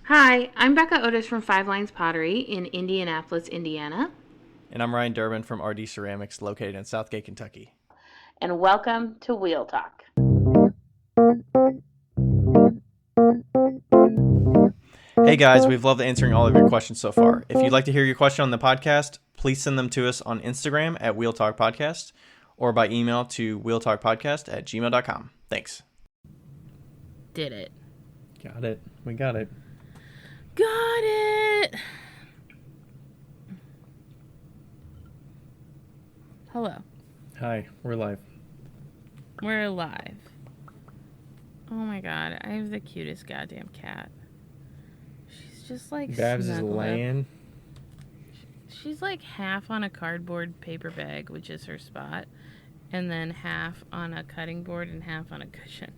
Hi, I'm Becca Otis from Five Lines Pottery in Indianapolis, Indiana. And I'm Ryan Durbin from RD Ceramics, located in Southgate, Kentucky. And welcome to Wheel Talk. Hey guys, we've loved answering all of your questions so far. If you'd like to hear your question on the podcast, please send them to us on Instagram at Wheel Talk Podcast or by email to wheeltalkpodcast@gmail.com. Thanks. Did it. Got it. We got it. Got it! Hello. Hi, we're live. We're live. Oh my god, I have the cutest goddamn cat. She's just like Babs is snuggled up. laying. She's like half on a cardboard paper bag, which is her spot, and then half on a cutting board and half on a cushion.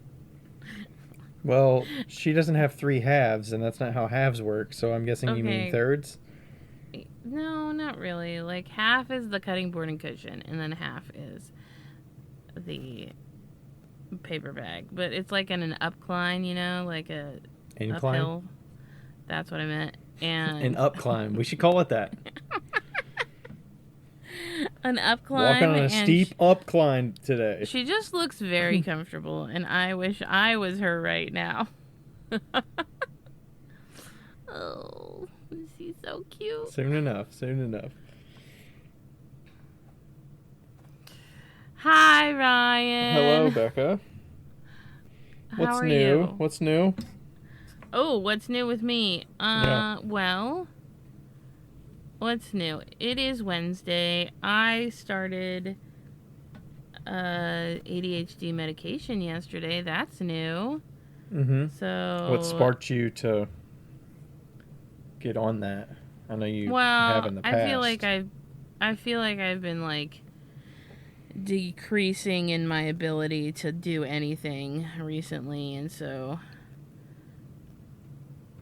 Well, she doesn't have three halves, and that's not how halves work, so I'm guessing you mean Okay. thirds? No, not really. Like, half is the cutting board and cushion, and then half is the paper bag. But it's like in an upcline, you know, like a Incline? uphill. That's what I meant. And An upclimb. We should call it that. an upcline. Walking on a steep upcline today. She just looks very comfortable, and I wish I was her right now. Oh, she's so cute. Soon enough. Hi, Ryan. Hello, Becca. How are you? What's new? Oh, what's new with me? Yeah. Well, what's new? It is Wednesday. I started ADHD medication yesterday. That's new. Mm-hmm. So What sparked you to get on that? I know you have in the past. I feel like I've been like decreasing in my ability to do anything recently, and so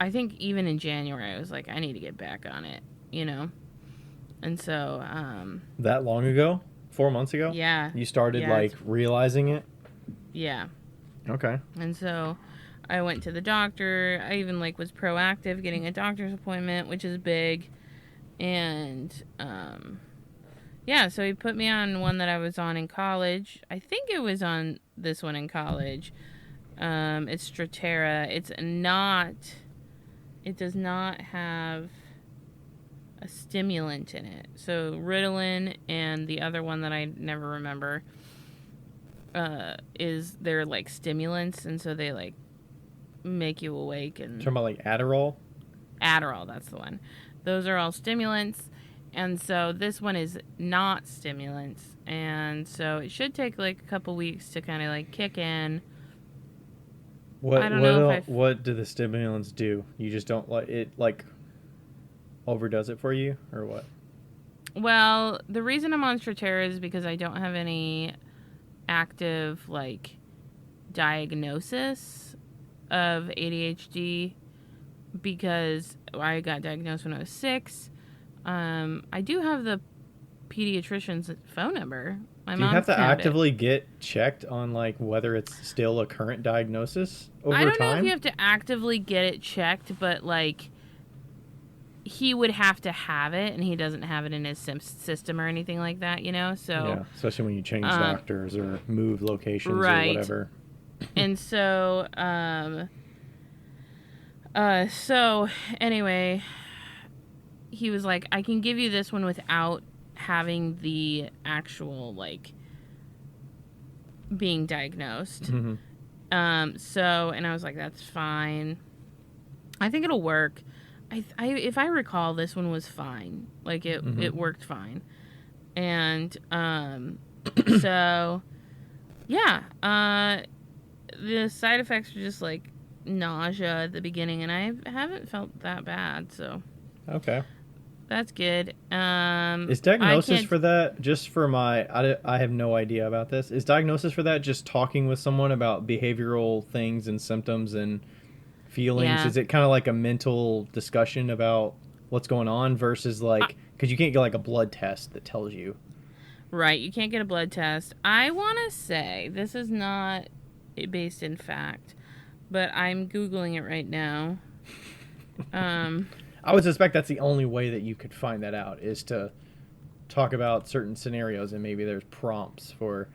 I think even in January I was like, I need to get back on it, you know? And so That long ago? 4 months ago? Yeah. You started Yeah, like realizing it? Yeah. Okay. And so I went to the doctor. I even like was proactive getting a doctor's appointment, which is big. And yeah, so he put me on one that I was on in college. I think it was on this one in college. It's Strattera. It does not have a stimulant in it. So Ritalin and the other one that I never remember they're like stimulants, and so they like make you awake. And Talking about like Adderall? Adderall, that's the one. Those are all stimulants, and so this one is not stimulants, and so it should take like a couple weeks to kind of like kick in. What do the stimulants do? You just don't like it, like overdoes it for you, or what? Well, the reason I'm on Strattera is because I don't have any active like diagnosis of ADHD, because I got diagnosed when I was 6. I do have the pediatrician's phone number. Do you have to actively get checked on like whether it's still a current diagnosis over time? I don't know if you have to actively get it checked, but like he would have to have it, and he doesn't have it in his system or anything like that, you know? So yeah, especially when you change doctors or move locations right. or whatever. And so so anyway, he was like, I can give you this one without having the actual like being diagnosed. Mm-hmm. So, and I was like, that's fine. I think it'll work. If I recall, this one was fine. Like it worked fine. And so yeah, the side effects are just like nausea at the beginning, and I haven't felt that bad, so okay, that's good. Is diagnosis for that just for I have no idea about this. Is diagnosis for that just talking with someone about behavioral things and symptoms and feelings? Yeah. Is it kind of like a mental discussion about what's going on versus like, because you can't get like a blood test that tells you? Right, you can't get a blood test. I want to say, this is not based in fact, but I'm Googling it right now. I would suspect that's the only way that you could find that out, is to talk about certain scenarios, and maybe there's prompts for,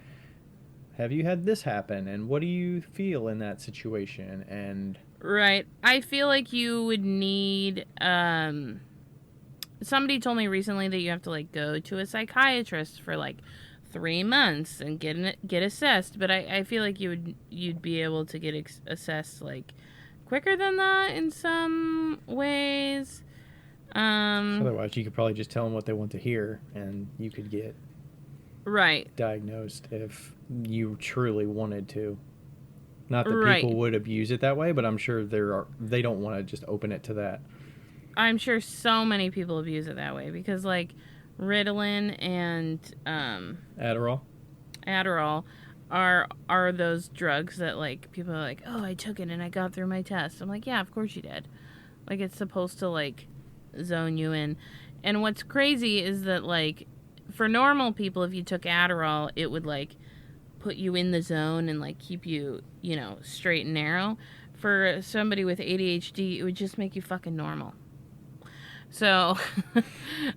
have you had this happen, and what do you feel in that situation, and... Right. I feel like you would need, somebody told me recently that you have to, like, go to a psychiatrist for, like, 3 months and get assessed, but I feel like you'd be able to get assessed, like, quicker than that in some ways. Otherwise, you could probably just tell them what they want to hear, and you could get diagnosed if you truly wanted to. Not that people would abuse it that way, but I'm sure they don't want to just open it to that. I'm sure so many people abuse it that way because, like, Ritalin and Adderall are those drugs that, like, people are like, oh, I took it and I got through my test. I'm like, yeah, of course you did. Like, it's supposed to, like, zone you in. And what's crazy is that, like, for normal people, if you took Adderall, it would, like, put you in the zone and, like, keep you, you know, straight and narrow. For somebody with ADHD, it would just make you fucking normal. So,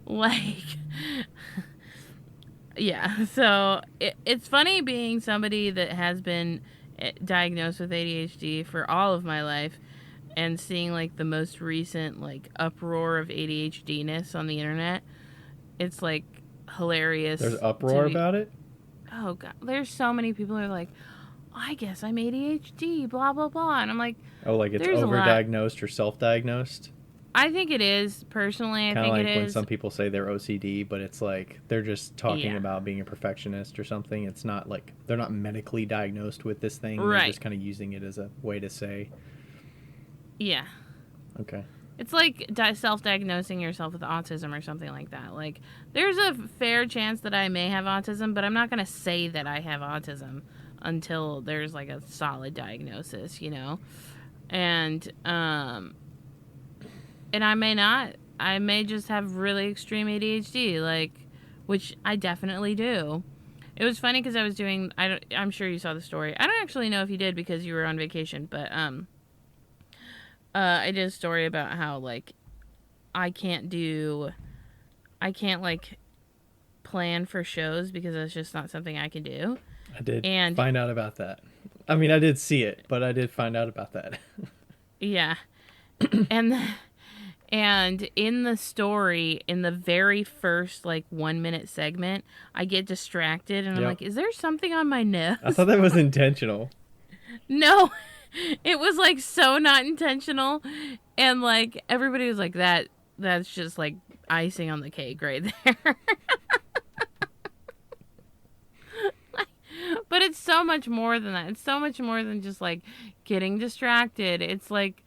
like, yeah. So, it's funny being somebody that has been diagnosed with ADHD for all of my life and seeing, like, the most recent, like, uproar of ADHD-ness on the internet. It's, like, hilarious. There's uproar about it? Oh, God. There's so many people who are like, I guess I'm ADHD, blah, blah, blah. And I'm like... Oh, like it's overdiagnosed or self-diagnosed? I think it is, personally. I think it is. Kind of like when some people say they're OCD, but it's like they're just talking about being a perfectionist or something. It's not like... They're not medically diagnosed with this thing. Right. They're just kind of using it as a way to say... Yeah. Okay. It's like self-diagnosing yourself with autism or something like that. Like, there's a fair chance that I may have autism, but I'm not going to say that I have autism until there's, like, a solid diagnosis, you know? And I may not. I may just have really extreme ADHD, like, which I definitely do. It was funny because I was doing... I'm sure you saw the story. I don't actually know if you did because you were on vacation, but... I did a story about how, like, I can't, like, plan for shows because that's just not something I can do. I did find out about that. I mean, I did see it, but I did find out about that. Yeah. And in the story, in the very first, like, 1-minute segment, I get distracted and I'm like, is there something on my nose? I thought that was intentional. No. It was, like, so not intentional, and, like, everybody was like, that's just, like, icing on the cake right there. But it's so much more than that. It's so much more than just, like, getting distracted. It's, like,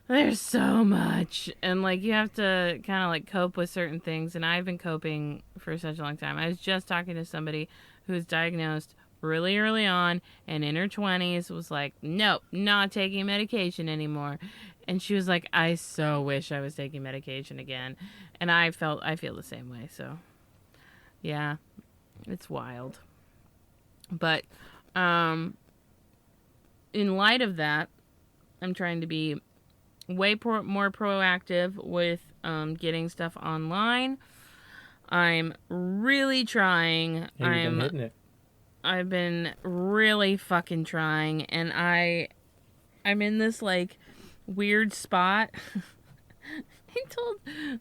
there's so much, and, like, you have to kind of, like, cope with certain things, and I've been coping for such a long time. I was just talking to somebody who's diagnosed really early on and in her 20s was like, nope, not taking medication anymore. And she was like, I so wish I was taking medication again. And I feel the same way. So yeah, it's wild. But in light of that, I'm trying to be way more proactive with getting stuff online. I'm really trying. Hey, you've been hitting it. I've been really fucking trying, and I'm in this, like, weird spot.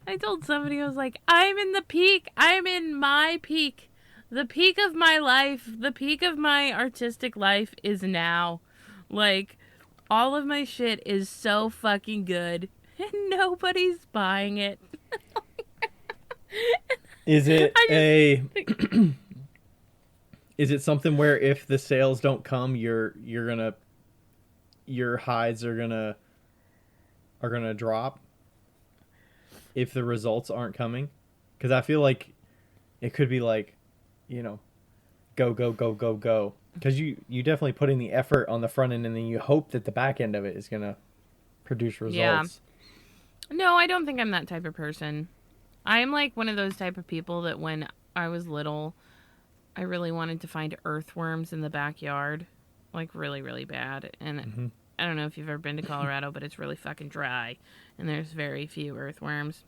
I told somebody, I was like, I'm in the peak. I'm in my peak. The peak of my life, the peak of my artistic life is now. Like, all of my shit is so fucking good, and nobody's buying it. Is it Is it something where if the sales don't come, your hides are gonna drop if the results aren't coming? Because I feel like it could be like, you know, go. Because you definitely put in the effort on the front end, and then you hope that the back end of it is gonna produce results. Yeah. No, I don't think I'm that type of person. I am like one of those type of people that when I was little, I really wanted to find earthworms in the backyard, like really, really bad. And I don't know if you've ever been to Colorado, but it's really fucking dry, and there's very few earthworms.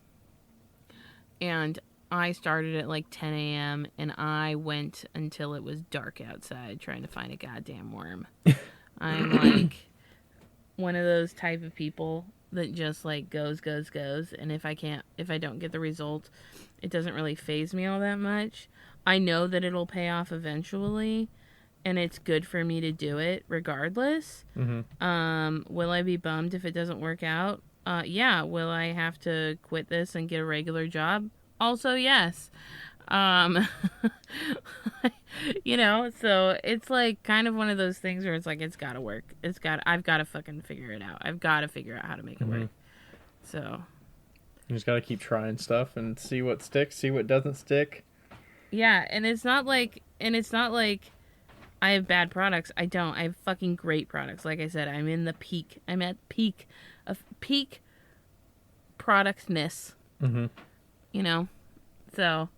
And I started at like 10 a.m. and I went until it was dark outside trying to find a goddamn worm. I'm like one of those type of people that just like goes. And if I don't get the result, it doesn't really faze me all that much. I know that it'll pay off eventually, and it's good for me to do it regardless. Mm-hmm. Will I be bummed if it doesn't work out? Yeah. Will I have to quit this and get a regular job? Also, yes. You know, so it's like kind of one of those things where it's like, it's gotta work. I've gotta fucking figure it out. I've gotta figure out how to make it work. So. You just gotta keep trying stuff and see what sticks, see what doesn't stick. Yeah, and it's not like I have bad products. I don't. I have fucking great products. Like I said, I'm at peak productness. Mm-hmm. You know? So,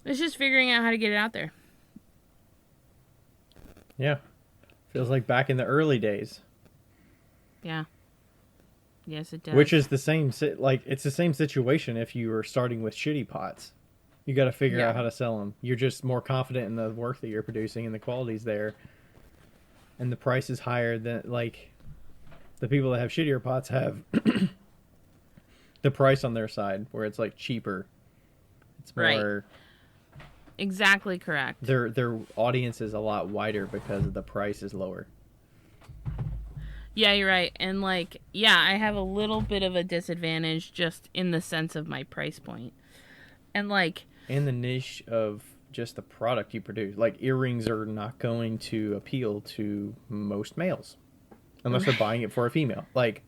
it's just figuring out how to get it out there. Yeah. Feels like back in the early days. Yeah. Yes, it does. Which is the same, like, it's the same situation if you were starting with shitty pots. You got to figure out how to sell them. You're just more confident in the work that you're producing and the quality's there. And the price is higher than, like, the people that have shittier pots have the price on their side where it's, like, cheaper. It's more... Right. Exactly correct. Their audience is a lot wider because the price is lower. Yeah, you're right. And, like, yeah, I have a little bit of a disadvantage just in the sense of my price point. And, like... And the niche of just the product you produce. Like, earrings are not going to appeal to most males. Unless they're buying it for a female. Like...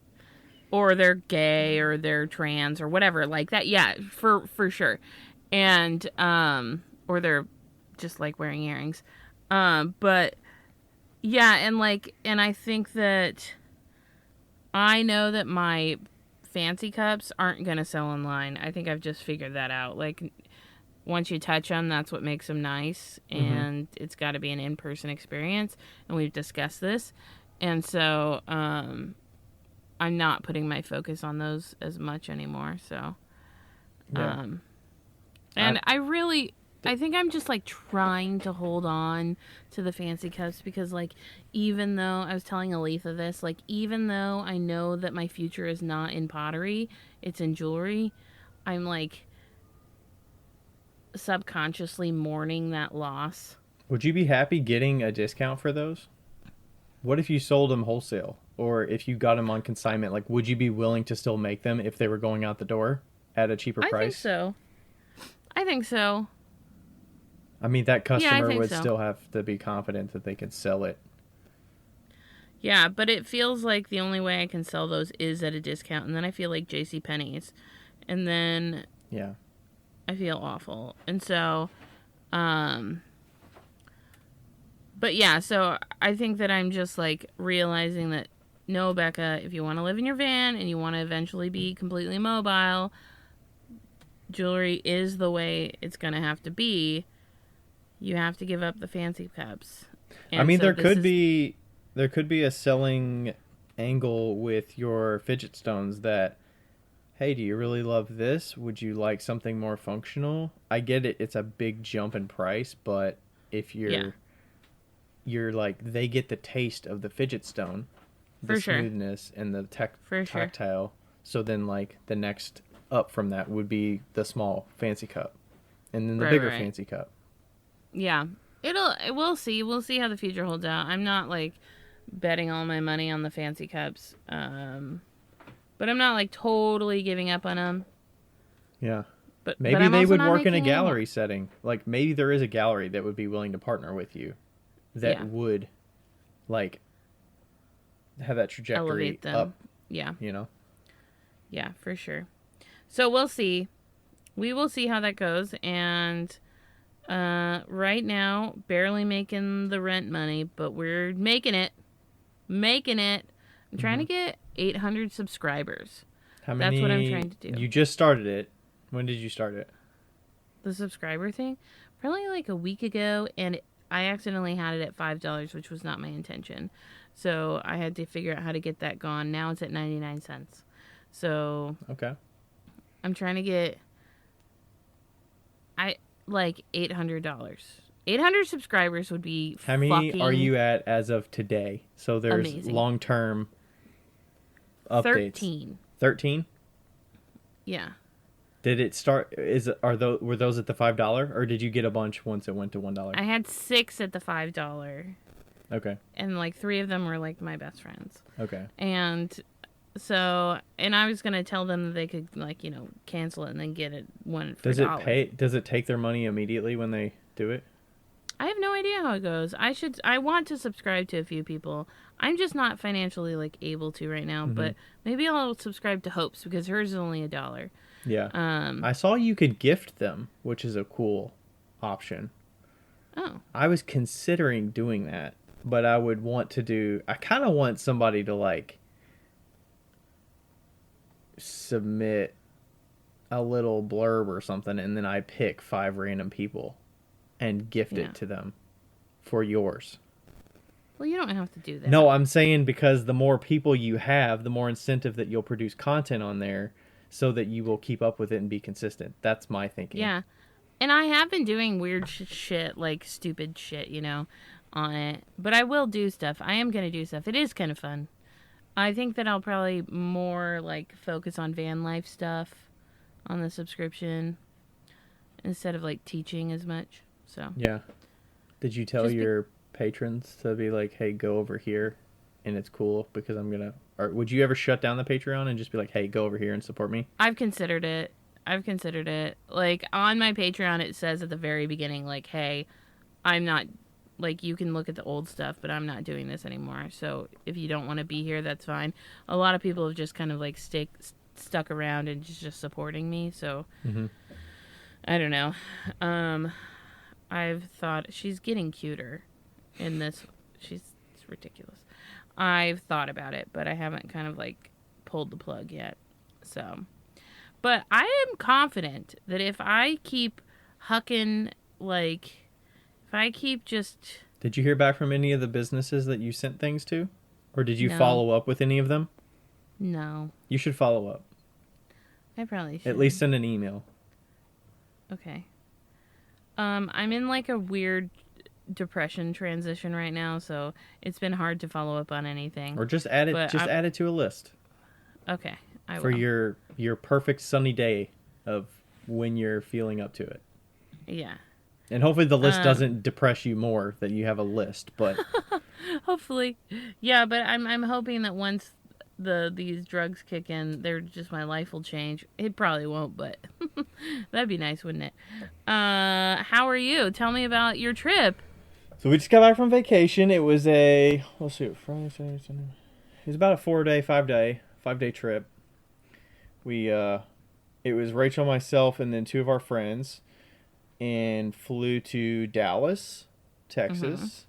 Or they're gay, or they're trans, or whatever. Like that, yeah, for sure. And, or they're just, like, wearing earrings. But, yeah, and I think that... I know that my fancy cups aren't going to sell online. I think I've just figured that out. Like, once you touch them, that's what makes them nice. And it's got to be an in-person experience. And we've discussed this. And so, I'm not putting my focus on those as much anymore. So, Yeah. And I think I'm just, like, trying to hold on to the fancy cups because, like, even though I was telling Aletha this, like, even though I know that my future is not in pottery, it's in jewelry, I'm, like, subconsciously mourning that loss. Would you be happy getting a discount for those? What if you sold them wholesale? Or if you got them on consignment, like, would you be willing to still make them if they were going out the door at a cheaper price? I think so. I mean, that customer would so. still have to be confident that they could sell it. Yeah, but it feels like the only way I can sell those is at a discount, and then I feel like JCPenney's, and then I feel awful. And so, but yeah, so I think that I'm just, like, realizing that, no, Becca, if you want to live in your van and you want to eventually be completely mobile, jewelry is the way it's going to have to be. You have to give up the fancy cups. And I mean, there could be a selling angle with your fidget stones that, hey, do you really love this? Would you like something more functional? I get it. It's a big jump in price, but if you're like, they get the taste of the fidget stone, the smoothness and the tactile. So then, like, the next up from that would be the small fancy cup, and then the bigger fancy cup. Yeah, we'll see. We'll see how the future holds out. I'm not, like, betting all my money on the fancy cups, but I'm not, like, totally giving up on them. Yeah, but maybe they would work in a gallery setting. Like, maybe there is a gallery that would be willing to partner with you, that would, like, have that trajectory elevate them up. Yeah, you know. Yeah, for sure. So we'll see. We will see how that goes, and. Right now, barely making the rent money, but we're making it. I'm trying to get 800 subscribers. How many? That's what I'm trying to do. You just started it. When did you start it? The subscriber thing? Probably like a week ago, and I accidentally had it at $5, which was not my intention. So I had to figure out how to get that gone. Now it's at 99 cents. So Okay. I'm trying to get like $800. 800 subscribers would be How many are fucking you at as of today? So there's amazing. long-term updates. 13. 13? Yeah. Did it start? Were those at the $5, or did you get a bunch once it went to $1? I had 6 at the $5. Okay. And like 3 of them were like my best friends. Okay. And so, and I was gonna tell them that they could like, you know, cancel it and then get it one for Does $1. it pay? Does it take their money immediately when they do it? I have no idea how it goes. I want to subscribe to a few people. I'm just not financially like able to right now, but maybe I'll subscribe to Hope's because hers is only $1. Yeah. I saw you could gift them, which is a cool option. Oh. I was considering doing that, but I kind of want somebody to like submit a little blurb or something, and then I pick 5 random people and gift it to them for yours. Well, you don't have to do that. No, I'm saying because the more people you have, the more incentive that you'll produce content on there so that you will keep up with it and be consistent. That's my thinking. Yeah. And I have been doing weird shit, like stupid shit, you know, on it. But I will do stuff. I am going to do stuff. It is kind of fun. I think that I'll probably more like focus on van life stuff on the subscription instead of like teaching as much. So yeah. Did you tell your patrons to be like, hey, go over here and it's cool because I'm going to... Or would you ever shut down the Patreon and just be like, hey, go over here and support me? I've considered it. Like on my Patreon, it says at the very beginning, like, hey, I'm not... Like, you can look at the old stuff, but I'm not doing this anymore. So if you don't want to be here, that's fine. A lot of people have just kind of like stuck around and just supporting me. So I don't know. I've thought she's getting cuter in this. It's ridiculous. I've thought about it, but I haven't kind of like pulled the plug yet. So, but I am confident that if I keep hucking, like, if I keep just... Did you hear back from any of the businesses that you sent things to? Or did you No. follow up with any of them? No. You should follow up. I probably should. At least send an email. Okay. I'm in like a weird depression transition right now, so it's been hard to follow up on anything. Or just add it. Add it to a list. Okay, I will. For your perfect sunny day of when you're feeling up to it. Yeah. And hopefully the list doesn't depress you more that you have a list, but hopefully, yeah. But I'm hoping that once these drugs kick in, my life will change. It probably won't, but that'd be nice, wouldn't it? How are you? Tell me about your trip. So we just got back from vacation. It was Friday, Saturday, Sunday. It was about a 5-day trip. It was Rachel, myself, and then 2 of our friends, and flew to Dallas, Texas.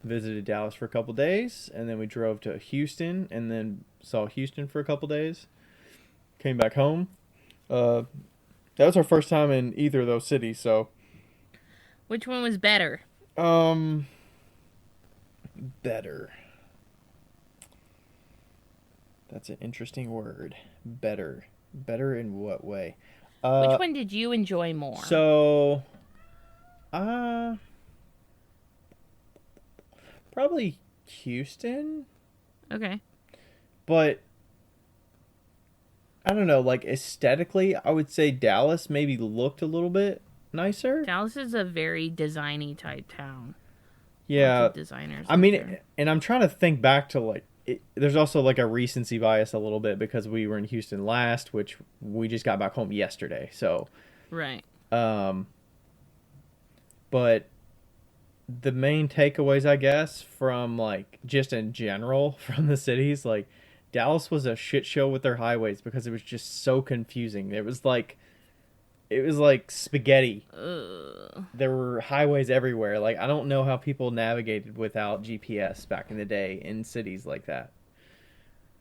Visited Dallas for a couple days, and then we drove to Houston, and then saw Houston for a couple days. Came back home. That was our first time in either of those cities, so... Which one was better? Better. That's an interesting word. Better. Better in what way? Which one did you enjoy more? So, probably Houston. Okay. But I don't know, like aesthetically, I would say Dallas maybe looked a little bit nicer. Dallas is a very designy type town. Yeah. Lots of designers. I mean, and I'm trying to think back to like, there's also like a recency bias a little bit because we were in Houston last, which we just got back home yesterday. So, right. But the main takeaways, I guess, from like just in general from the cities, like Dallas was a shit show with their highways because it was just so confusing. It was like spaghetti. There were highways everywhere. Like, I don't know how people navigated without GPS back in the day in cities like that.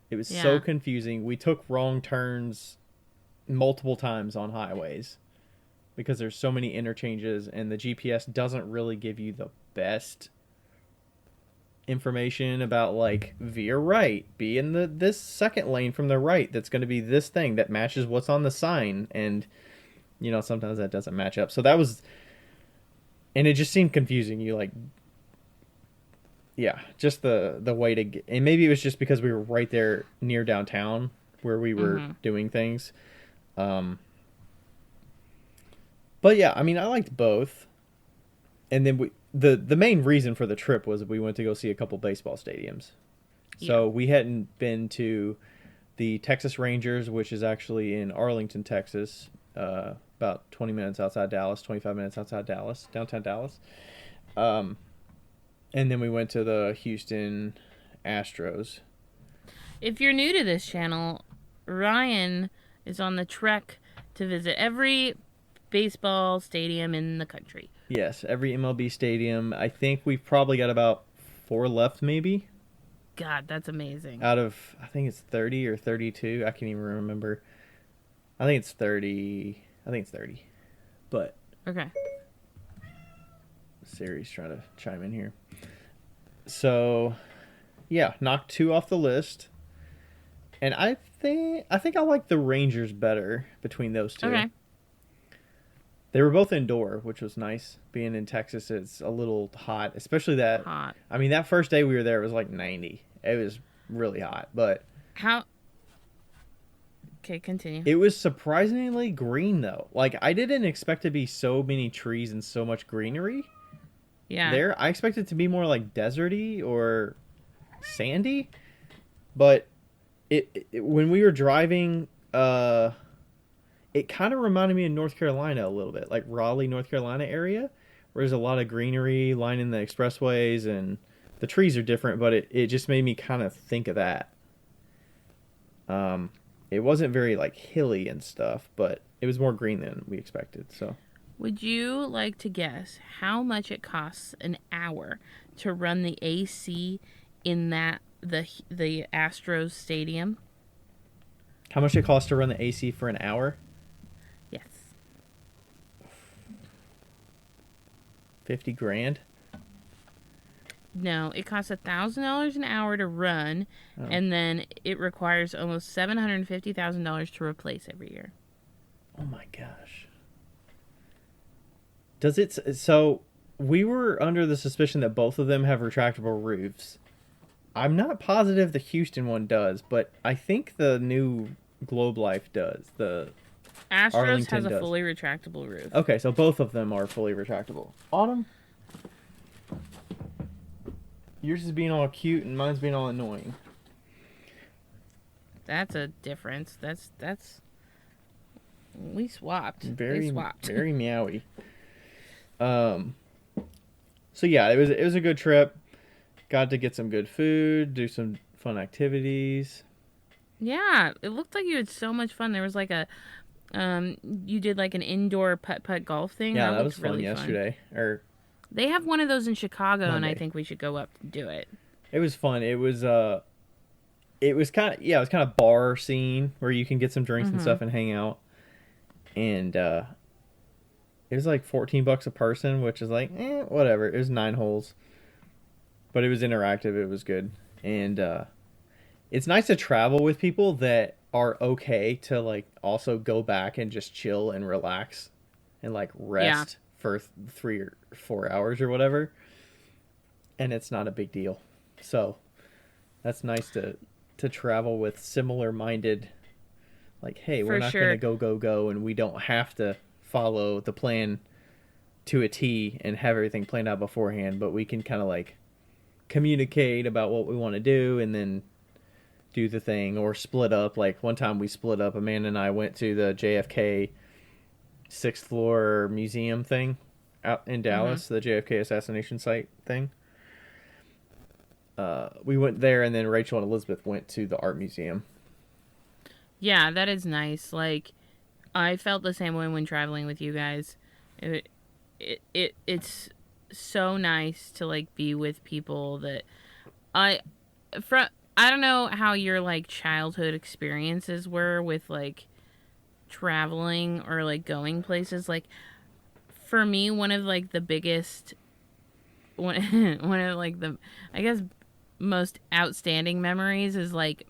It was so confusing. We took wrong turns multiple times on highways because there's so many interchanges, and the GPS doesn't really give you the best information about like veer right, be in this second lane from the right. That's going to be this thing that matches what's on the sign, and sometimes that doesn't match up. So that was, and it just seemed confusing. You like, yeah, just the way to get, and maybe it was just because we were right there near downtown where we were doing things. But yeah, I mean, I liked both. And then the main reason for the trip was we went to go see a couple baseball stadiums. So we hadn't been to the Texas Rangers, which is actually in Arlington, Texas, about 20 minutes outside Dallas, 25 minutes outside Dallas, downtown Dallas. And then we went to the Houston Astros. If you're new to this channel, Ryan is on the trek to visit every baseball stadium in the country. Yes, every MLB stadium. I think we've probably got about 4 left, maybe. God, that's amazing. Out of, I think it's 30 or 32. I can't even remember. I think it's 30. But. Okay. Siri's trying to chime in here. So, yeah, knocked 2 off the list. And I think I like the Rangers better between those 2. Okay. They were both indoor, which was nice. Being in Texas, it's a little hot, especially that. Hot. I mean, that first day we were there, it was like 90. It was really hot, but Okay, continue. It was surprisingly green, though. Like, I didn't expect to be so many trees and so much greenery. Yeah. There, I expected it to be more like deserty or sandy, but it when we were driving, it kind of reminded me of North Carolina a little bit, like Raleigh, North Carolina area, where there's a lot of greenery lining the expressways, and the trees are different, but it just made me kind of think of that. It wasn't very like hilly and stuff, but it was more green than we expected. So, would you like to guess how much it costs an hour to run the AC in the Astros stadium? How much it costs to run the AC for an hour? Yes. 50 grand? No, it costs $1,000 an hour to run, and then it requires almost $750,000 to replace every year. Oh my gosh. Does it? So we were under the suspicion that both of them have retractable roofs. I'm not positive the Houston one does, but I think the new Globe Life does. The Astros Arlington has a does. fully retractable roof. Okay, so both of them are fully retractable. Autumn? Yours is being all cute and mine's being all annoying. That's a difference. That's we swapped. Very, they swapped. very meowy. So yeah, it was a good trip. Got to get some good food, do some fun activities. Yeah, it looked like you had so much fun. There was like you did like an indoor putt golf thing. Yeah, that was really fun yesterday. They have one of those in Chicago, Monday. and I think we should go up and do it. It was fun. It was kind of bar scene where you can get some drinks and stuff and hang out. And it was like $14 a person, which is like, whatever. It was 9 holes. But it was interactive. It was good. And it's nice to travel with people that are okay to like also go back and just chill and relax and like rest for 3 or 4 hours or whatever. And it's not a big deal. So that's nice to travel with similar minded, like, hey, we're not going to go, and we don't have to follow the plan to a T and have everything planned out beforehand, but we can kind of like communicate about what we want to do and then do the thing, or split up. Like one time we split up. Amanda and I went to the JFK 6th floor museum thing out in Dallas, the JFK assassination site thing. We went there, and then Rachel and Elizabeth went to the art museum. Yeah, that is nice. Like, I felt the same way when traveling with you guys. It's so nice to like be with people that I don't know how your like childhood experiences were with like traveling or like going places. Like for me, one of like the biggest one one of like the, I guess, most outstanding memories is like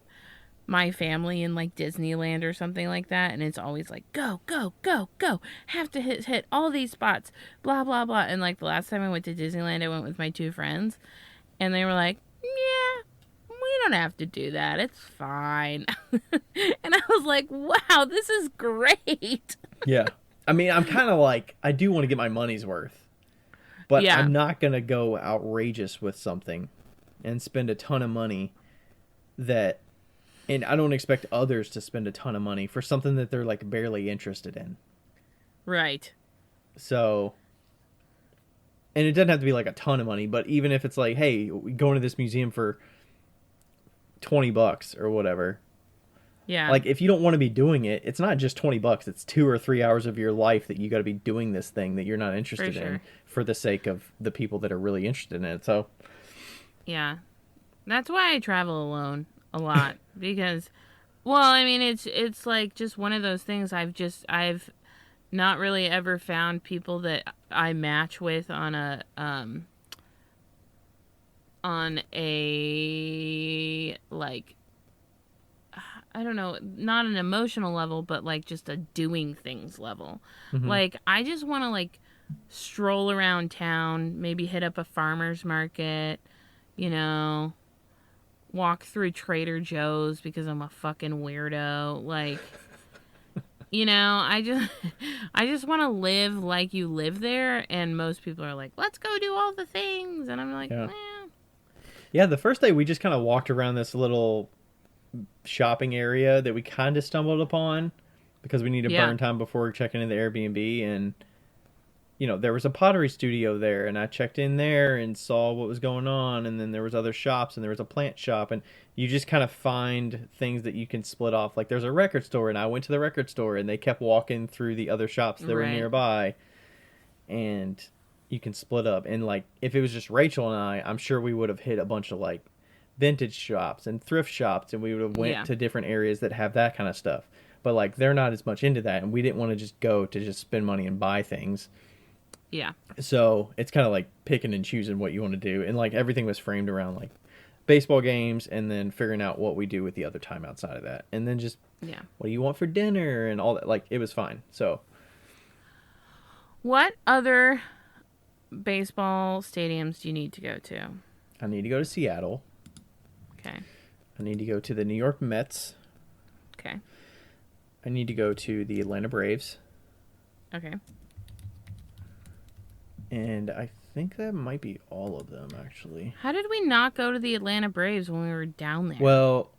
my family in like Disneyland or something like that, and it's always like go go go go, have to hit all these spots, blah blah blah. And like the last time I went to Disneyland, I went with my two friends, and they were like, yeah, we don't have to do that, it's fine. And I was like, wow, this is great. Yeah. I mean, I'm kind of like, I do want to get my money's worth, but Yeah. I'm not going to go outrageous with something and spend a ton of money that, and I don't expect others to spend a ton of money for something that they're like barely interested in. Right. So, and it doesn't have to be like a ton of money, but even if it's like, hey, we go into this museum for $20 or whatever. Yeah. Like, if you don't want to be doing it, it's not just $20. It's 2 or 3 hours of your life that you got to be doing this thing that you're not interested in for the sake of the people that are really interested in it. So, yeah, that's why I travel alone a lot because, well, I mean, it's like just one of those things. I've not really ever found people that I match with on a like, I don't know, not an emotional level, but like just a doing things level. mm-hmm. Like, I just want to like stroll around town, maybe hit up a farmer's market, you know, walk through Trader Joe's because I'm a fucking weirdo. Like, you know, I just want to live like you live there, and most people are like, let's go do all the things, and I'm like, Yeah. eh. Yeah, the first day we just kind of walked around this little shopping area that we kind of stumbled upon because we needed burn time before checking in the Airbnb, and you know, there was a pottery studio there, and I checked in there and saw what was going on, and then there was other shops, and there was a plant shop, and you just kind of find things that you can split off. Like, there's a record store, and I went to the record store, and they kept walking through the other shops that were nearby, and you can split up. And like, if it was just Rachel and I'm sure we would have hit a bunch of like vintage shops and thrift shops, and we would have went to different areas that have that kind of stuff. But like, they're not as much into that, and we didn't want to just go to just spend money and buy things. Yeah. So it's kind of like picking and choosing what you want to do. And like, everything was framed around like baseball games, and then figuring out what we do with the other time outside of that. And then just, what do you want for dinner and all that. Like, it was fine. So what other baseball stadiums do you need to go to? I need to go to Seattle. Okay. I need to go to the New York Mets. Okay. I need to go to the Atlanta Braves. Okay. And I think that might be all of them, actually. How did we not go to the Atlanta Braves when we were down there? Well,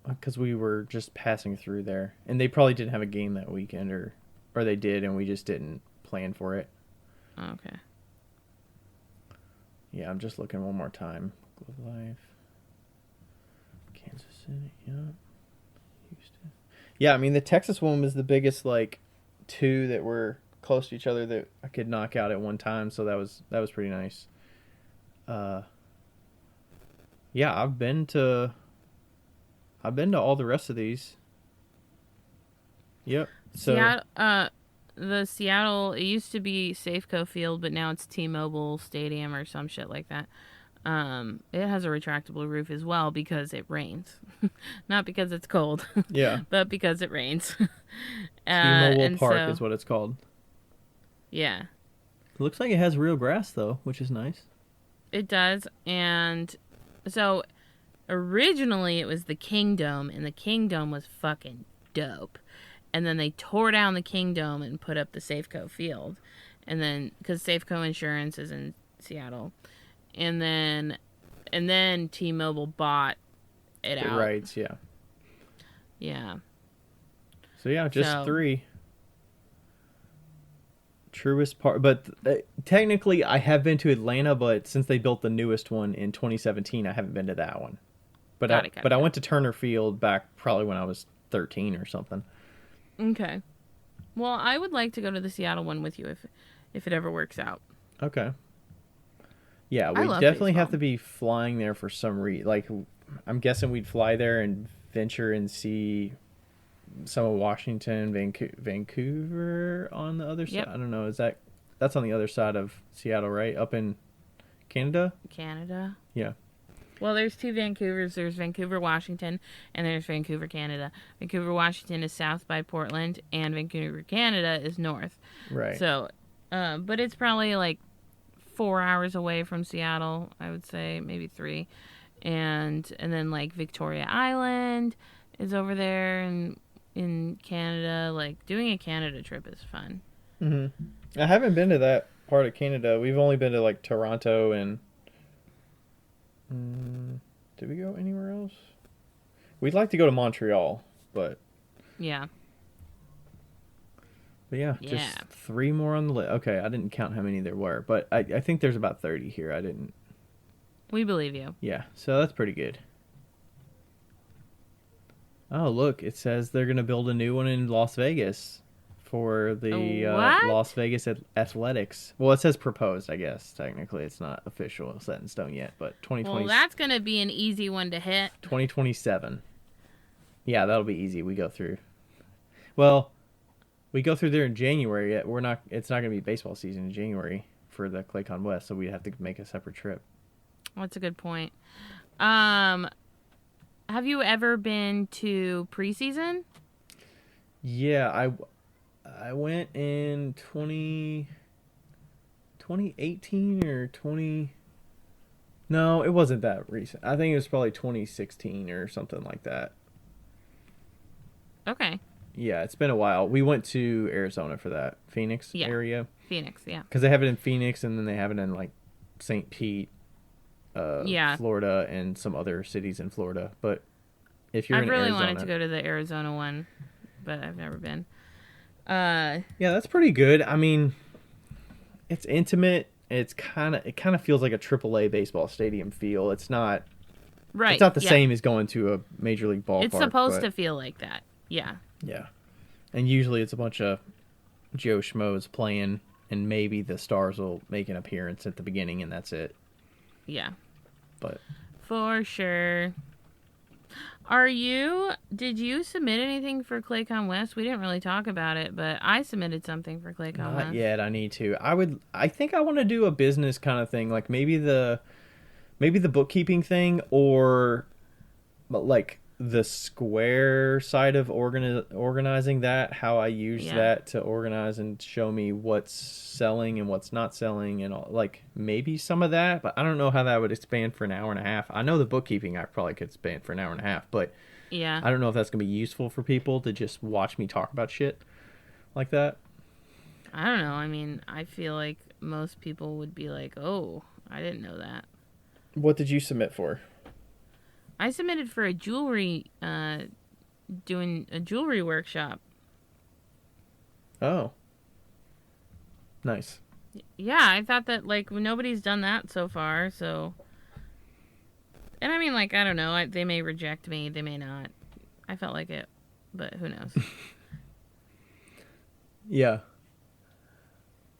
because we were just passing through there. And they probably didn't have a game that weekend, or they did, and we just didn't plan for it. Okay. Yeah, I'm just looking one more time. Globe Life. Kansas City, yeah. Houston. Yeah, I mean, the Texas one was the biggest, like, two that were close to each other that I could knock out at one time, so that was pretty nice. Yeah, I've been to all the rest of these. Yep. So the Seattle, it used to be Safeco Field, but now it's T-Mobile Stadium or some shit like that. It has a retractable roof as well because it rains. Not because it's cold. Yeah. But because it rains. T-Mobile Park is what it's called. Yeah. It looks like it has real grass, though, which is nice. It does. And so originally it was the Kingdom, and the Kingdom was fucking dope. And then they tore down the Kingdom and put up the Safeco Field. And then, because Safeco Insurance is in Seattle. And then T-Mobile bought it out. Right, yeah. Yeah. So yeah, just 3. Truist Park, but technically I have been to Atlanta, but since they built the newest one in 2017, I haven't been to that one. But I went to Turner Field back probably when I was 13 or something. Okay. Well, I would like to go to the Seattle one with you if it ever works out. Okay. Yeah, we definitely have to be flying there for some reason. Like, I'm guessing we'd fly there and venture and see some of Washington, Vancouver on the other side. I don't know. That's on the other side of Seattle, right? Up in Canada? Canada. Yeah. Well, there's two Vancouvers. There's Vancouver, Washington, and there's Vancouver, Canada. Vancouver, Washington is south by Portland, and Vancouver, Canada is north. Right. So, but it's probably like 4 hours away from Seattle, I would say, maybe 3. And then like Victoria Island is over there in Canada. Like doing a Canada trip is fun. Mm-hmm. I haven't been to that part of Canada. We've only been to like Toronto and did we go anywhere else? We'd like to go to Montreal, but Yeah. yeah, just 3 more on the list. Okay, I didn't count how many there were, but I think there's about 30 here. I didn't. We believe you. Yeah, so that's pretty good. Oh, look, it says they're going to build a new one in Las Vegas for the Las Vegas Athletics. Well, it says proposed, I guess. Technically, it's not official, set in stone yet, but 2020. Well, that's going to be an easy one to hit. 2027. Yeah, that'll be easy. We go through. Well, we go through there in January. It's not going to be baseball season in January for the ClayCon West, so we have to make a separate trip. That's a good point. Have you ever been to preseason? Yeah, I went in 2018 or 20. No, it wasn't that recent. I think it was probably 2016 or something like that. Okay. Yeah, it's been a while. We went to Arizona for that. Phoenix area. Phoenix, yeah. Because they have it in Phoenix and then they have it in like St. Pete, Florida, and some other cities in Florida. But if you're in Arizona... I really wanted to go to the Arizona one, but I've never been. Yeah, that's pretty good. I mean, it's intimate. It kind of feels like a AAA baseball stadium feel. It's not... Right. It's not the same as going to a major league ballpark. It's supposed to feel like that. Yeah. Yeah. And usually it's a bunch of Joe Schmoes playing, and maybe the stars will make an appearance at the beginning, and that's it. Yeah. But for sure. Did you submit anything for ClayCon West? We didn't really talk about it, but I submitted something for ClayCon West. Not yet. I need to. I think I want to do a business kind of thing, like maybe the bookkeeping thing, or like the Square side of organizing that, how I use that to organize and show me what's selling and what's not selling, and all, like maybe some of that, but I don't know how that would expand for an hour and a half. I know the bookkeeping I probably could expand for an hour and a half, but I don't know if that's gonna be useful for people to just watch me talk about shit like that. I don't know. I mean, I feel like most people would be like, "Oh, I didn't know that." What did you submit for? I submitted for a jewelry, doing a jewelry workshop. Oh. Nice. Yeah, I thought that, like, nobody's done that so far, so... And I mean, like, I don't know, they may reject me, they may not. I felt like it, but who knows? Yeah.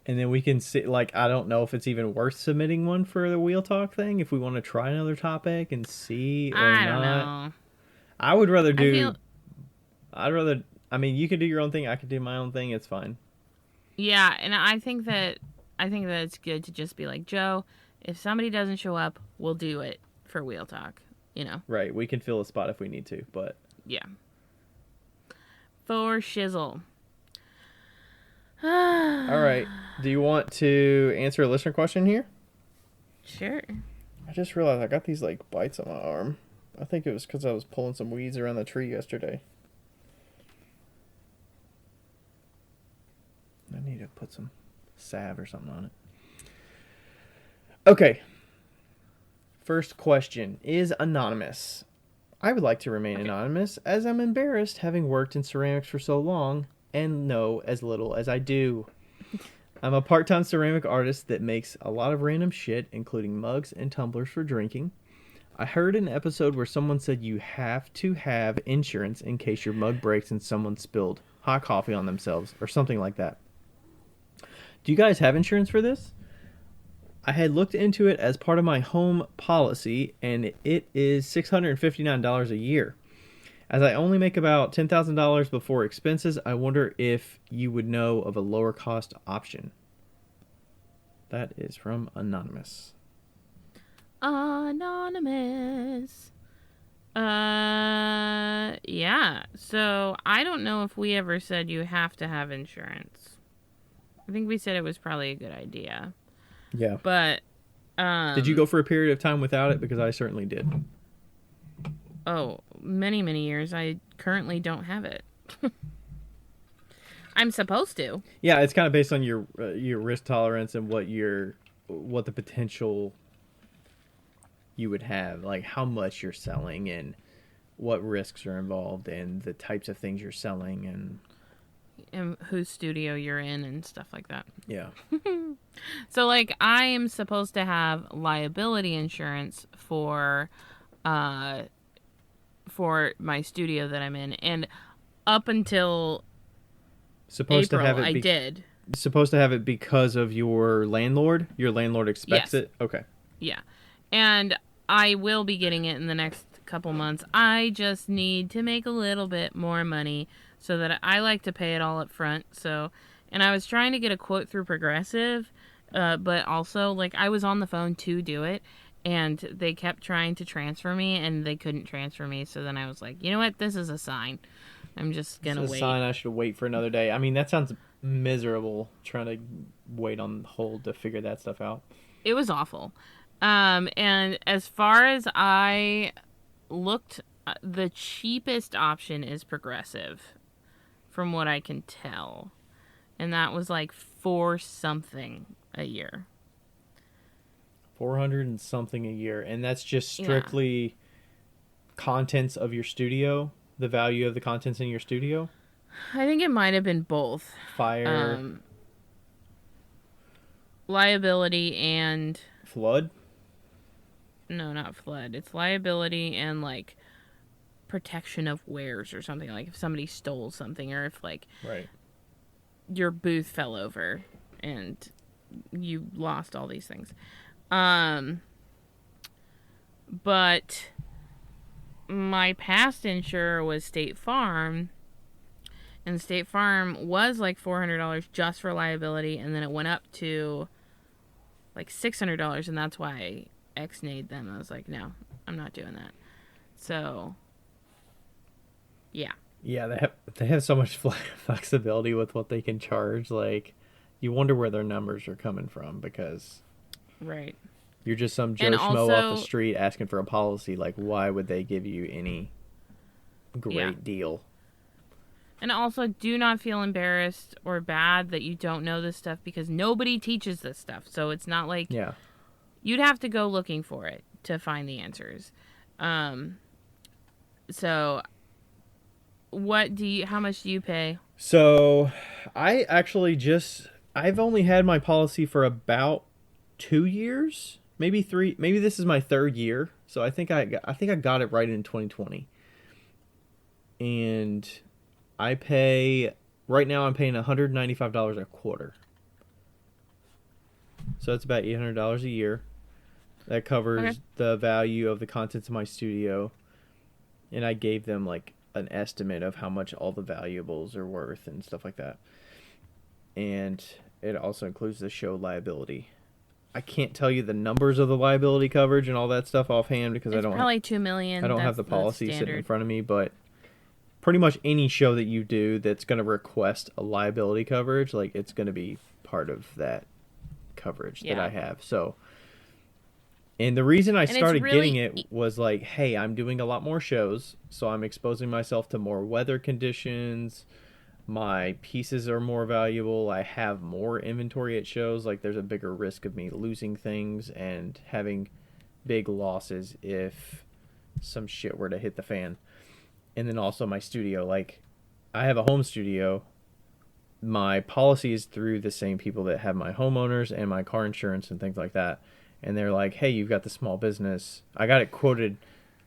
And then we can see, like, I don't know if it's even worth submitting one for the Wheel Talk thing, if we want to try another topic and see or not. I don't know. I would rather I mean, you could do your own thing, I could do my own thing, it's fine. Yeah, and I think that it's good to just be like, Joe, if somebody doesn't show up, we'll do it for Wheel Talk, you know? Right, we can fill a spot if we need to, but... Yeah. For shizzle. All right. Do you want to answer a listener question here? Sure. I just realized I got these like bites on my arm. I think it was because I was pulling some weeds around the tree yesterday. I need to put some salve or something on it. Okay. First question is anonymous. I would like to remain anonymous as I'm embarrassed having worked in ceramics for so long and know as little as I do. I'm a part-time ceramic artist that makes a lot of random shit, including mugs and tumblers for drinking. I heard an episode where someone said you have to have insurance in case your mug breaks and someone spilled hot coffee on themselves or something like that. Do you guys have insurance for this? I had looked into it as part of my home policy, and it is $659 a year. As I only make about $10,000 before expenses, I wonder if you would know of a lower cost option. That is from Anonymous. Anonymous. Yeah. So I don't know if we ever said you have to have insurance. I think we said it was probably a good idea. Yeah. But, Did you go for a period of time without it? Because I certainly did. oh, many, many years. I currently don't have it. I'm supposed to. Yeah, it's kind of based on your risk tolerance and what the potential you would have, like how much you're selling and what risks are involved and the types of things you're selling And whose studio you're in and stuff like that. yeah. So, like, I am supposed to have liability insurance for my studio that I'm in, and up until Supposed April, to have it I did. Supposed to have it because of your landlord? Your landlord expects Yes. it? Okay. Yeah. And I will be getting it in the next couple months. I just need to make a little bit more money so that I like to pay it all up front. So, and I was trying to get a quote through Progressive, but also, like, I was on the phone to do it, and they kept trying to transfer me, and they couldn't transfer me. So then I was like, you know what? This is a sign. I'm just going to wait. It's a sign I should wait for another day. I mean, that sounds miserable, trying to wait on hold to figure that stuff out. It was awful. And as far as I looked, the cheapest option is Progressive, from what I can tell. And that was like $4 something a year. 400 and something a year, and that's just strictly contents of your studio, the value of the contents in your studio. I think it might have been both. Fire, liability and flood. No, not flood. It's liability and like protection of wares or something. Like if somebody stole something, or if like Right. your booth fell over and you lost all these things. But my past insurer was State Farm, and State Farm was like $400 just for liability, and then it went up to like $600, and that's why I ex-nayed them. I was like, no, I'm not doing that. So, yeah. Yeah, they have so much flexibility with what they can charge. Like, you wonder where their numbers are coming from, because Right. you're just some Joe Schmo off the street asking for a policy. Like, why would they give you any great deal? And also, do not feel embarrassed or bad that you don't know this stuff, because nobody teaches this stuff. So it's not like you'd have to go looking for it to find the answers. So how much do you pay? So I actually I've only had my policy for about 2 years, maybe 3. Maybe this is my 3rd year. So I think I got it right in 2020. And I pay right now. I'm paying $195 a quarter. So that's about $800 a year. That covers the value of the contents of my studio, and I gave them like an estimate of how much all the valuables are worth and stuff like that. And it also includes the show liability. I can't tell you the numbers of the liability coverage and all that stuff offhand, because I don't probably $2 million. I don't have the policy sitting in front of me, but pretty much any show that you do that's going to request a liability coverage, like, it's going to be part of that coverage that I have. So, and the reason I started getting it was like, hey, I'm doing a lot more shows, so I'm exposing myself to more weather conditions. My pieces are more valuable. I have more inventory at shows. Like, there's a bigger risk of me losing things and having big losses if some shit were to hit the fan. And then also my studio. Like, I have a home studio. My policy is through the same people that have my homeowners and my car insurance and things like that. And they're like, hey, you've got the small business. I got it quoted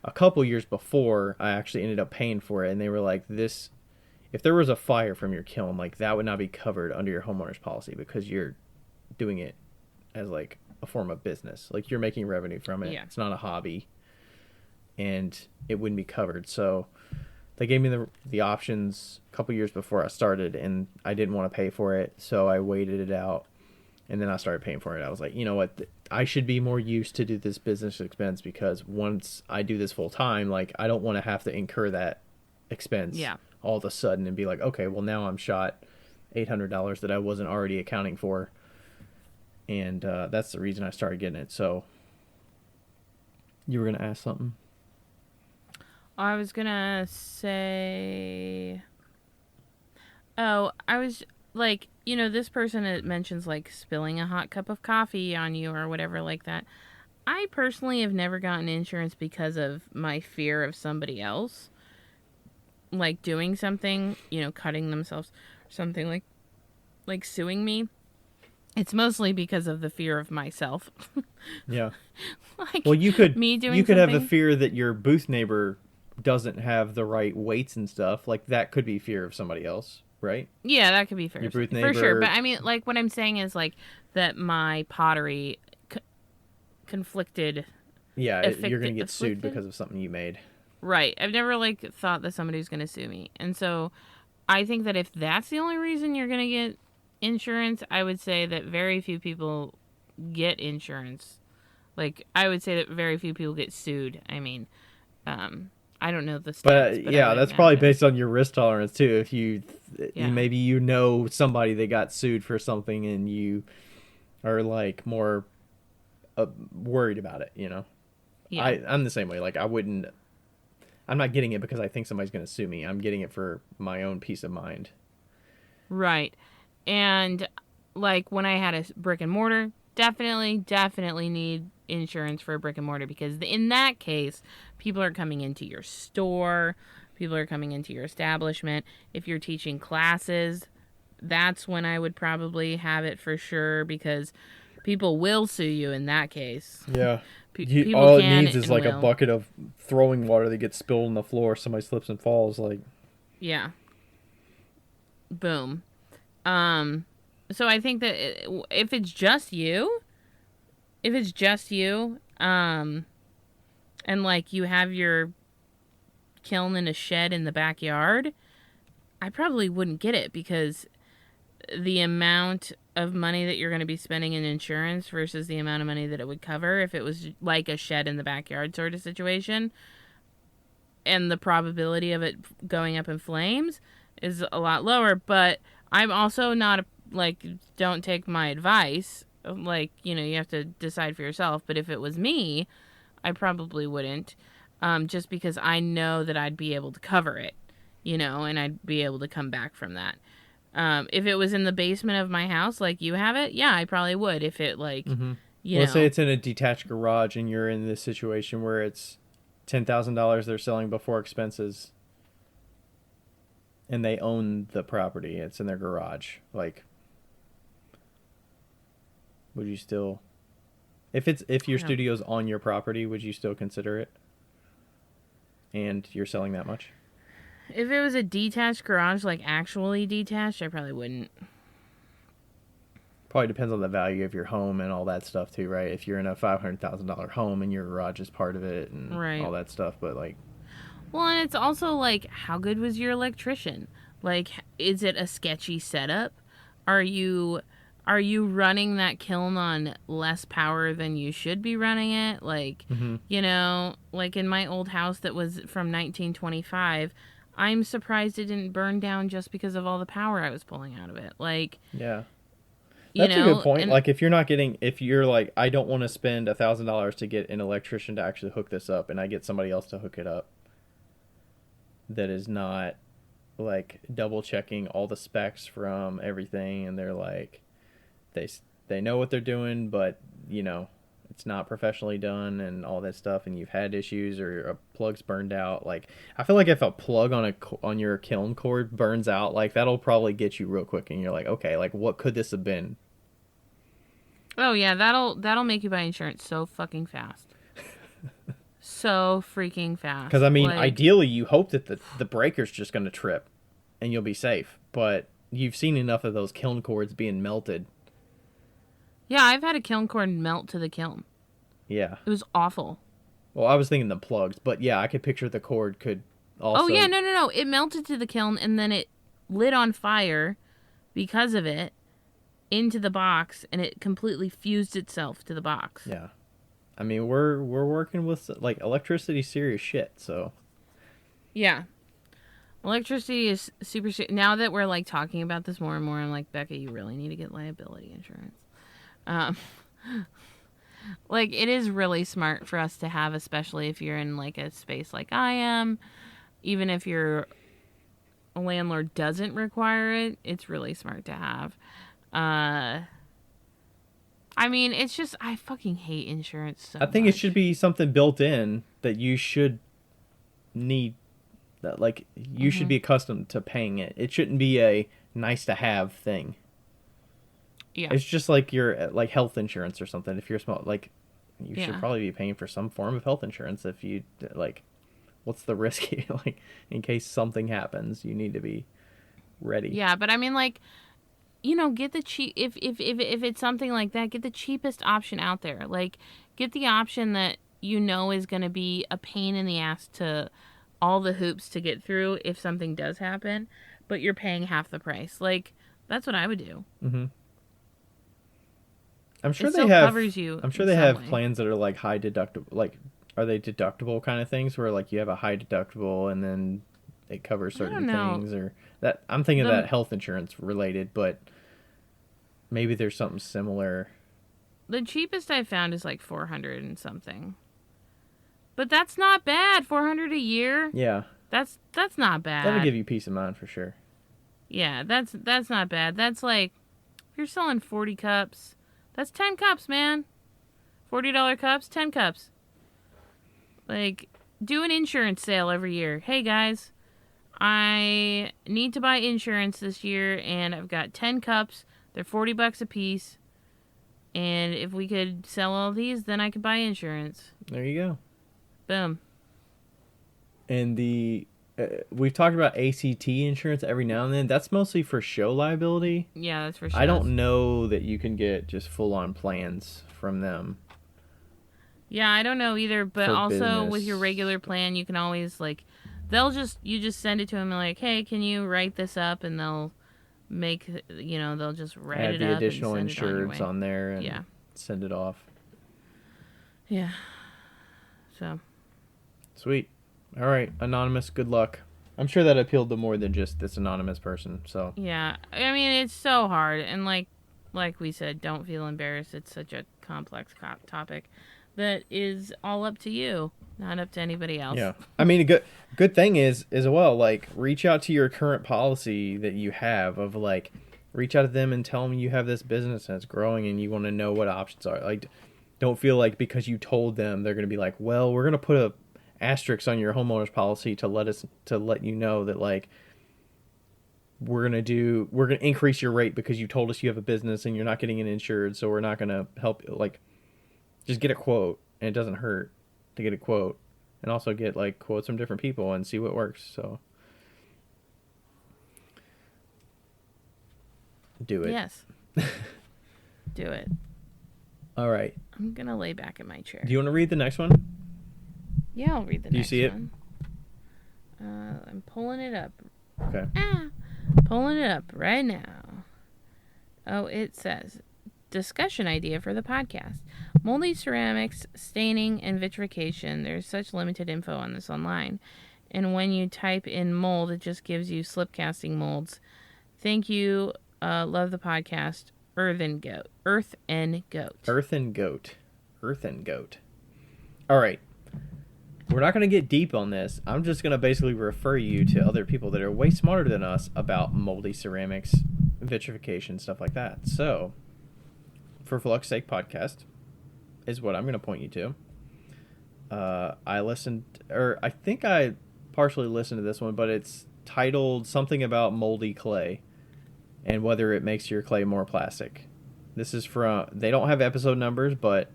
a couple years before I actually ended up paying for it. And they were like, if there was a fire from your kiln, like, that would not be covered under your homeowner's policy, because you're doing it as like a form of business. Like, you're making revenue from it. It's not a hobby, and it wouldn't be covered. So they gave me the options a couple years before I started, and I didn't want to pay for it. So I waited it out. And then I started paying for it. I was like, you know what? I should be more used to do this business expense, because once I do this full time, like, I don't want to have to incur that expense all of a sudden and be like, okay, well, now I'm shot $800 that I wasn't already accounting for. And that's the reason I started getting it. So you were going to ask something? I was going to say... Oh, I was like, you know, this person that mentions like spilling a hot cup of coffee on you or whatever like that. I personally have never gotten insurance because of my fear of somebody else like doing something, you know, cutting themselves or something, like suing me. It's mostly because of the fear of myself. Yeah. Like, well, you could something. have the fear that your booth neighbor doesn't have the right weights and stuff. Like, that could be fear of somebody else, right? Yeah, that could be fair. Your booth neighbor, for sure. But I mean, like, what I'm saying is like that my pottery conflicted. Yeah, you're gonna get sued because of something you made. Right. I've never like thought that somebody was gonna sue me, and so I think that if that's the only reason you're gonna get insurance, I would say that very few people get insurance. Like, I would say that very few people get sued. I mean, I don't know the stats, but yeah, that's probably based on your risk tolerance too. If you maybe you know somebody that got sued for something and you are like more worried about it, you know. Yeah. I'm the same way. Like, I'm not getting it because I think somebody's going to sue me. I'm getting it for my own peace of mind. Right. And like when I had a brick and mortar, definitely need insurance for a brick and mortar, because in that case, people are coming into your store, people are coming into your establishment. If you're teaching classes, that's when I would probably have it for sure, because people will sue you in that case. Yeah. All it needs is like a bucket of throwing water that gets spilled on the floor. Somebody slips and falls. Like, yeah. Boom. So I think that if it's just you, and like you have your kiln in a shed in the backyard, I probably wouldn't get it, because the amount of money that you're going to be spending in insurance versus the amount of money that it would cover if it was like a shed in the backyard sort of situation, and the probability of it going up in flames is a lot lower. But I'm also not like, don't take my advice. Like, you know, you have to decide for yourself. But if it was me, I probably wouldn't, just because I know that I'd be able to cover it, you know, and I'd be able to come back from that. If it was in the basement of my house, like you have it, yeah, I probably would. If it like, let's say it's in a detached garage and you're in this situation where it's $10,000 they're selling before expenses, and they own the property. It's in their garage. Like, would you still, if your studio's on your property, would you still consider it? And you're selling that much? If it was a detached garage, like actually detached, I probably wouldn't. Probably depends on the value of your home and all that stuff too, right? If you're in a $500,000 home and your garage is part of it and all that stuff, but like... Well, and it's also like, how good was your electrician? Like, is it a sketchy setup? Are you running that kiln on less power than you should be running it? Like, you know, like in my old house that was from 1925... I'm surprised it didn't burn down just because of all the power I was pulling out of it. Like, yeah, that's a good point. Like, if you're like, I don't want to spend $1,000 to get an electrician to actually hook this up, and I get somebody else to hook it up that is not like double checking all the specs from everything, and they're like, they know what they're doing, but you know, it's not professionally done and all that stuff, and you've had issues or a plug's burned out. Like, I feel like if a plug on your kiln cord burns out, like, that'll probably get you real quick, and you're like, okay, like, what could this have been? Oh yeah, that'll make you buy insurance so fucking fast. So freaking fast. Because I mean, like, ideally you hope that the breaker's just going to trip and you'll be safe, but you've seen enough of those kiln cords being melted. Yeah, I've had a kiln cord melt to the kiln. Yeah. It was awful. Well, I was thinking the plugs, but yeah, I could picture the cord could also... Oh, yeah, no. It melted to the kiln, and then it lit on fire because of it. into the box, and it completely fused itself to the box. Yeah. I mean, we're working with, like, electricity serious shit, so. Yeah. Electricity is super... Now that we're, like, talking about this more and more, I'm like, Becca, you really need to get liability insurance. Like, it is really smart for us to have, especially if you're in, like, a space like I am. Even if your landlord doesn't require it, it's really smart to have. I mean, it's just, I fucking hate insurance so I think much. it should be something built in that you should need, that, like, you should be accustomed to paying it. It shouldn't be a nice to have thing. Yeah. It's just like your, like, health insurance or something. If you're small, like, you should probably be paying for some form of health insurance. If you, like, what's the risk? Like, in case something happens, you need to be ready. Yeah, but I mean, like, you know, get the cheap, if it's something like that, get the cheapest option out there. Like, get the option that you know is going to be a pain in the ass to all the hoops to get through if something does happen, but you're paying half the price. Like, that's what I would do. Mm-hmm. I'm sure it they still have. covers you. I'm sure they have plans that are like high deductible. Like, are they deductible kind of things where, like, you have a high deductible and then it covers certain things, or that? I'm thinking of that health insurance related, but maybe there's something similar. The cheapest I found is like $400 and something. But that's not bad. $400 a year. Yeah. That's not bad. That'll give you peace of mind for sure. Yeah, that's not bad. That's like, if you're selling 40 cups, that's 10 cups, man. $40 cups, 10 cups. Like, do an insurance sale every year. Hey, guys, I need to buy insurance this year, and I've got 10 cups. They're $40 a piece. And if we could sell all these, then I could buy insurance. There you go. Boom. And we've talked about ACT insurance every now and then. That's mostly for show liability. Yeah, that's for sure. I don't know that you can get just full-on plans from them. Yeah, I don't know either. But also business. with your regular plan, you can always, like, you just send it to them and like, hey, can you write this up? And they'll make, they'll just write add it the up additional and send it insureds on there and yeah. send it off. Yeah. So. Sweet. All right, anonymous, good luck. I'm sure that appealed to more than just this anonymous person, so. Yeah. I mean, it's so hard. And like we said, don't feel embarrassed. It's such a complex topic that is all up to you, not up to anybody else. Yeah. I mean, a good thing is as well, like, reach out to your current policy that you have of, like, reach out to them and tell them you have this business and it's growing and you want to know what options are. Like, don't feel like because you told them they're going to be like, well, we're going to put a asterisk on your homeowner's policy to let you know that, like, we're going to increase your rate because you told us you have a business and you're not getting it insured, so we're not going to help. Like, just get a quote, and it doesn't hurt to get a quote, and also get, like, quotes from different people and see what works. So do it. Yes. Do it. All right. I'm going to lay back in my chair. Do you want to read the next one? Yeah, I'll read the next one. Do you see it? I'm pulling it up. Okay. Pulling it up right now. Oh, it says, discussion idea for the podcast. Moldy ceramics, staining, and vitrification. There's such limited info on this online. And when you type in mold, it just gives you slip casting molds. Thank you. Love the podcast. Earthen Goat. All right. We're not going to get deep on this. I'm just going to basically refer you to other people that are way smarter than us about moldy ceramics, vitrification, stuff like that. So, For Flux Sake Podcast is what I'm going to point you to. I think I partially listened to this one, but it's titled something about moldy clay and whether it makes your clay more plastic. This is they don't have episode numbers, but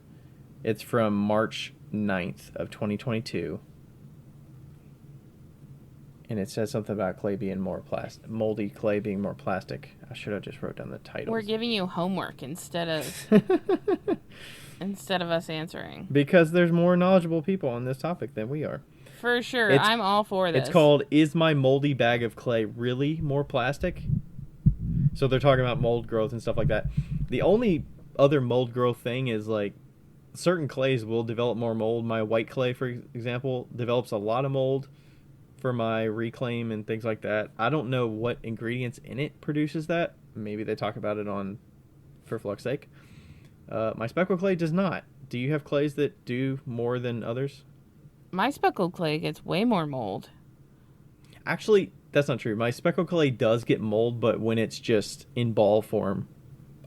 it's from March 9th of 2022. And it says something about clay being more plastic, moldy clay being more plastic. I should have just wrote down the title. We're giving you homework instead of us answering. Because there's more knowledgeable people on this topic than we are. For sure. I'm all for this. It's called, Is My Moldy Bag of Clay Really More Plastic? So they're talking about mold growth and stuff like that. The only other mold growth thing is like certain clays will develop more mold. My white clay, for example, develops a lot of mold for my reclaim and things like that. I don't know what ingredients in it produces that. Maybe they talk about it on For Flux Sake. My speckled clay does not. Do you have clays that do more than others? My speckled clay gets way more mold. Actually, that's not true. My speckled clay does get mold, but when it's just in ball form.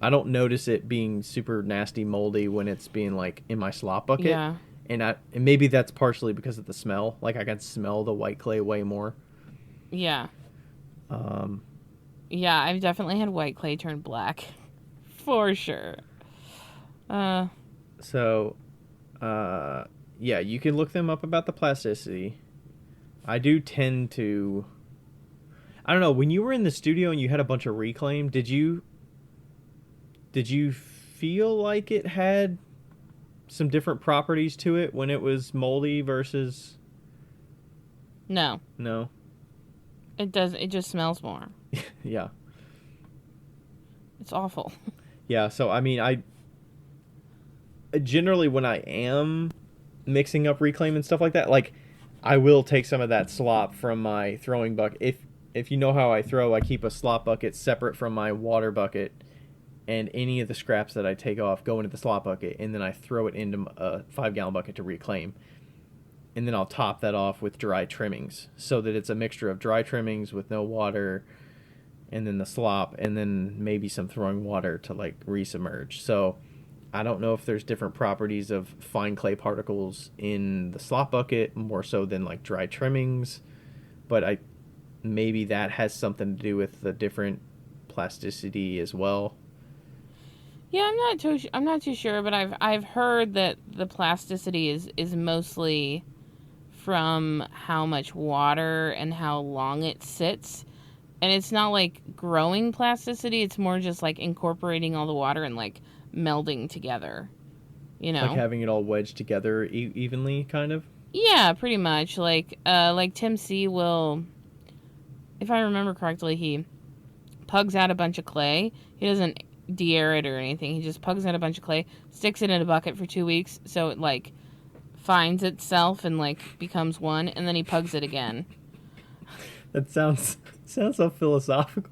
I don't notice it being super nasty moldy when it's being like in my slop bucket. Yeah. And maybe that's partially because of the smell. Like I can smell the white clay way more. Yeah. Yeah, I've definitely had white clay turn black. For sure. Yeah, you can look them up about the plasticity. I do tend to... I don't know, when you were in the studio and you had a bunch of reclaim, did you feel like it had some different properties to it when it was moldy versus... No. No? It just smells more. Yeah. It's awful. Yeah, so I mean, I generally when I am mixing up reclaim and stuff like that, like I will take some of that slop from my throwing bucket. If you know how I throw, I keep a slop bucket separate from my water bucket, and any of the scraps that I take off go into the slop bucket, and then I throw it into a 5-gallon bucket to reclaim. And then I'll top that off with dry trimmings so that it's a mixture of dry trimmings with no water, and then the slop, and then maybe some throwing water to like resubmerge. So I don't know if there's different properties of fine clay particles in the slop bucket more so than like dry trimmings, but maybe that has something to do with the different plasticity as well. Yeah, I'm not too sure, but I've heard that the plasticity is mostly from how much water and how long it sits. And it's not like growing plasticity, it's more just like incorporating all the water and like melding together. You know? Like having it all wedged together evenly, kind of? Yeah, pretty much. Like Tim C will, if I remember correctly, he pugs out a bunch of clay. He doesn't de-air it or anything. He just pugs out a bunch of clay, sticks it in a bucket for 2 weeks so it like finds itself and like becomes one, and then he pugs it again. That sounds so philosophical.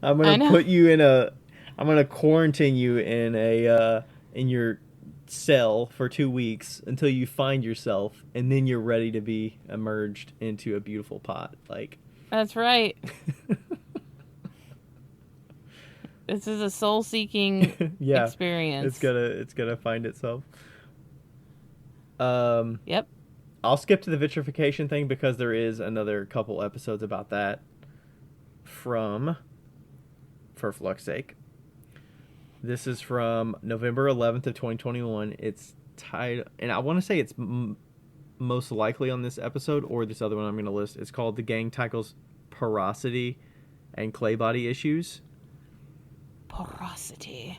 I'm gonna quarantine you in in your cell for 2 weeks until you find yourself, and then you're ready to be emerged into a beautiful pot. Like that's right. This is a soul-seeking experience. It's gonna find itself. Yep. I'll skip to the vitrification thing because there is another couple episodes about that For Flux Sake. This is from November 11th of 2021. It's tied, and I want to say it's most likely on this episode or this other one I'm going to list. It's called The Gang Tackles Porosity and Clay Body Issues. Porosity.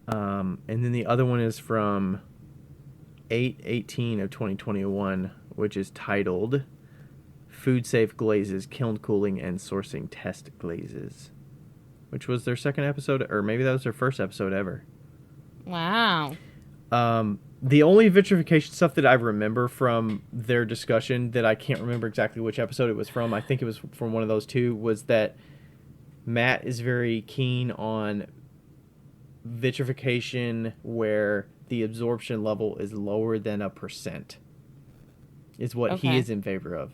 And then the other one is from 8/18 of 2021, which is titled Food Safe Glazes, Kiln Cooling and Sourcing Test Glazes, which was their second episode, or maybe that was their first episode ever. Wow. The only vitrification stuff that I remember from their discussion that I can't remember exactly which episode it was from, I think it was from one of those two, was that Matt is very keen on vitrification where the absorption level is lower than 1%, is what he is in favor of.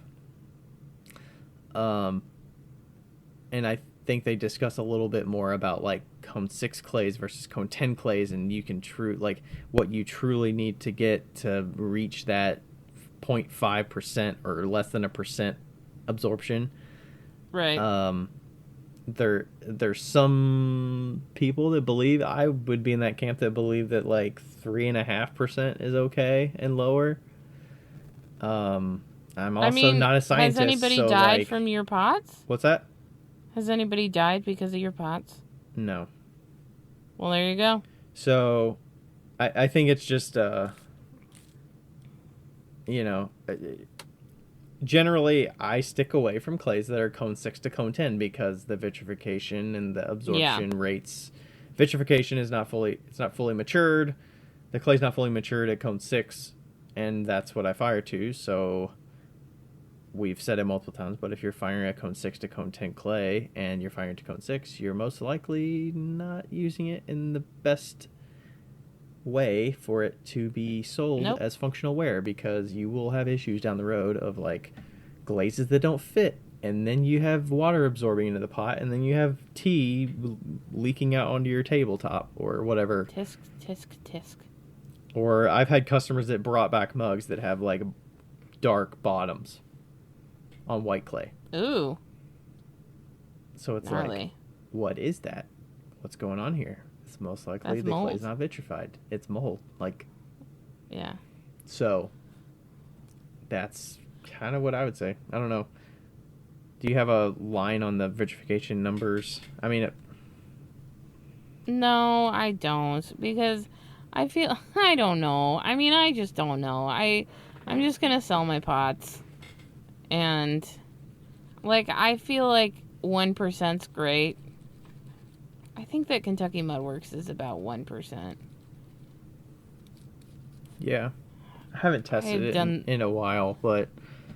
And I think they discuss a little bit more about like cone 6 clays versus cone 10 clays, and you can what you truly need to get to reach that 0.5% or less than 1% absorption. Right. There's some people that believe, I would be in that camp, that believe that like 3.5% is okay and lower. I'm also not a scientist. Has anybody died from your pots? What's that? Has anybody died because of your pots? No. Well, there you go. So, I think it's just, generally I stick away from clays that are cone 6 to cone 10 because the vitrification and the absorption rates. Vitrification is not fully matured. The clay's not fully matured at cone 6, and that's what I fire to. So we've said it multiple times, but if you're firing at cone 6 to cone 10 clay and you're firing to cone 6, you're most likely not using it in the best way for it to be sold as functional wear, because you will have issues down the road of like glazes that don't fit, and then you have water absorbing into the pot, and then you have tea leaking out onto your tabletop or whatever. Tisk, tisk, tisk. Or I've had customers that brought back mugs that have like dark bottoms on white clay. Ooh. So it's like, what is that? What's going on here? It's most likely the clay's not vitrified. It's mold. Like, yeah. So that's kind of what I would say. I don't know. Do you have a line on the vitrification numbers? I mean, no, I don't, because I feel, I don't know. I mean, I just don't know. I'm just gonna sell my pots, and like I feel like 1%'s great. I think that Kentucky Mudworks is about 1%. Yeah. I haven't tested it in a while, but...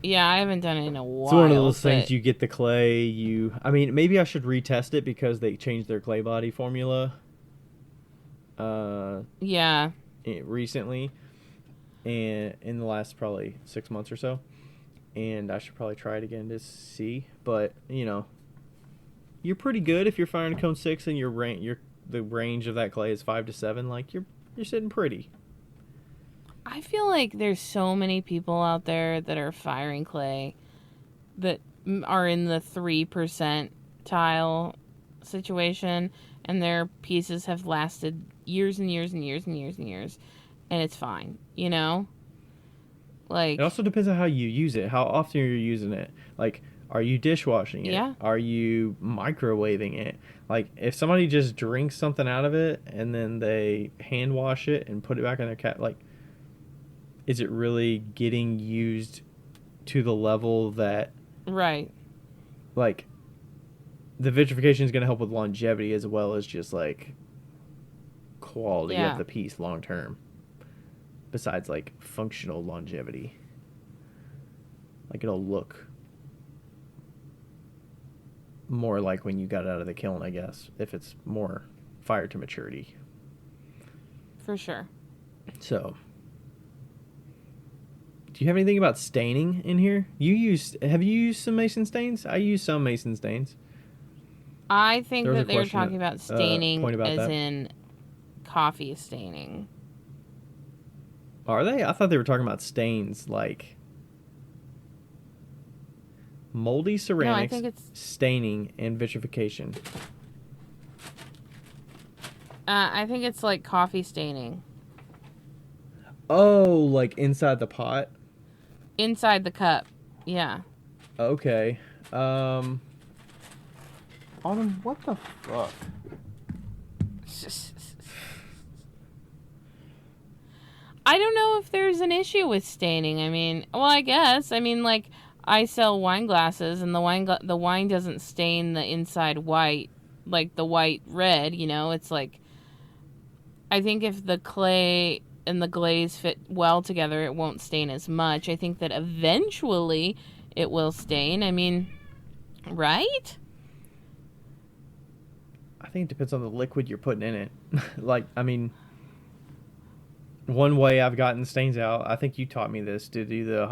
Yeah, I haven't done it in a while. It's one of those things, you get the clay, I mean, maybe I should retest it because they changed their clay body formula. Yeah. Recently. And in the last probably 6 months or so. And I should probably try it again to see. But, you're pretty good if you're firing a cone 6 and the range of that clay is 5 to 7. Like, you're sitting pretty. I feel like there's so many people out there that are firing clay that are in the 3% tile situation, and their pieces have lasted years and years and years and years and years, and it's fine, Like, it also depends on how you use it, how often you're using it. Like, are you dishwashing it? Yeah. Are you microwaving it? Like, if somebody just drinks something out of it and then they hand wash it and put it back in their like, is it really getting used to the level that... Right. Like, the vitrification is going to help with longevity as well as just, like, quality of the piece long term. Besides, like, functional longevity. Like, it'll look more like when you got it out of the kiln, I guess, if it's more fire to maturity. For sure. So, do you have anything about staining in here? Have you used some mason stains? I use some mason stains. I think that they were talking about staining in coffee staining. Are they? I thought they were talking about stains like moldy ceramics, no, I think it's... staining, and vitrification. I think it's like coffee staining. Oh, like inside the pot? Inside the cup, yeah. Okay. Autumn, what the fuck? I don't know if there's an issue with staining. I mean, well, I guess. I mean, like, I sell wine glasses, and the wine doesn't stain the inside white, like the white red, It's like, I think if the clay and the glaze fit well together, it won't stain as much. I think that eventually it will stain. I mean, right? I think it depends on the liquid you're putting in it. Like, I mean, one way I've gotten stains out, I think you taught me this, to do the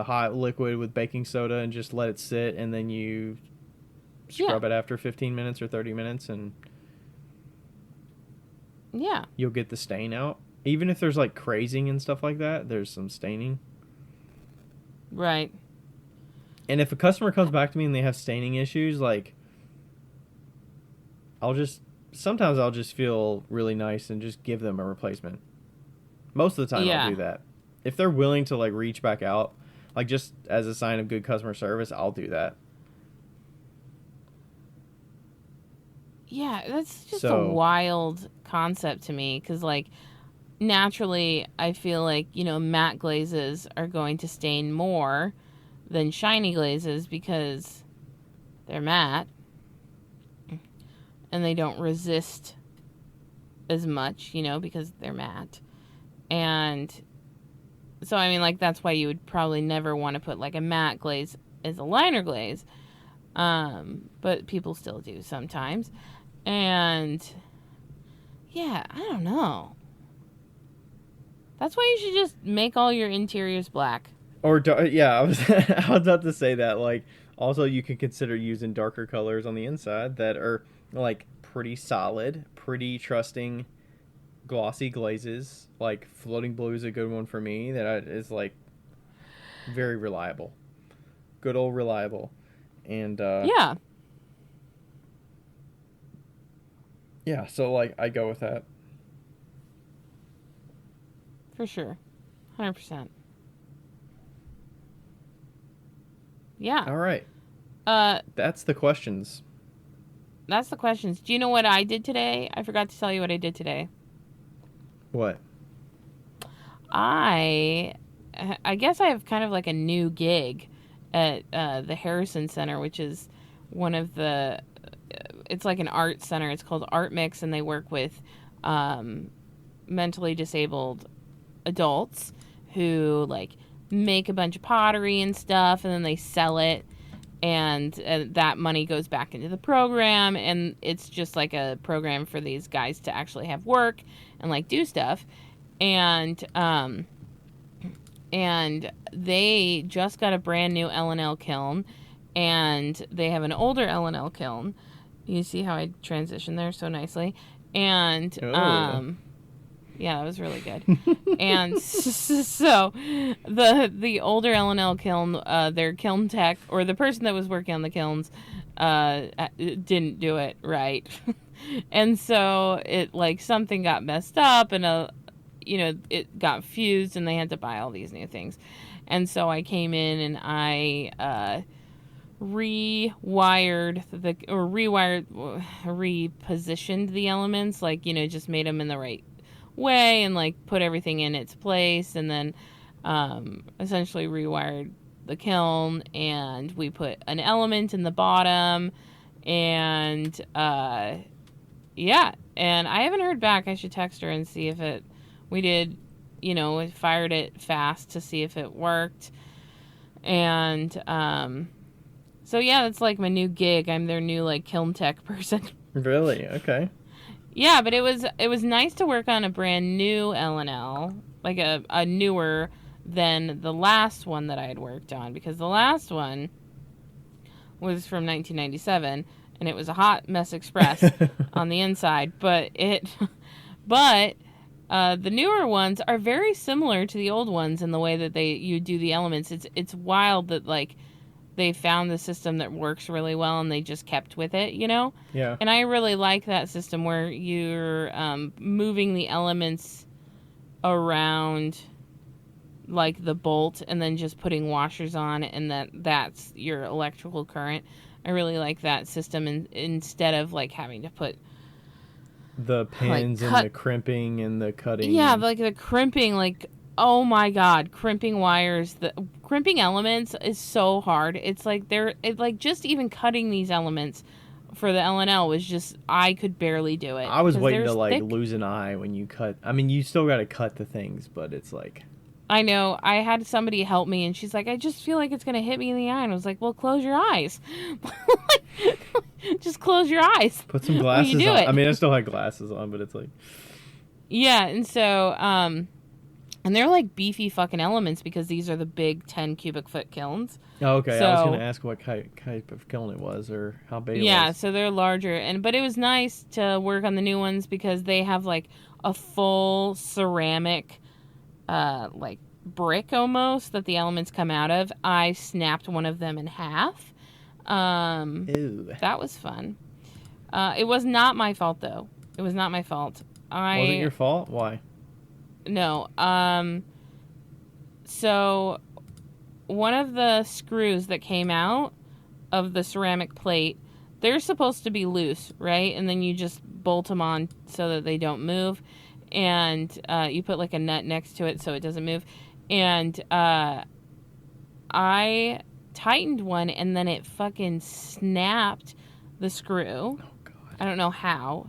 hot liquid with baking soda and just let it sit, and then you scrub it after 15 minutes or 30 minutes, and you'll get the stain out. Even if there's like crazing and stuff like that, there's some staining. Right. And if a customer comes back to me and they have staining issues, like, sometimes I'll just feel really nice and just give them a replacement. Most of the time I'll do that. If they're willing to, like, reach back out, like, just as a sign of good customer service, I'll do that. Yeah, that's just a wild concept to me, because, like, naturally I feel like, matte glazes are going to stain more than shiny glazes because they're matte and they don't resist as much, because they're matte. And so, I mean, like, that's why you would probably never want to put, like, a matte glaze as a liner glaze. But people still do sometimes. And, yeah, I don't know. That's why you should just make all your interiors black. Or, I was about to say that, like, also you can consider using darker colors on the inside that are, like, pretty solid, pretty trusting, glossy glazes. Like, floating blue is a good one for me that is, like, very reliable. Good old reliable. And, yeah. Yeah, so, like, I go with that. For sure. 100%. Yeah. All right. That's the questions. That's the questions. Do you know what I did today? I forgot to tell you what I did today. What? I guess I have kind of like a new gig at the Harrison Center, which is one of the... It's like an art center. It's called Art Mix, and they work with mentally disabled adults who, like, make a bunch of pottery and stuff, and then they sell it, and that money goes back into the program, and it's just like a program for these guys to actually have work and, like, do stuff. And they just got a brand new L&L kiln, and they have an older L&L kiln. You see how I transitioned there so nicely? And yeah, that was really good. And so the older L&L kiln, their kiln tech, or the person that was working on the kilns, didn't do it right. And so it, like, something got messed up, and it got fused, and they had to buy all these new things. And so I came in and I repositioned the elements, like, just made them in the right way, and, like, put everything in its place, and then essentially rewired the kiln, and we put an element in the bottom, and yeah, and I haven't heard back. I should text her and see if we did, fired it fast to see if it worked. And so yeah, that's like my new gig. I'm their new, like, kiln tech person. Really? Okay. Yeah, but it was nice to work on a brand new L&L, like a newer than the last one that I had worked on, because the last one was from 1997, and it was a hot mess express on the inside, but the newer ones are very similar to the old ones in the way that you do the elements. It's wild that, like, they found the system that works really well, and they just kept with it, Yeah. And I really like that system where you're moving the elements around, like, the bolt, and then just putting washers on, and that's your electrical current. I really like that system, instead of, like, having to put the pins, like, and the crimping and the cutting. Yeah, like the crimping, like, oh my god, crimping wires. The crimping elements is so hard. It's like just even cutting these elements for the L&L was just, I could barely do it. I was waiting to, like, lose an eye when you cut. I mean, you still got to cut the things, but it's like... I know. I had somebody help me, and she's like, I just feel like it's going to hit me in the eye. And I was like, well, close your eyes. Just close your eyes. Put some glasses on. I mean, I still had glasses on, but it's like... Yeah, and so... and they're, like, beefy fucking elements, because these are the big 10 cubic foot kilns. Oh, okay. So, I was going to ask what type of kiln it was, or how big it was. Yeah, so they're larger. But it was nice to work on the new ones, because they have, like, a full ceramic, like, brick almost that the elements come out of. I snapped one of them in half. Ew. That was fun. It was not my fault, though. It was not my fault. Wasn't your fault? Why? No. So one of the screws that came out of the ceramic plate, they're supposed to be loose, right? And then you just bolt them on so that they don't move. And you put, like, a nut next to it so it doesn't move. And I tightened one, and then it fucking snapped the screw. Oh, God. I don't know how.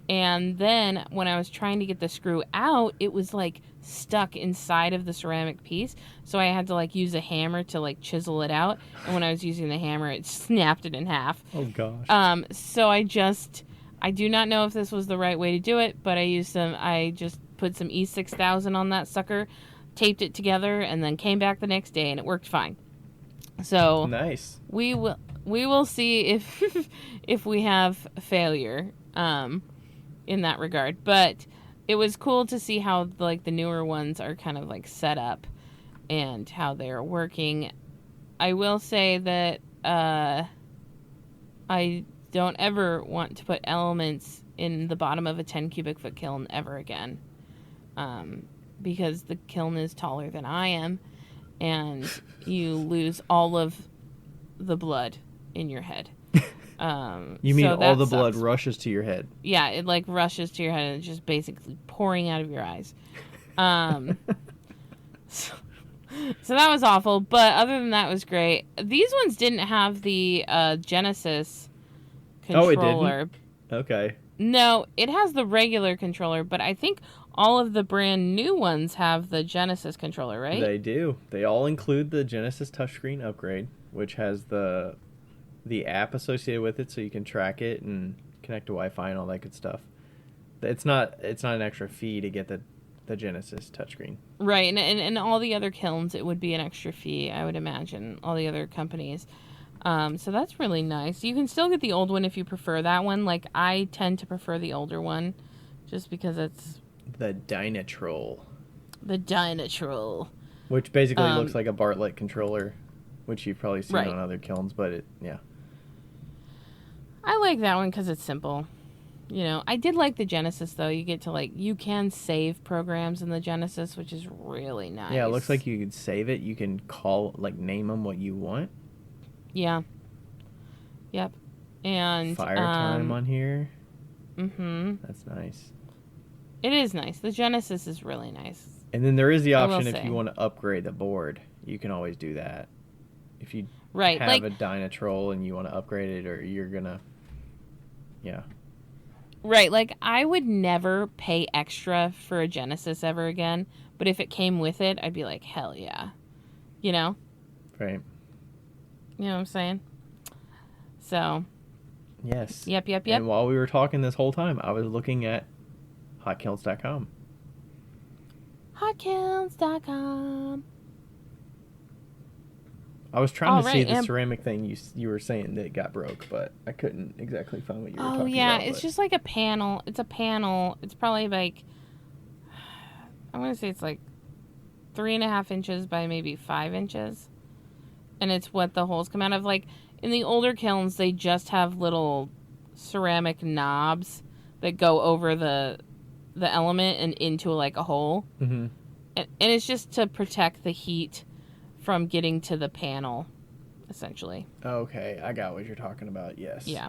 And then when I was trying to get the screw out, it was like stuck inside of the ceramic piece. So I had to like use a hammer to like chisel it out. And when I was using the hammer, it snapped it in half. Oh, gosh. So I do not know if this was the right way to do it, but I just put some E6000 on that sucker, taped it together, and then came back the next day, and it worked fine. So nice. We will see if we have failure in that regard. But it was cool to see how like the newer ones are kind of like set up and how they're working. I will say that I don't ever want to put elements in the bottom of a 10 cubic foot kiln ever again, because the kiln is taller than I am, and you lose all of the blood in your head. You mean so all the sucks. blood rushes to your head? Yeah, it like rushes to your head and it's just basically pouring out of your eyes. So that was awful, but other than that, it was great. These ones didn't have the Genesis controller. Oh, it didn't? Okay. No, it has the regular controller, but I think all of the brand new ones have the Genesis controller, right? They do. They all include the Genesis touchscreen upgrade, which has the app associated with it, so you can track it and connect to Wi-Fi and all that good stuff. It's not an extra fee to get the Genesis touchscreen. Right, and all the other kilns, it would be an extra fee, I would imagine, all the other companies. So that's really nice. You can still get the old one if you prefer that one. Like, I tend to prefer the older one, just because it's... The Dynatrol. The Dynatrol. Which basically looks like a Bartlett controller, which you've probably seen right. on other kilns, but yeah. I like that one because it's simple. You know, I did like the Genesis, though. You get to, like, you can save programs in the Genesis, which is really nice. Yeah, it looks like you could save it. You can name them what you want. Yeah. Yep. And Fire time on here. Mm-hmm. That's nice. It is nice. The Genesis is really nice. And then there is the option if you want to upgrade the board. You can always do that. If you have a Dynatrol and you want to upgrade it, or you're going to... Yeah. Right, like, I would never pay extra for a Genesis ever again, but if it came with it, I'd be like, hell yeah. You know? Right. You know what I'm saying? So. Yes. Yep. And while we were talking this whole time, I was looking at hotkilns.com. Hotkilns.com. I was trying to see the ceramic thing you were saying that got broke, but I couldn't exactly find what you were talking about. Oh, yeah, it's just like a panel. It's a panel. It's probably like, I want to say it's like 3.5 inches by maybe 5 inches. And it's what the holes come out of. Like, in the older kilns, they just have little ceramic knobs that go over the element and into like a hole. Mm-hmm. And it's just to protect the heat from getting to the panel, essentially. Okay, I got what you're talking about, yes. Yeah.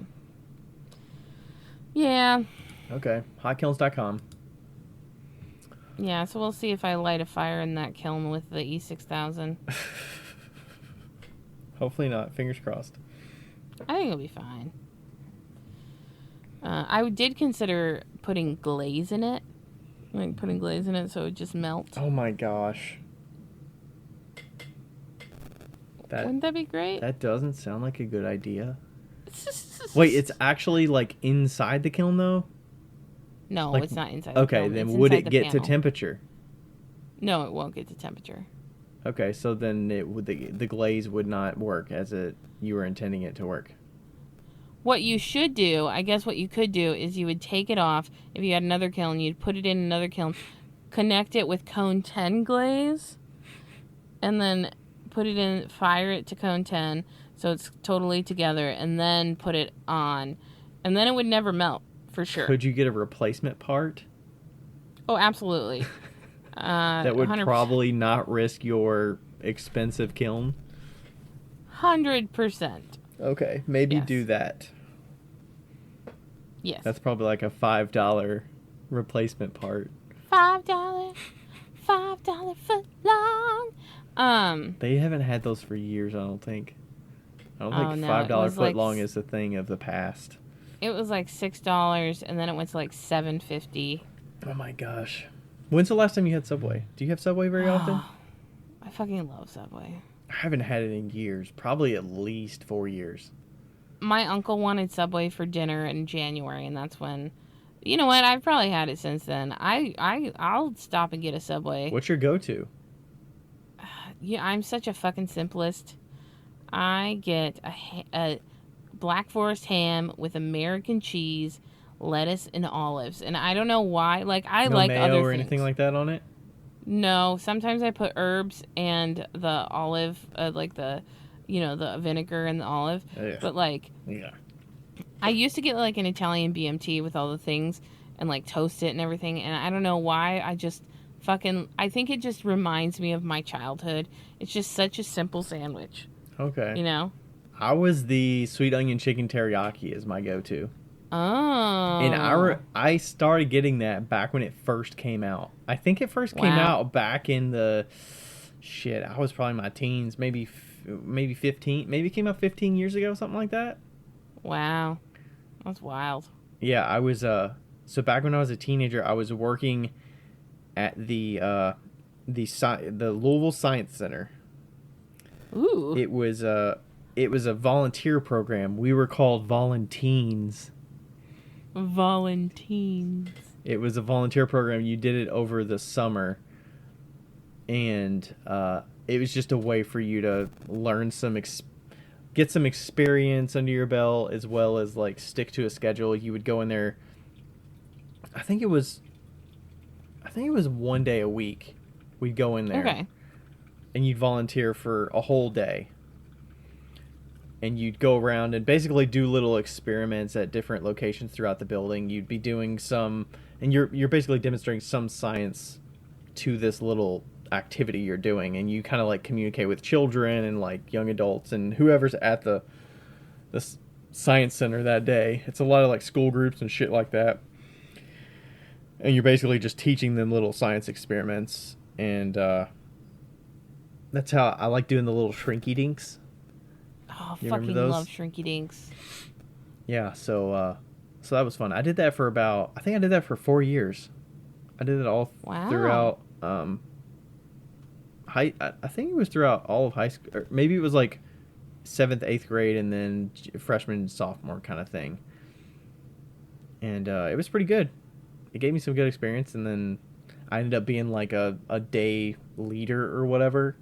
Yeah. Okay, hotkilns.com. Yeah, so we'll see if I light a fire in that kiln with the E6000. Hopefully not, fingers crossed. I think it'll be fine. I did consider putting glaze in it. Like, putting glaze in it so it would just melt. Oh my gosh. Wouldn't that be great? That doesn't sound like a good idea. Wait, it's actually like inside the kiln though? No, like, it's not inside the kiln. Okay, then would it get to temperature? No, it won't get to temperature. Okay, so then the glaze would not work as you were intending it to work. What you should do, I guess what you could do, is you would take it off. If you had another kiln, you'd put it in another kiln, connect it with cone 10 glaze, and then put it in, fire it to cone 10 so it's totally together, and then put it on. And then it would never melt, for sure. Could you get a replacement part? Oh, absolutely. That would 100%. Probably not risk your expensive kiln? 100%. Okay, maybe do that. Yes. That's probably like a $5 replacement part. $5 foot long. They haven't had those for years, I don't think. I don't think no, $5 foot long is a thing of the past. It was like $6, and then it went to like $7.50. Oh my gosh. When's the last time you had Subway? Do you have Subway very often? I fucking love Subway. I haven't had it in years. Probably at least 4 years. My uncle wanted Subway for dinner in January, and that's when... You know what? I've probably had it since then. I'll stop and get a Subway. What's your go-to? Yeah, I'm such a fucking simplest. I get a Black Forest ham with American cheese, lettuce, and olives. And I don't know why. Like, I like mayo other or things. Anything like that on it? No, sometimes I put herbs and the olive, like the vinegar and the olive. Yeah. But, like, yeah. I used to get, like, an Italian BMT with all the things and, like, toast it and everything. And I don't know why. I think it just reminds me of my childhood. It's just such a simple sandwich. Okay. You know? I was the sweet onion chicken teriyaki as my go-to. Oh. And I started getting that back when it first came out. I think it first came out back in the... Shit, I was probably in my teens, maybe 15. Maybe it came out 15 years ago, something like that. Wow. That's wild. Yeah, I was... So back when I was a teenager, I was working at the Louisville Science Center. Ooh. It was a volunteer program. We were called Volunteens. Volunteens. It was a volunteer program. You did it over the summer, and it was just a way for you to learn get some experience under your belt, as well as like stick to a schedule. You would go in there. I think it was 1 day a week. We'd go in there. Okay. And you'd volunteer for a whole day. And you'd go around and basically do little experiments at different locations throughout the building. You'd be doing and you're basically demonstrating some science to this little activity you're doing. And you kind of like communicate with children and like young adults and whoever's at the science center that day. It's a lot of like school groups and shit like that. And you're basically just teaching them little science experiments. And that's how I like doing the little shrinky dinks. Oh, you fucking love shrinky dinks. Yeah, so that was fun. I did that for I think I did that for 4 years. I did it all throughout I think it was throughout all of high school, or maybe it was like 7th, 8th grade, and then freshman, sophomore kind of thing. And it was pretty good. It gave me some good experience, and then I ended up being like a day leader or whatever,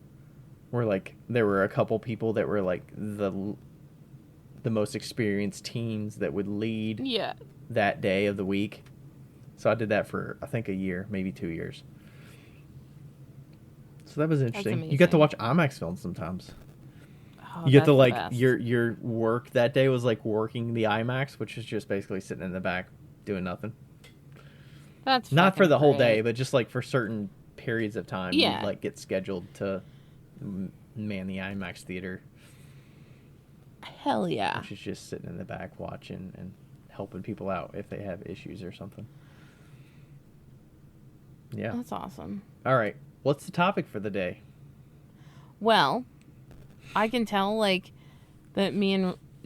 where like there were a couple people that were like the most experienced teams that would lead that day of the week. So I did that for I think a year, maybe 2 years. So that was interesting. You get to watch IMAX films sometimes. Oh, you get to like your work that day was like working the IMAX, which is just basically sitting in the back doing nothing. That's not for the whole great. day, but just like for certain periods of time. Yeah. You like get scheduled to man the IMAX theater. Hell yeah. Which is just sitting in the back watching and helping people out if they have issues or something. Yeah. That's awesome. All right. What's the topic for the day? Well, I can tell like that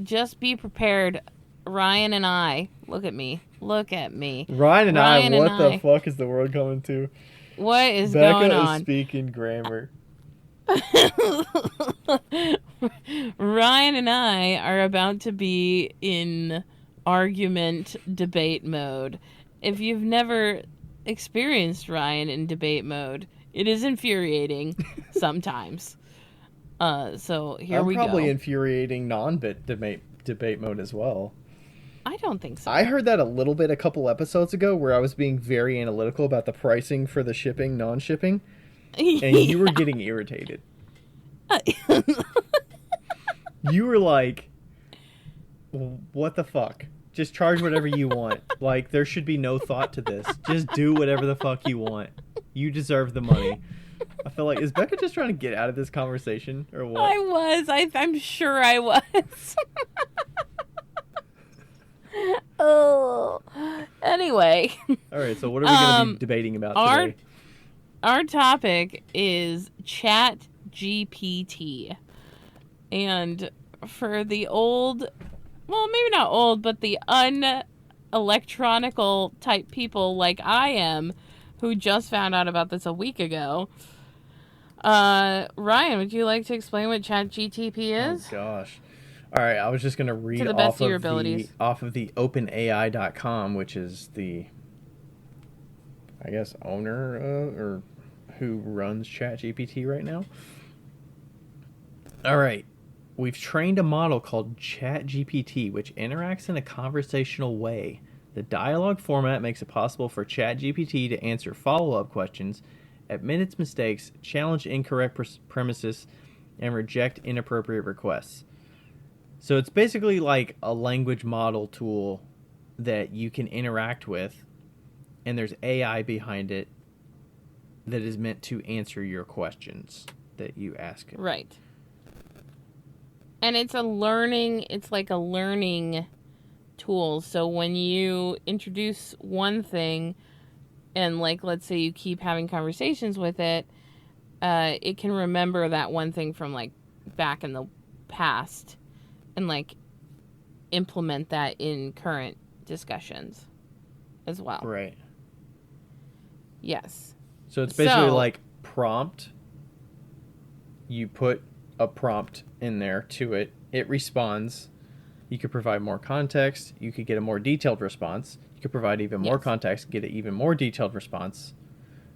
just be prepared. Ryan and I, look at me. Ryan and I, what the fuck is the world coming to? What is going on? Becca is speaking grammar. Ryan and I are about to be in argument debate mode. If you've never experienced Ryan in debate mode, it is infuriating sometimes. So here we go. Probably infuriating non-bit debate mode as well. I don't think so. I heard that a little bit a couple episodes ago where I was being very analytical about the pricing for the shipping, non-shipping, and you were getting irritated. You were like, what the fuck? Just charge whatever you want. Like, there should be no thought to this. Just do whatever the fuck you want. You deserve the money. I feel like, is Becca just trying to get out of this conversation or what? I was. I'm sure I was. Oh. Anyway. All right, so what are we going to be debating about today? Our topic is Chat GPT. And for the old, well, maybe not old, but the unelectronical type people like I am, who just found out about this a week ago, Ryan, would you like to explain what ChatGTP is? Oh gosh. All right, I was just gonna read To the best off of your of abilities. the OpenAI.com, which is the, I guess, owner or who runs ChatGPT right now. All right, we've trained a model called ChatGPT, which interacts in a conversational way. The dialogue format makes it possible for ChatGPT to answer follow-up questions, admit its mistakes, challenge incorrect premises, and reject inappropriate requests. So it's basically like a language model tool that you can interact with, and there's AI behind it that is meant to answer your questions that you ask it. Right. And it's like a learning tool. So when you introduce one thing and, like, let's say you keep having conversations with it, it can remember that one thing from, like, back in the past and, like, implement that in current discussions as well. Right. Yes. So it's basically like prompt. You put a prompt in there to it. It responds. You could provide more context. You could get a more detailed response. You could provide even more context, get an even more detailed response.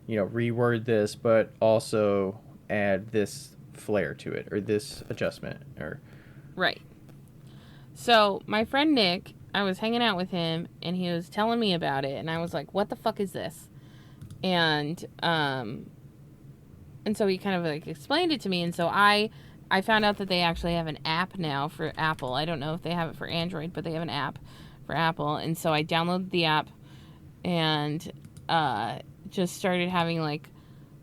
You know, reword this, but also add this flair to it or this adjustment or... Right. So my friend Nick, I was hanging out with him and he was telling me about it and I was like, what the fuck is this? And so he kind of like explained it to me, and so I found out that they actually have an app now for Apple. I don't know if they have it for Android, but they have an app for Apple. And so I downloaded the app and just started having like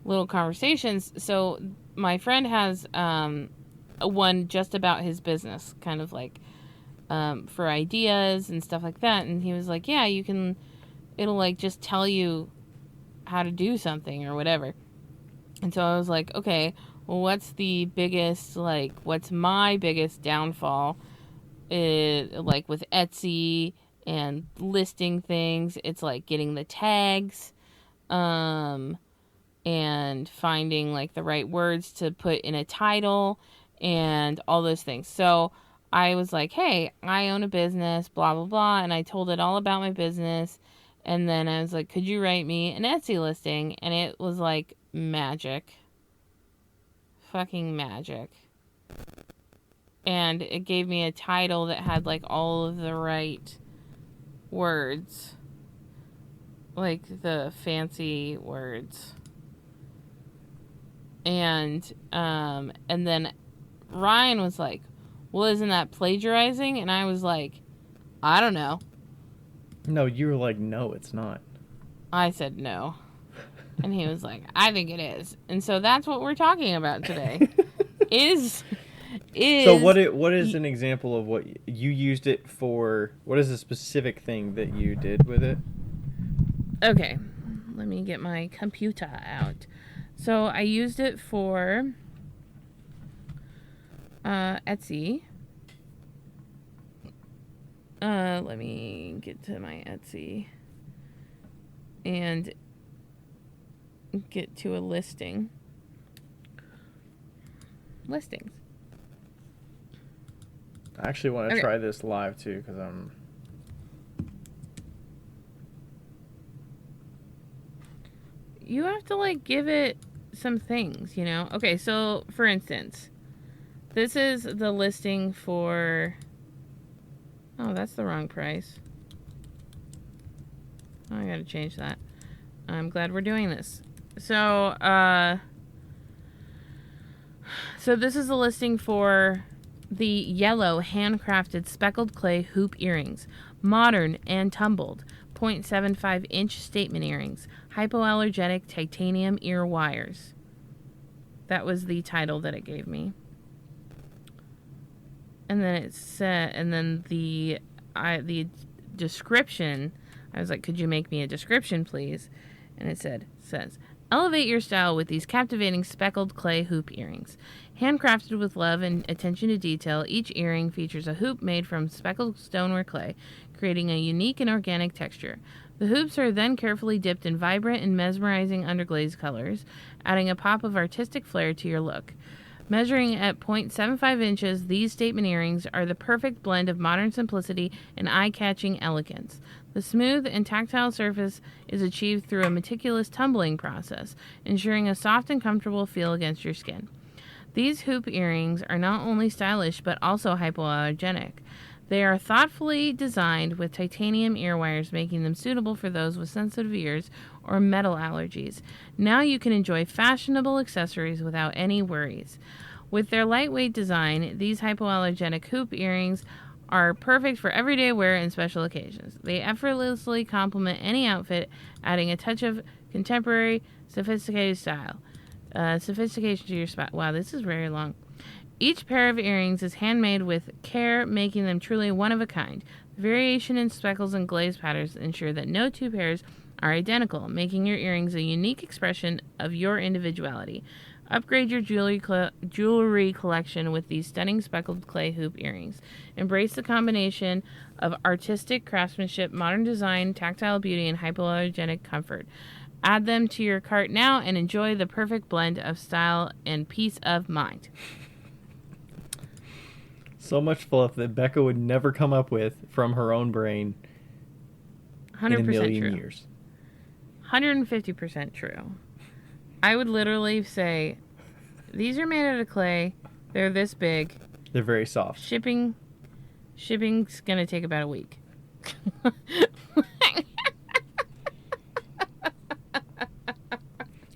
little conversations. So my friend has one just about his business, kind of like for ideas and stuff like that. And he was like, yeah, it'll like just tell you how to do something or whatever. And so I was like, okay, well, what's my biggest downfall? Like with Etsy and listing things, it's like getting the tags, and finding like the right words to put in a title and all those things. So I was like, hey, I own a business, blah, blah, blah. And I told it all about my business. And then I was like, could you write me an Etsy listing? And it was like magic. Fucking magic. And it gave me a title that had like all of the right words. Like the fancy words. And then Ryan was like, well, isn't that plagiarizing? And I was like, I don't know. No, you were like, no, it's not. I said no. And he was like, I think it is. And so that's what we're talking about today. is So what is an example of what you used it for? What is a specific thing that you did with it? Okay. Let me get my computer out. So I used it for Etsy. Let me get to my Etsy and get to a listing. Listings. I actually want to try this live too because I'm... You have to like give it some things, you know? Okay, so for instance, this is the listing for... Oh, that's the wrong price. Oh, I gotta change that. I'm glad we're doing this. So this is a listing for the yellow handcrafted speckled clay hoop earrings, modern and tumbled, 0.75 inch statement earrings, hypoallergenic titanium ear wires. That was the title that it gave me. And then it said, and then the description, I was like, could you make me a description, please? And it says, Elevate your style with these captivating speckled clay hoop earrings. Handcrafted with love and attention to detail, each earring features a hoop made from speckled stoneware clay, creating a unique and organic texture. The hoops are then carefully dipped in vibrant and mesmerizing underglaze colors, adding a pop of artistic flair to your look. Measuring at 0.75 inches, these statement earrings are the perfect blend of modern simplicity and eye-catching elegance. The smooth and tactile surface is achieved through a meticulous tumbling process, ensuring a soft and comfortable feel against your skin. These hoop earrings are not only stylish but also hypoallergenic. They are thoughtfully designed with titanium ear wires, making them suitable for those with sensitive ears or metal allergies. Now you can enjoy fashionable accessories without any worries. With their lightweight design, these hypoallergenic hoop earrings are perfect for everyday wear and special occasions. They effortlessly complement any outfit, adding a touch of contemporary, sophisticated style. Sophistication to your spot. Wow, this is very long. Each pair of earrings is handmade with care, making them truly one of a kind. The variation in speckles and glaze patterns ensure that no two pairs are identical, making your earrings a unique expression of your individuality. Upgrade your jewelry collection with these stunning speckled clay hoop earrings. Embrace the combination of artistic craftsmanship, modern design, tactile beauty, and hypoallergenic comfort. Add them to your cart now and enjoy the perfect blend of style and peace of mind. So much fluff that Becca would never come up with from her own brain 100% in a million true. years. 150% true. I would literally say, these are made out of clay. They're this big. They're very soft. Shipping's going to take about a week.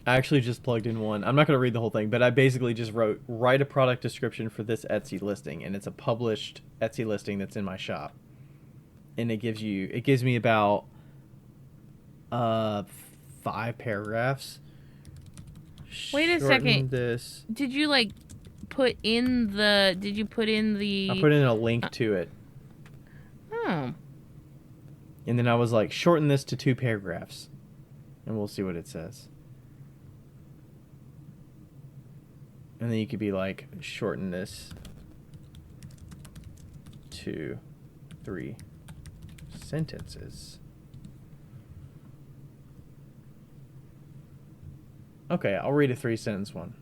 I actually just plugged in one. I'm not going to read the whole thing, but I basically just write a product description for this Etsy listing, and it's a published Etsy listing that's in my shop. And it gives me about 5 paragraphs. Wait a second. Did you put in the I put in a link to it. Oh. And then I was like, shorten this to 2 paragraphs. And we'll see what it says. And then you could be like, shorten this to 3 sentences. Okay, I'll read a 3-sentence one.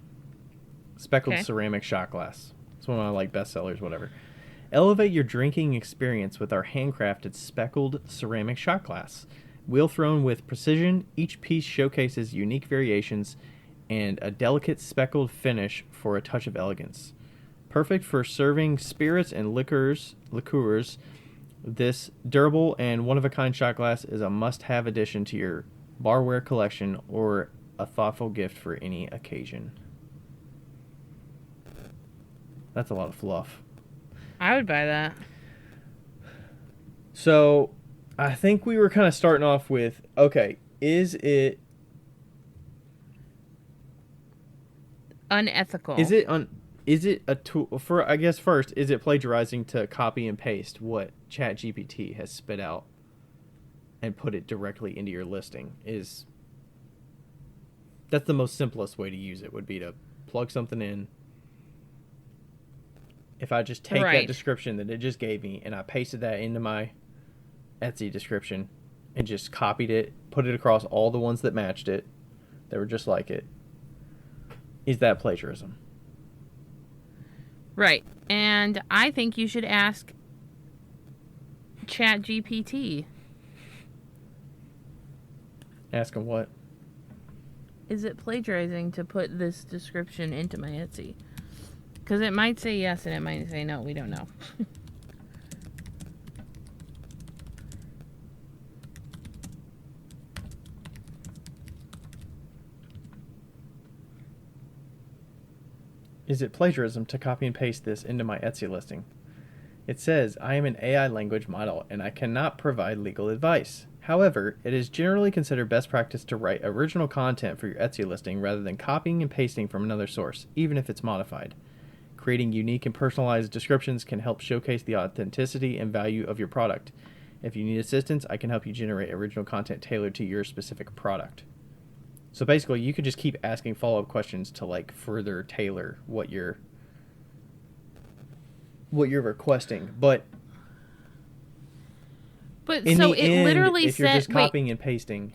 Speckled ceramic shot glass. It's one of my bestsellers, whatever. Elevate your drinking experience with our handcrafted speckled ceramic shot glass. Wheel thrown with precision, each piece showcases unique variations and a delicate speckled finish for a touch of elegance. Perfect for serving spirits and liqueurs, this durable and one-of-a-kind shot glass is a must-have addition to your barware collection or a thoughtful gift for any occasion. That's a lot of fluff. I would buy that. So, I think we were kind of starting off with, okay, is it unethical? Is it a tool for, I guess first, is it plagiarizing to copy and paste what ChatGPT has spit out and put it directly into your listing? That's the most simplest way to use it, would be to plug something in. If I just take that description that it just gave me and I pasted that into my Etsy description and just copied it, put it across all the ones that matched it, that were just like it, is that plagiarism? Right. And I think you should ask ChatGPT. Ask him what? Is it plagiarizing to put this description into my Etsy? Because it might say yes and it might say no. We don't know. Is it plagiarism to copy and paste this into my Etsy listing? It says, I am an AI language model and I cannot provide legal advice. However, it is generally considered best practice to write original content for your Etsy listing rather than copying and pasting from another source, even if it's modified. Creating unique and personalized descriptions can help showcase the authenticity and value of your product. If you need assistance, I can help you generate original content tailored to your specific product. So basically, you could just keep asking follow-up questions to like further tailor what you're requesting. But in so the it end, literally if you're said, just copying and pasting,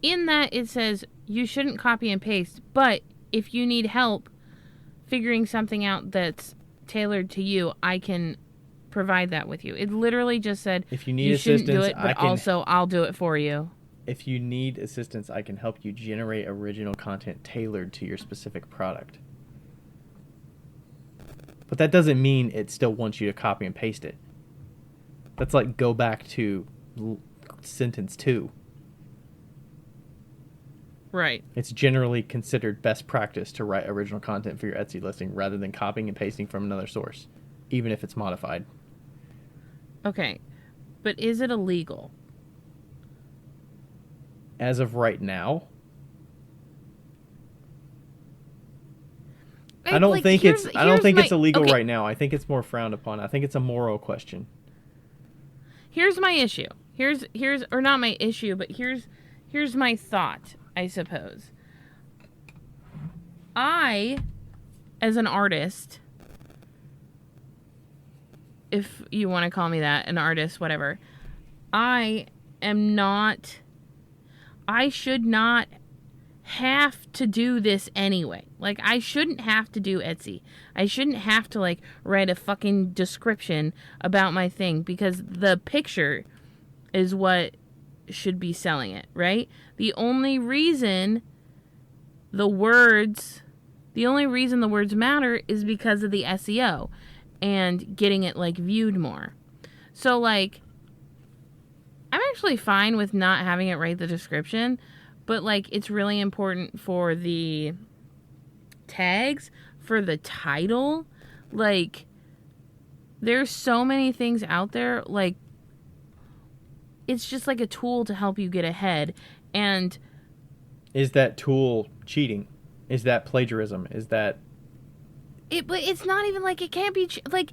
in that it says you shouldn't copy and paste, but if you need help figuring something out that's tailored to you, I can provide that with you. It literally just said if you need you shouldn't do assistance, it, but also I'll do it for you. If you need assistance, I can help you generate original content tailored to your specific product. But that doesn't mean it still wants you to copy and paste it. That's like go back to sentence 2. Right. It's generally considered best practice to write original content for your Etsy listing rather than copying and pasting from another source, even if it's modified. Okay. But is it illegal? As of right now, I don't think it's illegal right now. I think it's more frowned upon. I think it's a moral question. Here's my issue. Here's or not my issue, but here's my thought, I suppose. I, as an artist, if you want to call me that, an artist, whatever, I should not have to do this anyway. Like, I shouldn't have to do Etsy. I shouldn't have to, like, write a fucking description about my thing because the picture is what should be selling it, right? The only reason the words matter is because of the SEO and getting it, like, viewed more. So, like, I'm actually fine with not having it write the description, but, like, it's really important for the tags, for the title. Like, there's so many things out there, like, it's just like a tool to help you get ahead. And is that tool cheating? Is that plagiarism? Is that but it's not even like it can't be like,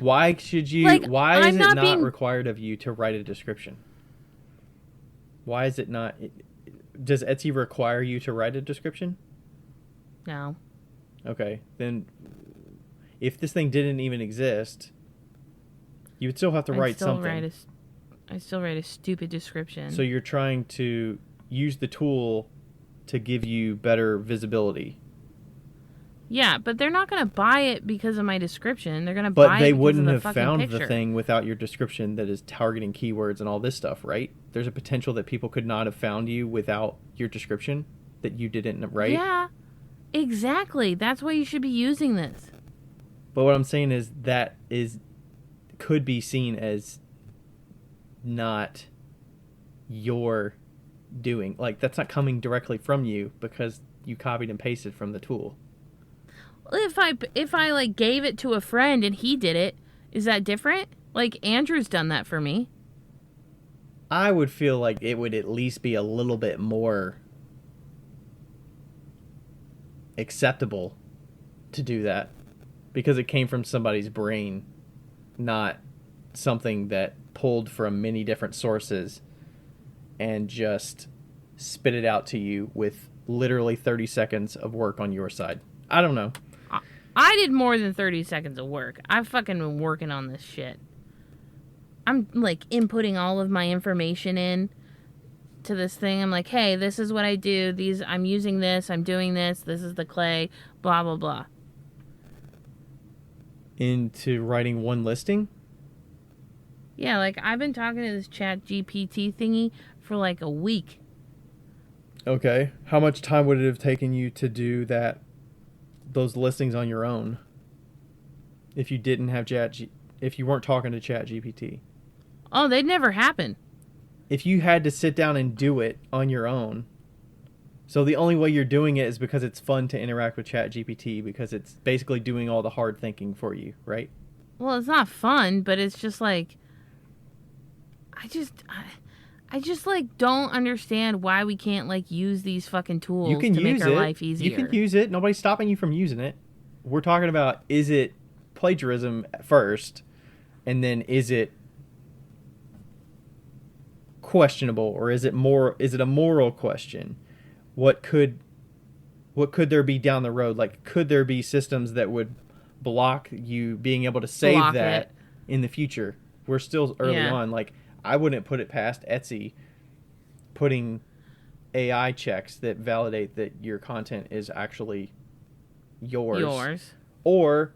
why should you, like, why is it not required of you to write a description? Why is it not? Does Etsy require you to write a description? No. Okay, then if this thing didn't even exist, you would still have to write something. I still write a stupid description. So you're trying to use the tool to give you better visibility. Yeah, but they're not going to buy it because of my description. They're going to buy it because of the But they wouldn't have found picture. The thing without your description that is targeting keywords and all this stuff, right? There's a potential that people could not have found you without your description that you didn't write. Yeah, exactly. That's why you should be using this. But what I'm saying is could be seen as not your doing. Like, that's not coming directly from you because you copied and pasted from the tool. If I like gave it to a friend and he did it, is that different? Like, Andrew's done that for me. I would feel like it would at least be a little bit more acceptable to do that because it came from somebody's brain, not something that pulled from many different sources and just spit it out to you with literally 30 seconds of work on your side. I don't know. I did more than 30 seconds of work. I've fucking been working on this shit. I'm, like, inputting all of my information in to this thing. I'm like, hey, this is what I do. I'm using this. I'm doing this. This is the clay. Blah, blah, blah. Into writing one listing? Yeah, like, I've been talking to this chat GPT thingy for, like, a week. Okay. How much time would it have taken you to do those listings on your own if you didn't have if you weren't talking to Chat GPT? Oh, they'd never happen. If you had to sit down and do it on your own, so the only way you're doing it is because it's fun to interact with Chat GPT because it's basically doing all the hard thinking for you, right? Well, it's not fun, but it's just like, I just like don't understand why we can't like use these fucking tools to make our life easier. You can use it. Nobody's stopping you from using it. We're talking about, is it plagiarism first, and then is it questionable, or is it a moral question? What could there be down the road? Like, could there be systems that would block you being able to save that in the future? We're still early on. Like, I wouldn't put it past Etsy putting AI checks that validate that your content is actually yours. Or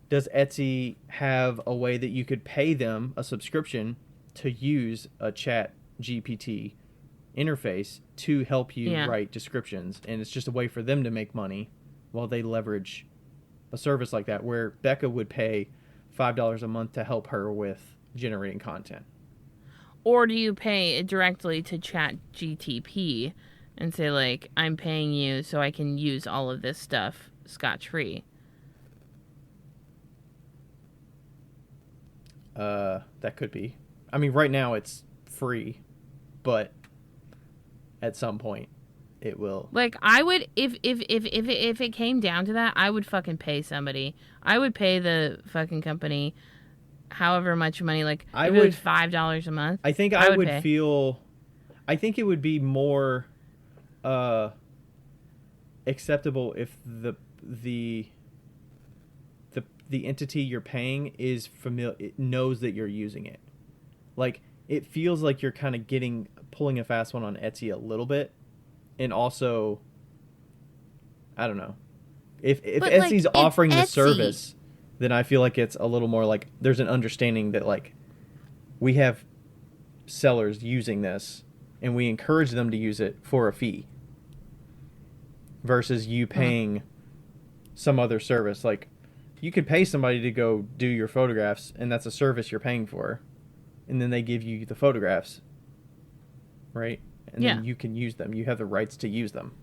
does Etsy have a way that you could pay them a subscription to use a chat GPT interface to help you write descriptions, and it's just a way for them to make money while they leverage a service like that, where Becca would pay $5 a month to help her with generating content? Or do you pay it directly to chat GTP and say, like, I'm paying you so I can use all of this stuff scotch-free? That could be. I mean, right now it's free, but at some point it will. Like, I would, if it came down to that, I would fucking pay somebody. I would pay the fucking company however much money, like, if it was $5 a month. I think I would feel, I think it would be more acceptable if the entity you're paying is familiar, it knows that you're using it. Like, it feels like you're kind of pulling a fast one on Etsy a little bit. And also, I don't know, if Etsy's offering the service, then I feel like it's a little more like there's an understanding that, like, we have sellers using this and we encourage them to use it for a fee, versus you paying some other service. Like, you could pay somebody to go do your photographs, and that's a service you're paying for, and then they give you the photographs, right? And then you can use them. You have the rights to use them.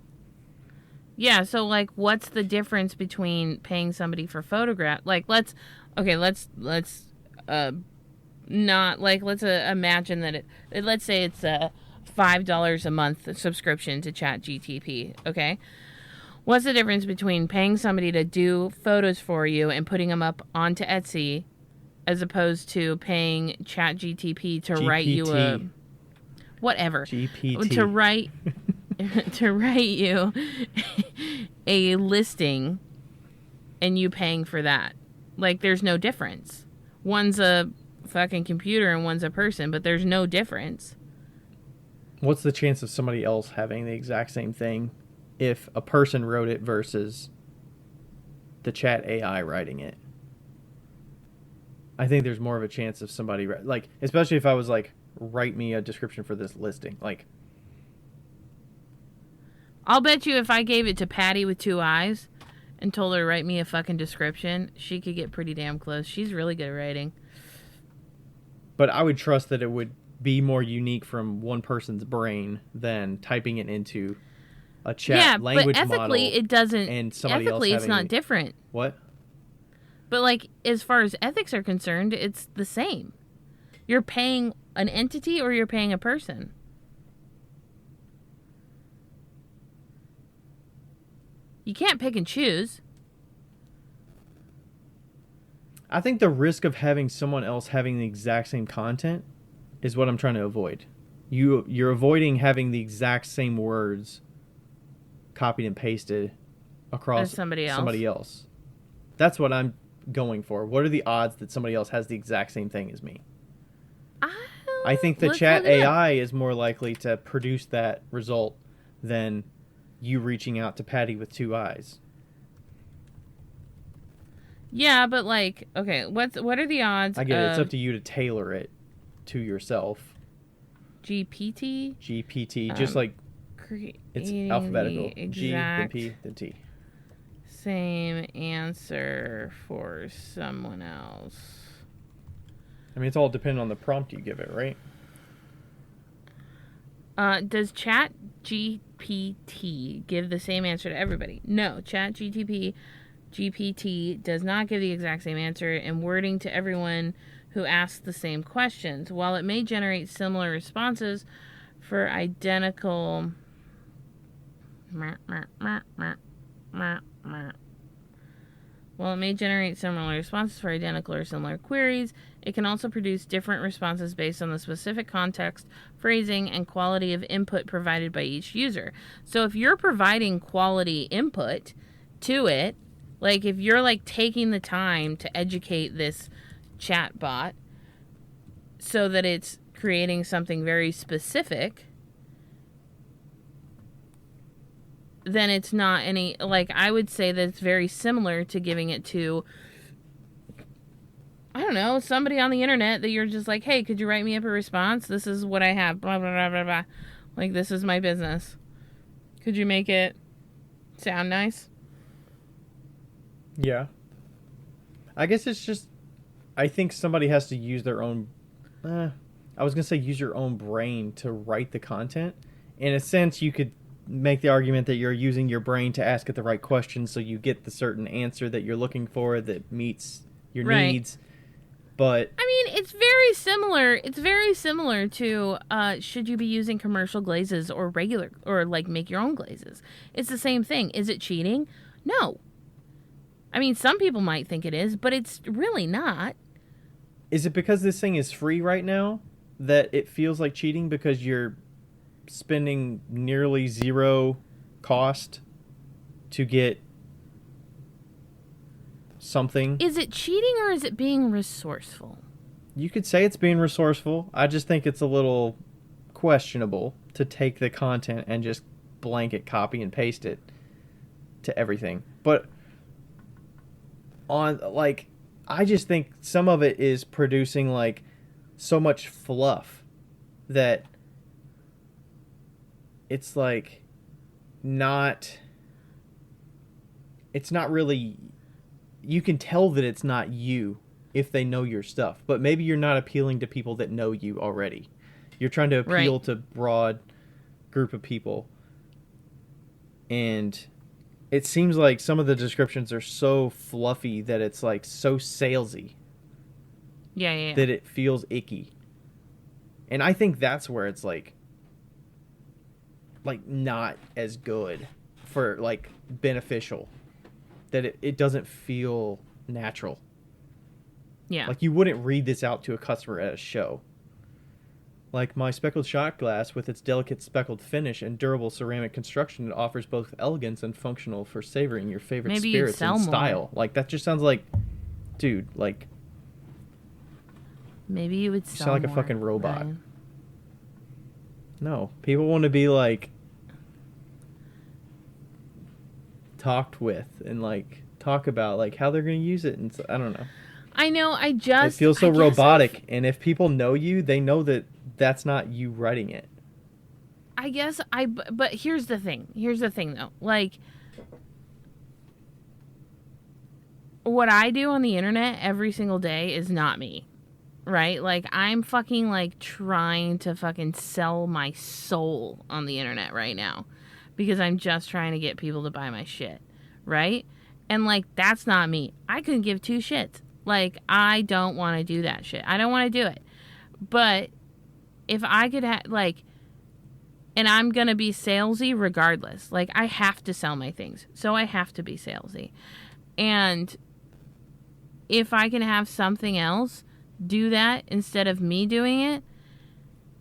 Yeah, so, like, what's the difference between paying somebody for photograph? Like, let's not, like, let's imagine that let's say it's a $5 a month subscription to ChatGTP, okay? What's the difference between paying somebody to do photos for you and putting them up onto Etsy, as opposed to paying ChatGTP to write you a... Whatever. GPT. To write you a listing and you paying for that? Like, there's no difference. One's a fucking computer and one's a person, but there's no difference. What's the chance of somebody else having the exact same thing if a person wrote it versus the chat AI writing it? I think there's more of a chance of somebody, like, especially if I was like, write me a description for this listing. Like, I'll bet you if I gave it to Patty with 2 eyes and told her to write me a fucking description, she could get pretty damn close. She's really good at writing. But I would trust that it would be more unique from one person's brain than typing it into a chat language model. Yeah, but ethically it doesn't. And somebody ethically, else it's not different. What? But, like, as far as ethics are concerned, it's the same. You're paying an entity or you're paying a person. You can't pick and choose. I think the risk of having someone else having the exact same content is what I'm trying to avoid. You're avoiding having the exact same words copied and pasted across somebody else. That's what I'm going for. What are the odds that somebody else has the exact same thing as me? I think the chat AI is more likely to produce that result than you reaching out to Patty with 2 eyes. Yeah, but, like, okay, what are the odds? I get it. It's up to you to tailor it to yourself. GPT, just like it's alphabetical. G, then P, then T. Same answer for someone else. I mean, it's all dependent on the prompt you give it, right? Does ChatGPT give the same answer to everybody? No, GPT does not give the exact same answer in wording to everyone who asks the same questions. While it may generate similar responses for identical... While it may generate similar responses for identical or similar queries, It can also produce different responses based on the specific context, phrasing, and quality of input provided by each user. So if you're providing quality input to it, like if you're like taking the time to educate this chat bot so that it's creating something very specific, then it's not any, like, I would say that it's very similar to giving it to, I don't know, somebody on the internet that you're just like, hey, could you write me up a response? This is what I have, blah, blah, blah, blah, blah. Like, this is my business. Could you make it sound nice? Yeah. I guess it's just, I think somebody has to use their own, I was going to say use your own brain to write the content. In a sense, you could make the argument that you're using your brain to ask it the right questions so you get the certain answer that you're looking for that meets your needs. But I mean, it's very similar. It's very similar to should you be using commercial glazes or regular, or like make your own glazes? It's the same thing. Is it cheating? No. I mean, some people might think it is, but it's really not. Is it because this thing is free right now that it feels like cheating because you're spending nearly zero cost to get something? Is it cheating or is it being resourceful? You could say it's being resourceful. I just think it's a little questionable to take the content and just blanket copy and paste it to everything. But on, like, I just think some of it is producing like so much fluff that it's like it's not really, you can tell that it's not you if they know your stuff, but maybe you're not appealing to people that know you already. You're trying to appeal to broad group of people. And it seems like some of the descriptions are so fluffy that it's like so salesy. Yeah. That it feels icky. And I think that's where it's like not as good for like beneficial, that it doesn't feel natural. Yeah. Like you wouldn't read this out to a customer at a show. Like my speckled shot glass with its delicate speckled finish and durable ceramic construction, it offers both elegance and functional for savoring your favorite Maybe spirits and style. more. Like that just sounds like, dude, like maybe you would you sound like more, a fucking robot. Ryan. No, people want to be like talked with and like talk about like how they're going to use it, and I don't know. I know. It feels so robotic, and if people know you, they know that that's not you writing it. But here's the thing. Here's the thing, though. Like, what I do on the internet every single day is not me, right? Like, I'm fucking, like, trying to fucking sell my soul on the internet right now because I'm just trying to get people to buy my shit, right? And, like, that's not me. I couldn't give two shits. Like, I don't want to do that shit. I don't want to do it. But if I could like, and I'm going to be salesy regardless. Like, I have to sell my things. So I have to be salesy. And if I can have something else do that instead of me doing it,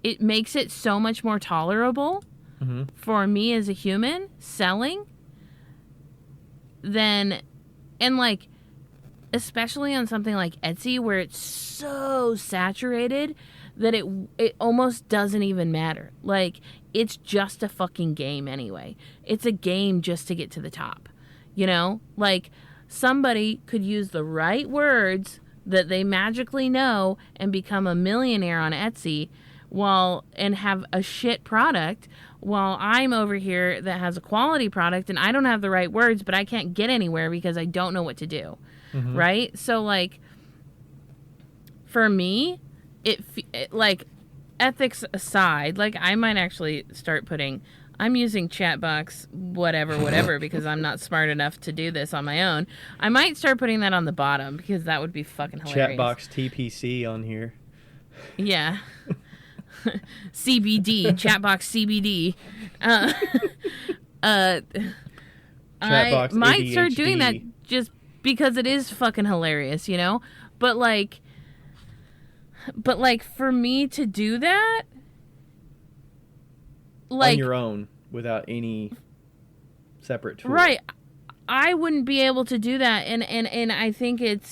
it makes it so much more tolerable for me as a human selling than, and like, especially on something like Etsy where it's so saturated that it almost doesn't even matter. Like, it's just a fucking game anyway. It's a game just to get to the top. You know? Like, somebody could use the right words that they magically know and become a millionaire on Etsy and have a shit product, while I'm over here that has a quality product and I don't have the right words, but I can't get anywhere because I don't know what to do. Right? So, like, for me, it like, ethics aside, like, I might actually start putting, I'm using Chatbox whatever because I'm not smart enough to do this on my own. I might start putting that on the bottom because that would be fucking hilarious. Chatbox TPC on here. Yeah. CBD, Chatbox CBD. I might start doing that just because it is fucking hilarious, you know? But, like, But like for me to do that, On like your own without any separate tool. right, I wouldn't be able to do that, and I think it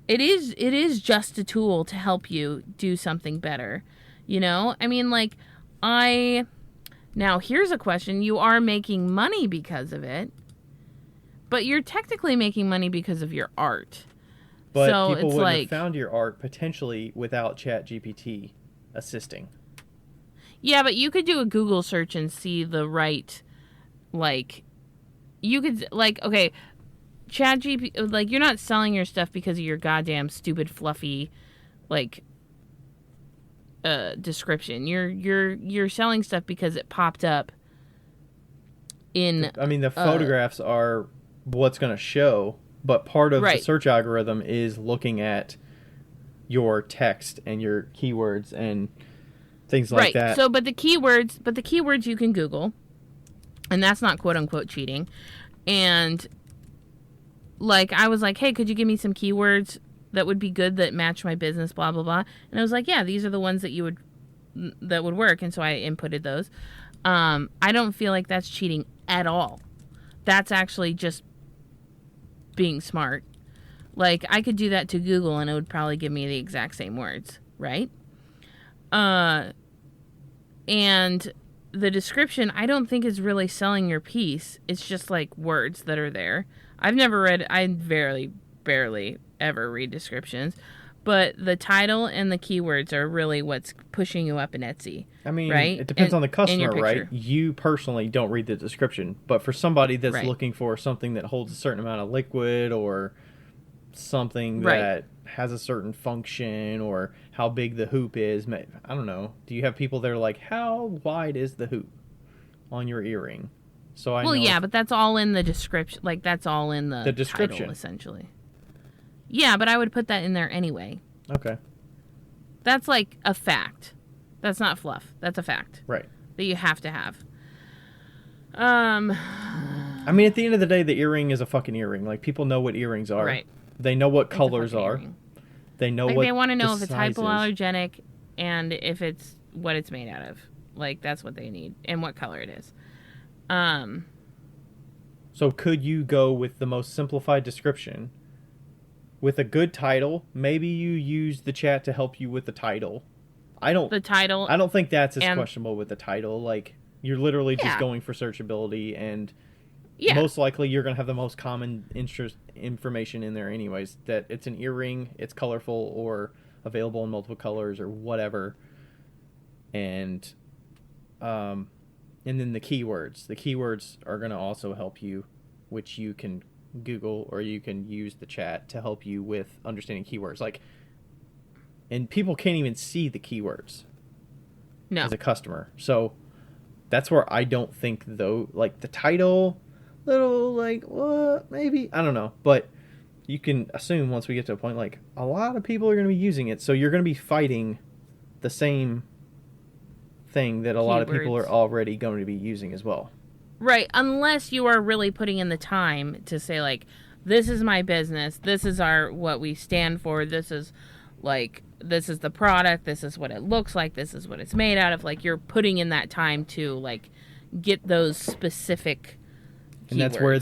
is just a tool to help you do something better. You know? I mean, like, now here's a question. You are making money because of it, but you're technically making money because of your art. But So people it's wouldn't like, have found your art potentially without GPT assisting. yeah, but you could do a Google search and see the right, like, you could, like, okay, Chat GPT, like, you're not selling your stuff because of your goddamn stupid, fluffy, like, description. You're selling stuff because it popped up in, I mean, the photographs are what's going to show, but part of the right. search algorithm is looking at your text and your keywords and things like Right. that. So, but the keywords you can Google, and that's not quote unquote cheating. And like, I was like, hey, could you give me some keywords that would be good that match my business, blah, blah, blah. And I was like, yeah, these are the ones that would work. And so I inputted those. I don't feel like that's cheating at all. That's actually just being smart. Like, I could do that to Google and it would probably give me the exact same words, right? And the description, I don't think is really selling your piece. It's just like words that are there. I barely ever read descriptions, but the title and the keywords are really what's pushing you up in Etsy. I mean, right? It depends on the customer, your right? picture. You personally don't read the description, but for somebody that's Right. looking for something that holds a certain amount of liquid or something Right. that has a certain function or how big the hoop is, I don't know. Do you have people that are like, how wide is the hoop on your earring? So I Well, know yeah, but that's all in the description. Like, that's all in the description, title, essentially. Yeah, but I would put that in there anyway. Okay. That's like a fact. That's not fluff. That's a fact. Right. That you have to have. I mean, at the end of the day, the earring is a fucking earring. Like, people know what earrings are. Right. They know what colors are. Earring. They know like, what they want to know the if it's size is. hypoallergenic and if it's what it's made out of. Like, that's what they need. And what color it is. So could you go with the most simplified description with a good title? Maybe you use the chat to help you with the title. I don't think that's as questionable with the title. Like, you're literally just going for searchability, and most likely you're going to have the most common information in there anyways, that it's an earring, it's colorful or available in multiple colors or whatever. And then the keywords. The keywords are going to also help you, which you can Google or you can use the chat to help you with understanding keywords. Like, and people can't even see the keywords as a customer. So that's where I don't think, though, like the title, little like, what, maybe, I don't know. But you can assume once we get to a point, like, a lot of people are going to be using it. So you're going to be fighting the same thing that a lot of people are already going to be using as well. Right, unless you are really putting in the time to say, like, this is my business, this is what we stand for, this is the product, this is what it looks like, this is what it's made out of. Like, you're putting in that time to, like, get those specific keywords. And that's where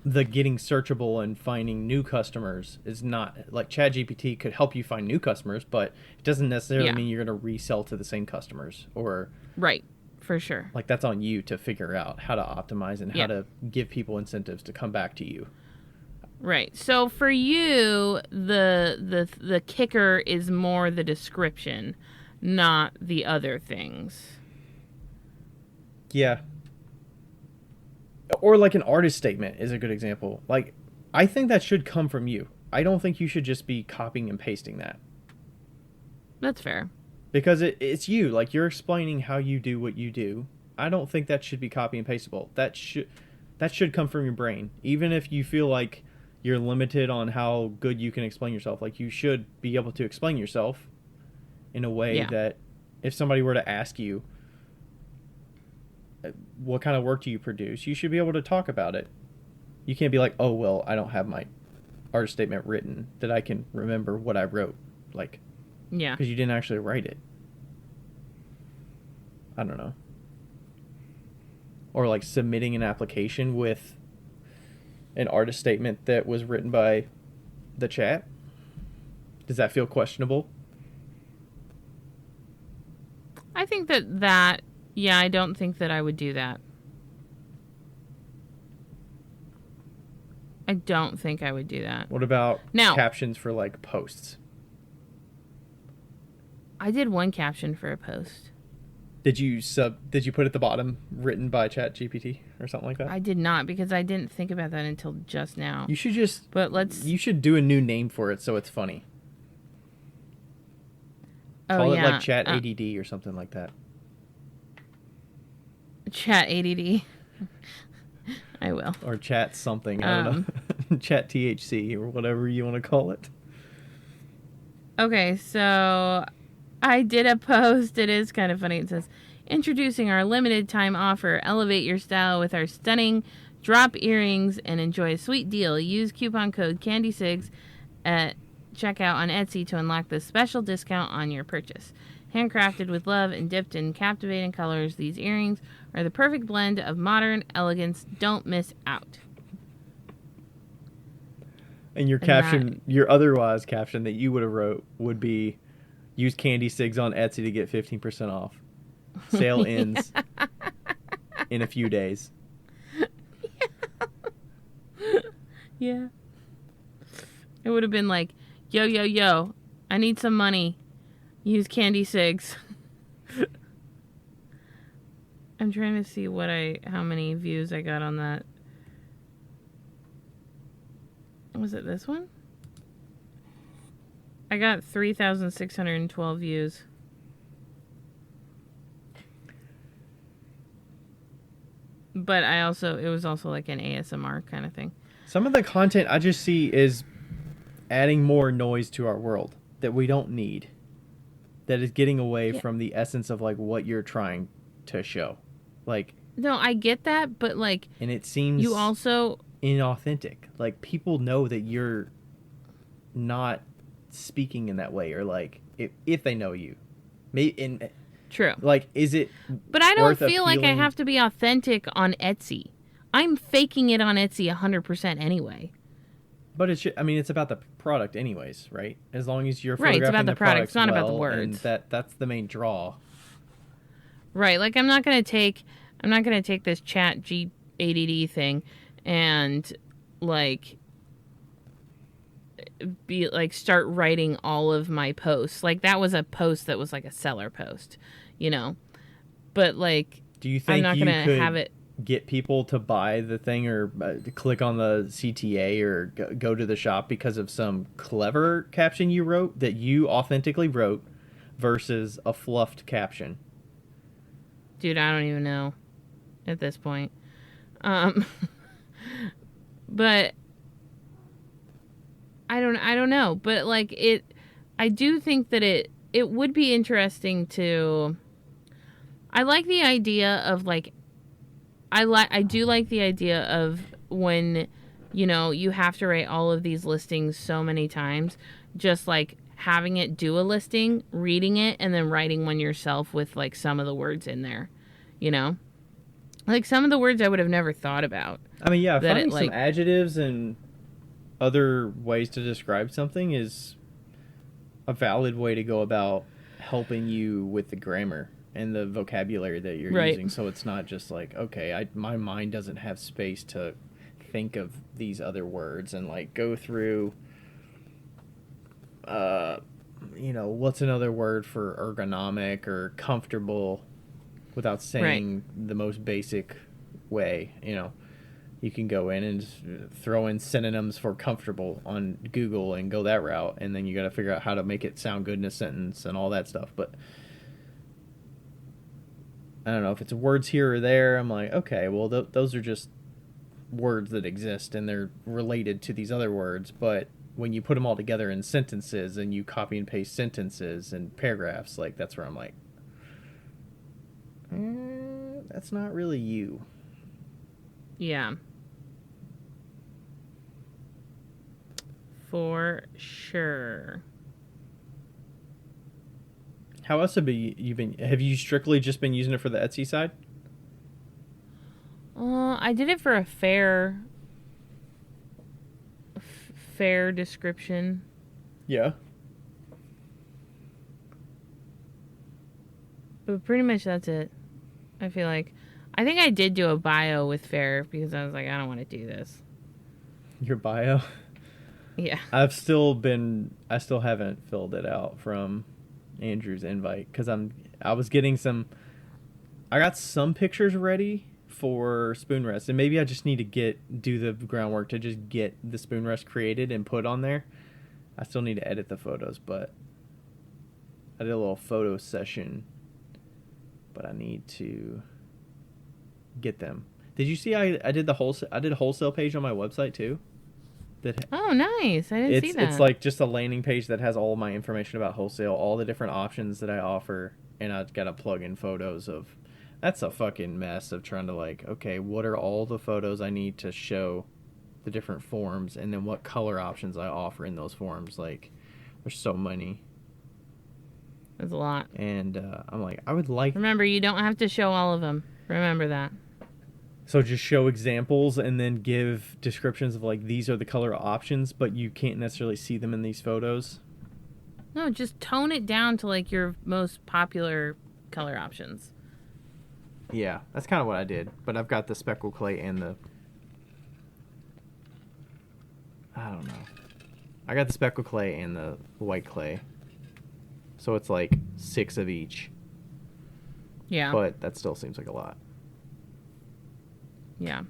the getting searchable and finding new customers is not, like, ChatGPT could help you find new customers, but it doesn't necessarily mean you're going to resell to the same customers. Or right, for sure. Like, that's on you to figure out how to optimize and how to give people incentives to come back to you. Right. So for you, the kicker is more the description, not the other things. Yeah. Or like an artist statement is a good example. Like, I think that should come from you. I don't think you should just be copying and pasting that. That's fair. Because it's you. Like, you're explaining how you do what you do. I don't think that should be copy and pasteable. That should come from your brain. Even if you feel like you're limited on how good you can explain yourself. Like, you should be able to explain yourself in a way that if somebody were to ask you, what kind of work do you produce? You should be able to talk about it. You can't be like, oh, well, I don't have my artist statement written that I can remember what I wrote. Like, Yeah. because you didn't actually write it. I don't know. Or like submitting an application with an artist statement that was written by the chat. Does that feel questionable? I think yeah, I don't think that I would do that. I don't think I would do that. What about Now, captions for like posts? I did one caption for a post. Did you put at the bottom written by Chat GPT or something like that? I did not, because I didn't think about that until just now. You should you should do a new name for it so it's funny. Call it like Chat ADD or something like that. Chat ADD. I will. Or Chat something. I don't know. Chat THC or whatever you want to call it. Okay, so I did a post. It is kind of funny. It says, introducing our limited time offer. Elevate your style with our stunning drop earrings and enjoy a sweet deal. Use coupon code CandySigs at checkout on Etsy to unlock this special discount on your purchase. Handcrafted with love and dipped in captivating colors, these earrings are the perfect blend of modern elegance. Don't miss out. And your caption, your otherwise caption that you would have wrote would be, use Candy Cigs on Etsy to get 15% off. Sale ends in a few days. Yeah. It would have been like, yo, yo, yo, I need some money. Use Candy Cigs. I'm trying to see how many views I got on that. Was it this one? I got 3,612 views. But it was also like an ASMR kind of thing. Some of the content I just see is adding more noise to our world that we don't need. That is getting away from the essence of like what you're trying to show. Like, no, I get that, but like, and it seems you also inauthentic. Like, people know that you're not speaking in that way, or like if they know you, maybe. True. Like, is it? But I don't feel like I have to be authentic on Etsy. I'm faking it on Etsy 100% anyway. But it's about the product anyways, right? As long as you're right, it's about the product. It's not about the words. And that's the main draw. Right. Like, I'm not gonna take this Chat ADD thing and like be like start writing all of my posts. Like, that was a post that was like a seller post, you know. But like, do you think I'm not gonna have it get people to buy the thing or click on the CTA or go to the shop because of some clever caption you wrote that you authentically wrote versus a fluffed caption? Dude, I don't even know at this point. But I don't know. But like, I do think that it would be interesting to. I like the idea of like. I do like the idea of when, you know, you have to write all of these listings so many times, just like having it do a listing, reading it, and then writing one yourself with like some of the words in there, you know? Like, some of the words I would have never thought about. I mean, yeah, finding some adjectives and other ways to describe something is a valid way to go about helping you with the grammar and the vocabulary that you're using. So it's not just like, okay, my mind doesn't have space to think of these other words and like go through, what's another word for ergonomic or comfortable without saying the most basic way. You know, you can go in and just throw in synonyms for comfortable on Google and go that route, and then you got to figure out how to make it sound good in a sentence and all that stuff. But I don't know if it's words here or there. I'm like, okay, well, those are just words that exist and they're related to these other words. But when you put them all together in sentences and you copy and paste sentences and paragraphs, like, that's where I'm like, that's not really you. Yeah. For sure. How else have you strictly just been using it for the Etsy side? I did it for a fair description. Yeah. But pretty much that's it. I feel like. I think I did do a bio with fair because I was like, I don't want to do this. Your bio? Yeah. I still haven't filled it out from Andrew's invite because I got some pictures ready for spoon rest, and maybe I just need to do the groundwork to just get the spoon rest created and put on there. I still need to edit the photos, but I did a little photo session, but I need to get them. Did you see I did a wholesale page on my website too? Oh, nice. I didn't see that. It's like just a landing page that has all my information about wholesale, all the different options that I offer, and I've got to plug in photos of. That's a fucking mess of trying to like, okay, what are all the photos I need to show the different forms, and then what color options I offer in those forms. Like, there's so many. That's a lot. And I'm like, I would like... Remember, you don't have to show all of them. Remember that. So just show examples and then give descriptions of like, these are the color options, but you can't necessarily see them in these photos? No, just tone it down to like your most popular color options. Yeah, that's kind of what I did. But I've got the speckle clay and the... I don't know. I got the speckle clay and the white clay. So it's like 6 of each. Yeah. But that still seems like a lot. Yeah.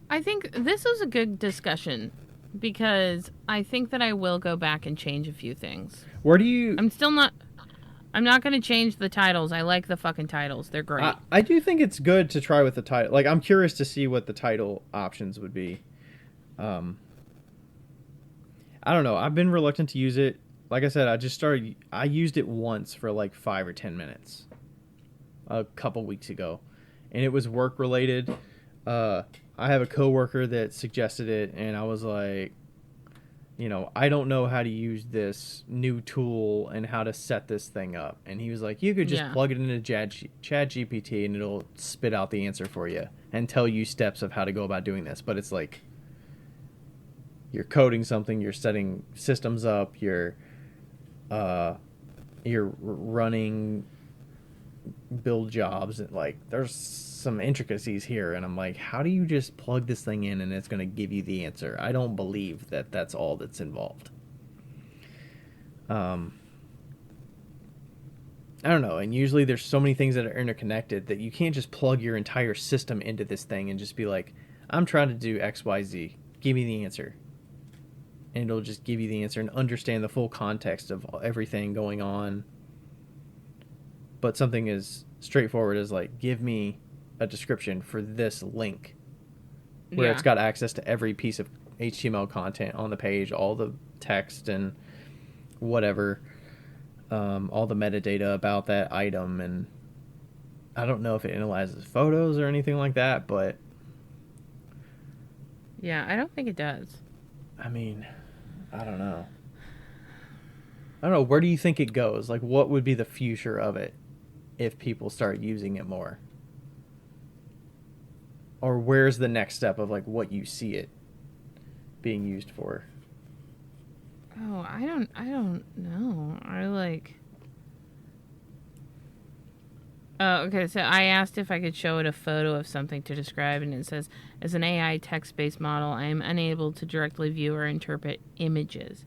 I think this was a good discussion because I think that I will go back and change a few things. Where do you... I'm not going to change the titles. I like the fucking titles. They're great. I do think it's good to try with the title. Like, I'm curious to see what the title options would be. I don't know. I've been reluctant to use it. Like I said, I used it once for like 5 or 10 minutes a couple weeks ago. And it was work related. I have a coworker that suggested it, and I was like, you know, I don't know how to use this new tool and how to set this thing up. And he was like, you could just plug it into Chat GPT and it'll spit out the answer for you and tell you steps of how to go about doing this. But it's like, you're coding something, you're setting systems up, you're running build jobs, and like there's some intricacies here, and I'm like, how do you just plug this thing in and it's going to give you the answer? I don't believe that that's all that's involved. I don't know, and usually there's so many things that are interconnected that you can't just plug your entire system into this thing and just be like, I'm trying to do XYZ, give me the answer. And it'll just give you the answer and understand the full context of everything going on. But something as straightforward as like, give me a description for this link where it's got access to every piece of HTML content on the page, all the text and whatever, all the metadata about that item. And I don't know if it analyzes photos or anything like that, but yeah, I don't think it does. I mean, I don't know. Where do you think it goes? Like, what would be the future of it if people start using it more? Or where's the next step of like what you see it being used for? Oh, I don't know. Okay, so I asked if I could show it a photo of something to describe, and it says, as an AI text-based model, I am unable to directly view or interpret images.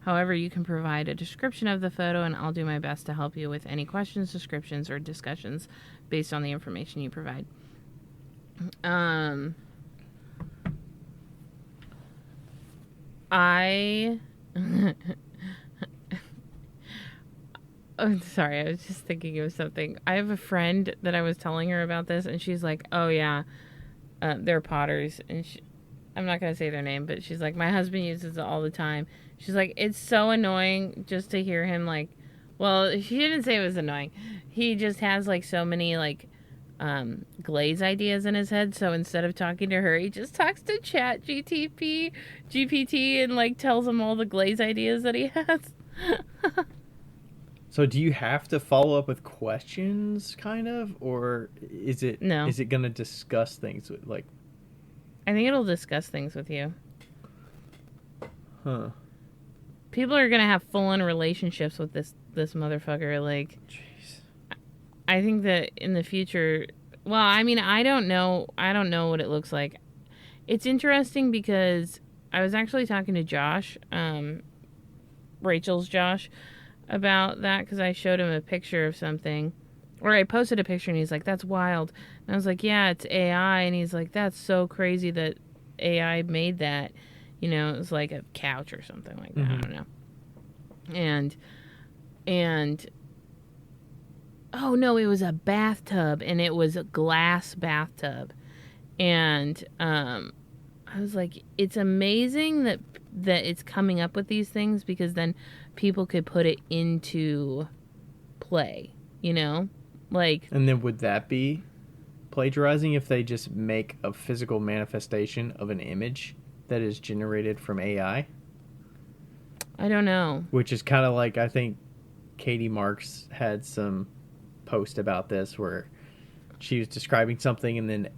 However, you can provide a description of the photo, and I'll do my best to help you with any questions, descriptions, or discussions based on the information you provide. Oh, sorry, I was just thinking of something. I have a friend that I was telling her about this, and she's like, oh, yeah, they're potters. And I'm not going to say their name, but she's like, my husband uses it all the time. She's like, it's so annoying just to hear him, like, well, she didn't say it was annoying. He just has, like, so many, like, glaze ideas in his head, so instead of talking to her, he just talks to Chat GPT and, like, tells him all the glaze ideas that he has. So do you have to follow up with questions, kind of, or is it No. going to discuss things with, like? I think it'll discuss things with you. Huh. People are gonna have full-on relationships with this motherfucker. Like, Jeez. I think that in the future, well, I mean, I don't know what it looks like. It's interesting because I was actually talking to Josh, Rachel's Josh, about that because I showed him a picture of something, or I posted a picture and he's like, "That's wild," and I was like, "Yeah, it's AI," and he's like, "That's so crazy that AI made that." You know, it was like a couch or something like that. I don't know. And oh no, it was a bathtub, and it was a glass bathtub. And I was like, it's amazing that it's coming up with these things, because then people could put it into play, you know? Like, and then would that be plagiarizing if they just make a physical manifestation of an image that is generated from AI? I don't know. Which is kind of like, I think Katie Marks had some post about this where she was describing something and then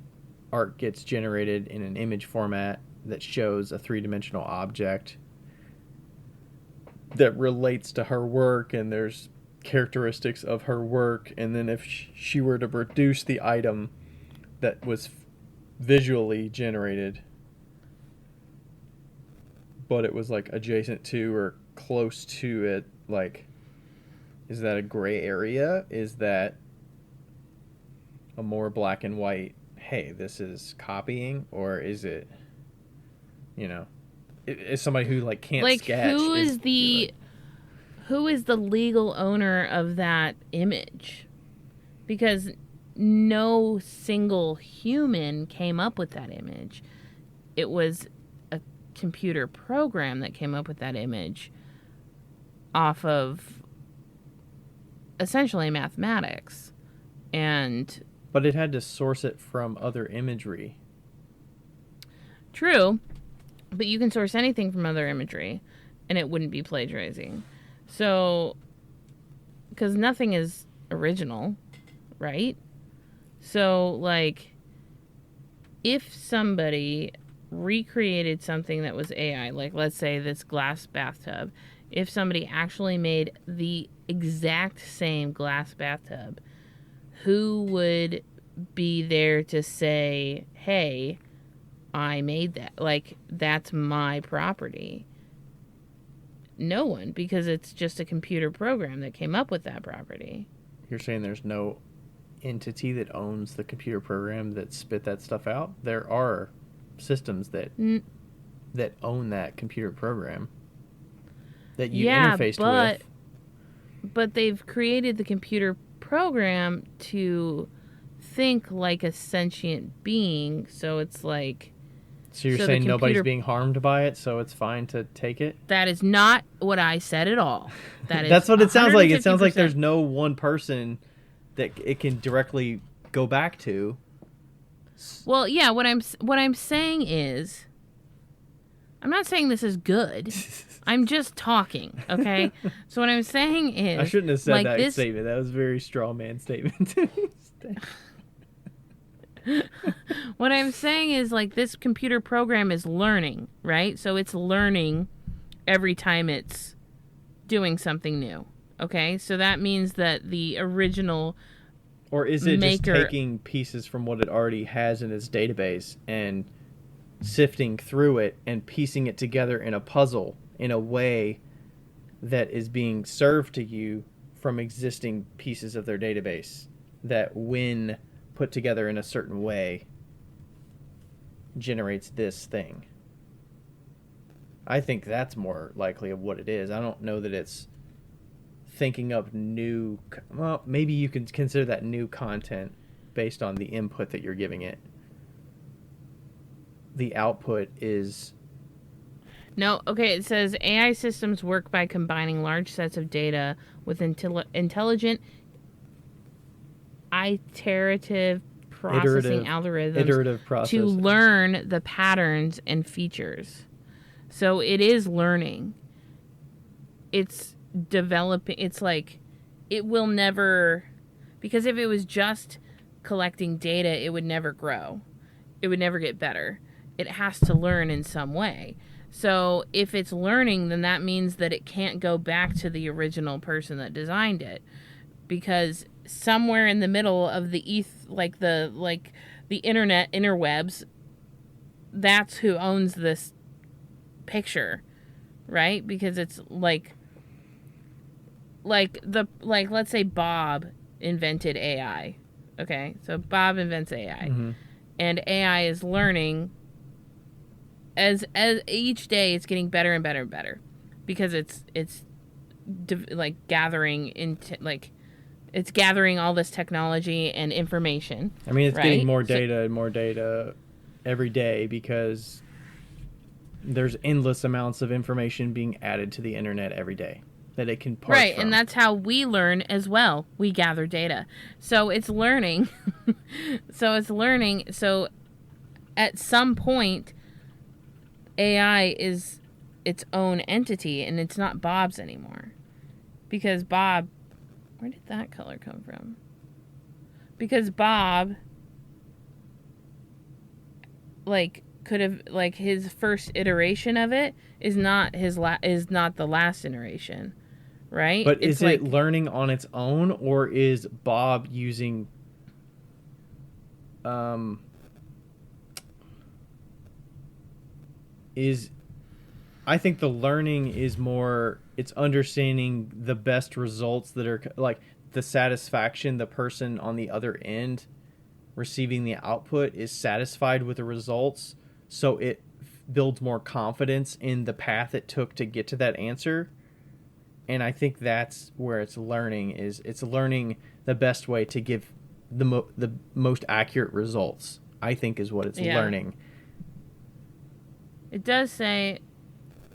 art gets generated in an image format that shows a three-dimensional object that relates to her work, and there's characteristics of her work, and then if she were to produce the item that was visually generated, but it was like adjacent to or close to it, like, is that a gray area? Is that a more black and white, hey, this is copying? Or is it, you know, is somebody who like can't Like, sketch? who is the legal owner of that image? Because no single human came up with that image. It was a computer program that came up with that image off of essentially mathematics. But it had to source it from other imagery. True, but you can source anything from other imagery and it wouldn't be plagiarizing. So, because nothing is original, right? So, like, if somebody recreated something that was AI, like, let's say this glass bathtub, if somebody actually made the exact same glass bathtub, who would be there to say, hey, I made that? Like, that's my property. No one, because it's just a computer program that came up with that property. You're saying there's no entity that owns the computer program that spit that stuff out? There are systems that own that computer program that you interfaced with. But they've created the computer program to think like a sentient being, so it's like... So you're saying nobody's being harmed by it, so it's fine to take it? That is not what I said at all. That is That's what it sounds like. 150%. It sounds like there's no one person that it can directly go back to. Well, yeah, what I'm saying is, I'm not saying this is good. I'm just talking, okay? So what I'm saying is... I shouldn't have said like that statement. That was a very straw man statement. What I'm saying is, like, this computer program is learning, right? So it's learning every time it's doing something new, okay? So that means that the original... Or is it just taking pieces from what it already has in its database and sifting through it and piecing it together in a puzzle in a way that is being served to you from existing pieces of their database that, when put together in a certain way, generates this thing? I think that's more likely of what it is. I don't know that it's thinking up new... Well, maybe you can consider that new content based on the input that you're giving it. The output is... No, okay, it says AI systems work by combining large sets of data with intelligent iterative processing algorithms to learn the patterns and features. So it is learning. It's developing. It's like it will never, because if it was just collecting data, it would never grow. It would never get better. It has to learn in some way. So if it's learning, then that means that it can't go back to the original person that designed it, because somewhere in the middle of the the internet interwebs, that's who owns this picture, right? Because it's like let's say Bob invented AI. Okay, so Bob invents AI, and AI is learning as each day it's getting better and better and better, because it's gathering into it's gathering all this technology and information. I mean, it's right? getting more data and more data every day, because there's endless amounts of information being added to the internet every day that it can parse from. And that's how we learn as well. We gather data. So it's learning. So at some point, AI is its own entity, and it's not Bob's anymore. Because Bob... Where did that color come from? Because Bob... could have, his first iteration of it is not the last iteration, right? But is it learning on its own, or is Bob using I think the learning is more, it's understanding the best results that are the satisfaction the person on the other end receiving the output is satisfied with the results, so it builds more confidence in the path it took to get to that answer. And I think that's where it's learning, is it's learning the best way to give the most accurate results, I think, is what it's learning. It does say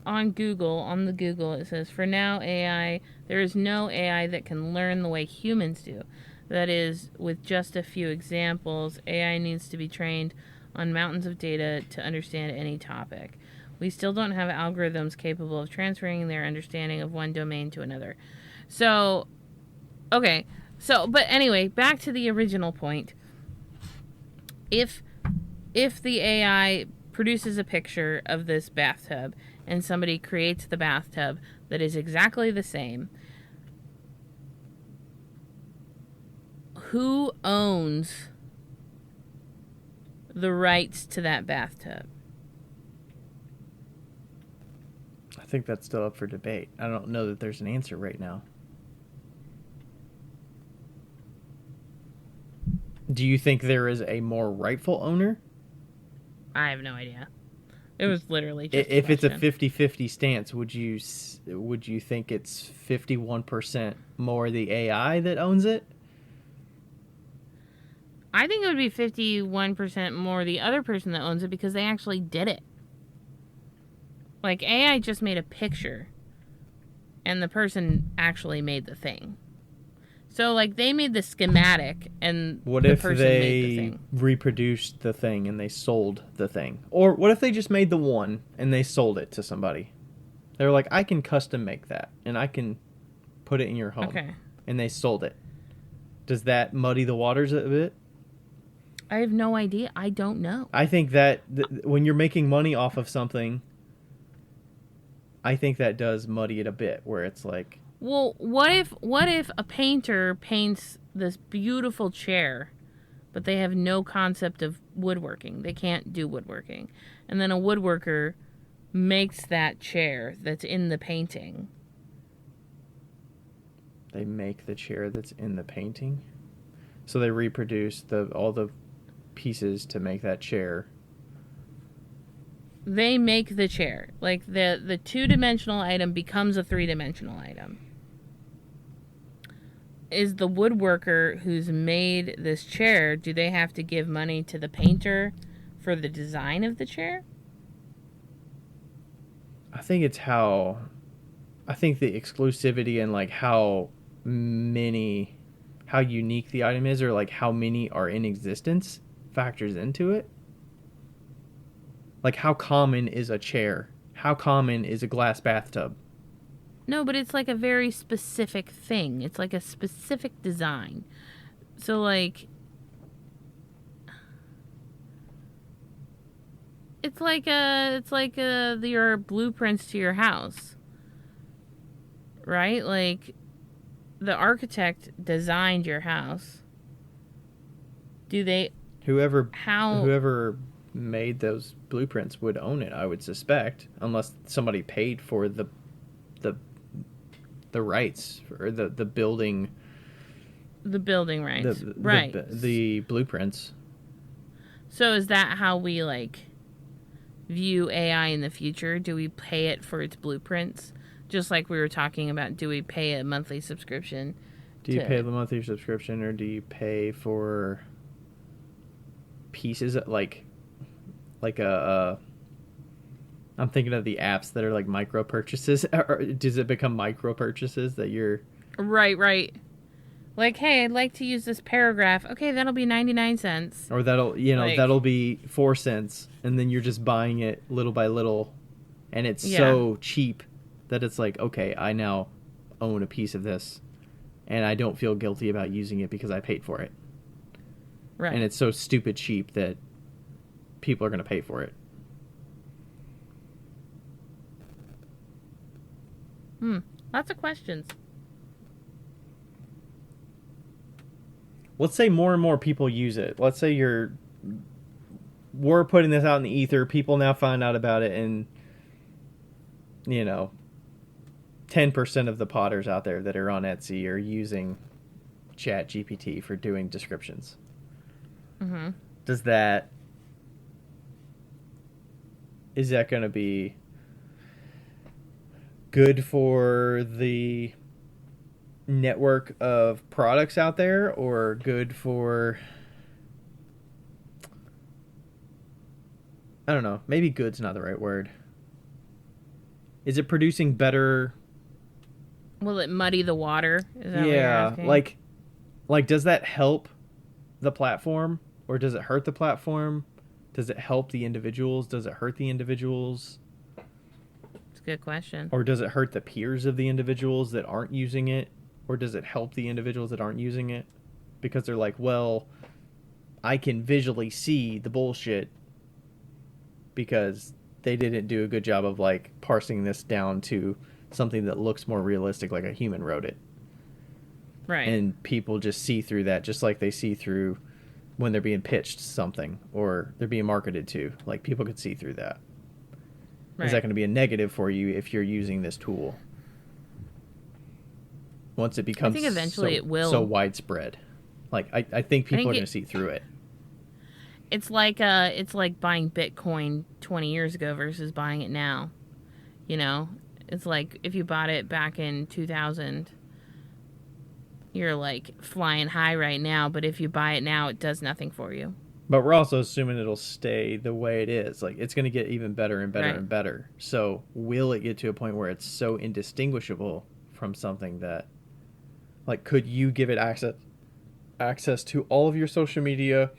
on the Google, it says, for now, there is no AI that can learn the way humans do. That is, with just a few examples, AI needs to be trained on mountains of data to understand any topic. We still don't have algorithms capable of transferring their understanding of one domain to another. So, okay. So, but anyway, back to the original point. If the AI produces a picture of this bathtub and somebody creates the bathtub that is exactly the same, who owns the rights to that bathtub? I think that's still up for debate. I don't know that there's an answer right now. Do you think there is a more rightful owner? I have no idea. It was literally just if it's a 50-50 stance, would you think it's 51% more the AI that owns it? I think it would be 51% more the other person that owns it, because they actually did it. AI just made a picture, and the person actually made the thing. So, they made the schematic, and what the if person made the thing. Reproduced the thing and they sold the thing? Or what if they just made the one and they sold it to somebody? They're like, I can custom make that, and I can put it in your home. Okay. And they sold it. Does that muddy the waters a bit? I have no idea. I don't know. I think that when you're making money off of something, I think that does muddy it a bit, where it's like... Well, what if a painter paints this beautiful chair, but they have no concept of woodworking? They can't do woodworking. And then a woodworker makes that chair that's in the painting. They make the chair that's in the painting? So they reproduce all the pieces to make that chair. They make the chair. The two-dimensional item becomes a three-dimensional item. Is the woodworker who's made this chair, do they have to give money to the painter for the design of the chair? I think the exclusivity and how unique the item is, or how many are in existence, factors into it. How common is a chair? How common is a glass bathtub? No, but it's like a very specific thing. It's like a specific design. So like it's like your blueprints to your house. Right? Like the architect designed your house. Do they whoever made those blueprints would own it, I would suspect, unless somebody paid for the rights or the building rights, right? The blueprints. So is that how we like view AI in the future? Do we pay it for its blueprints, just like we were talking about? Do we pay a monthly subscription? Do you pay the monthly subscription, or do you pay for pieces like a I'm thinking of the apps that are like micro purchases. Or does it become micro purchases that you're... Right. Like, hey, I'd like to use this paragraph. Okay, that'll be 99 cents. Or that'll be 4 cents. And then you're just buying it little by little. And it's so cheap that it's like, okay, I now own a piece of this. And I don't feel guilty about using it because I paid for it. Right. And it's so stupid cheap that people are going to pay for it. Lots of questions. Let's say more and more people use it. Let's say we're putting this out in the ether. People now find out about it, and 10% of the potters out there that are on Etsy are using Chat GPT for doing descriptions. Mm-hmm. Is that going to be good for the network of products out there, or good for, I don't know, maybe good's not the right word. Is it producing better? Will it muddy the water? Is that what you're asking? like does that help the platform, or does it hurt the platform? Does it help the individuals? Does it hurt the individuals? It's a good question. Or does it hurt the peers of the individuals that aren't using it? Or does it help the individuals that aren't using it? Because they're like, well, I can visually see the bullshit because they didn't do a good job of like parsing this down to something that looks more realistic, like a human wrote it. Right. And people just see through that, just like they see through when they're being pitched something or they're being marketed to. Like, people could see through that. Right. Is that going to be a negative for you if you're using this tool? Once it becomes, I think eventually it will. So widespread. Like, I think people are going to see through it. It's like buying Bitcoin 20 years ago versus buying it now. It's like if you bought it back in 2000, you're like flying high right now, but if you buy it now, it does nothing for you. But we're also assuming it'll stay the way it is. Like, it's going to get even better and better and better. So will it get to a point where it's so indistinguishable from something that, like, could you give it access to all of your social media,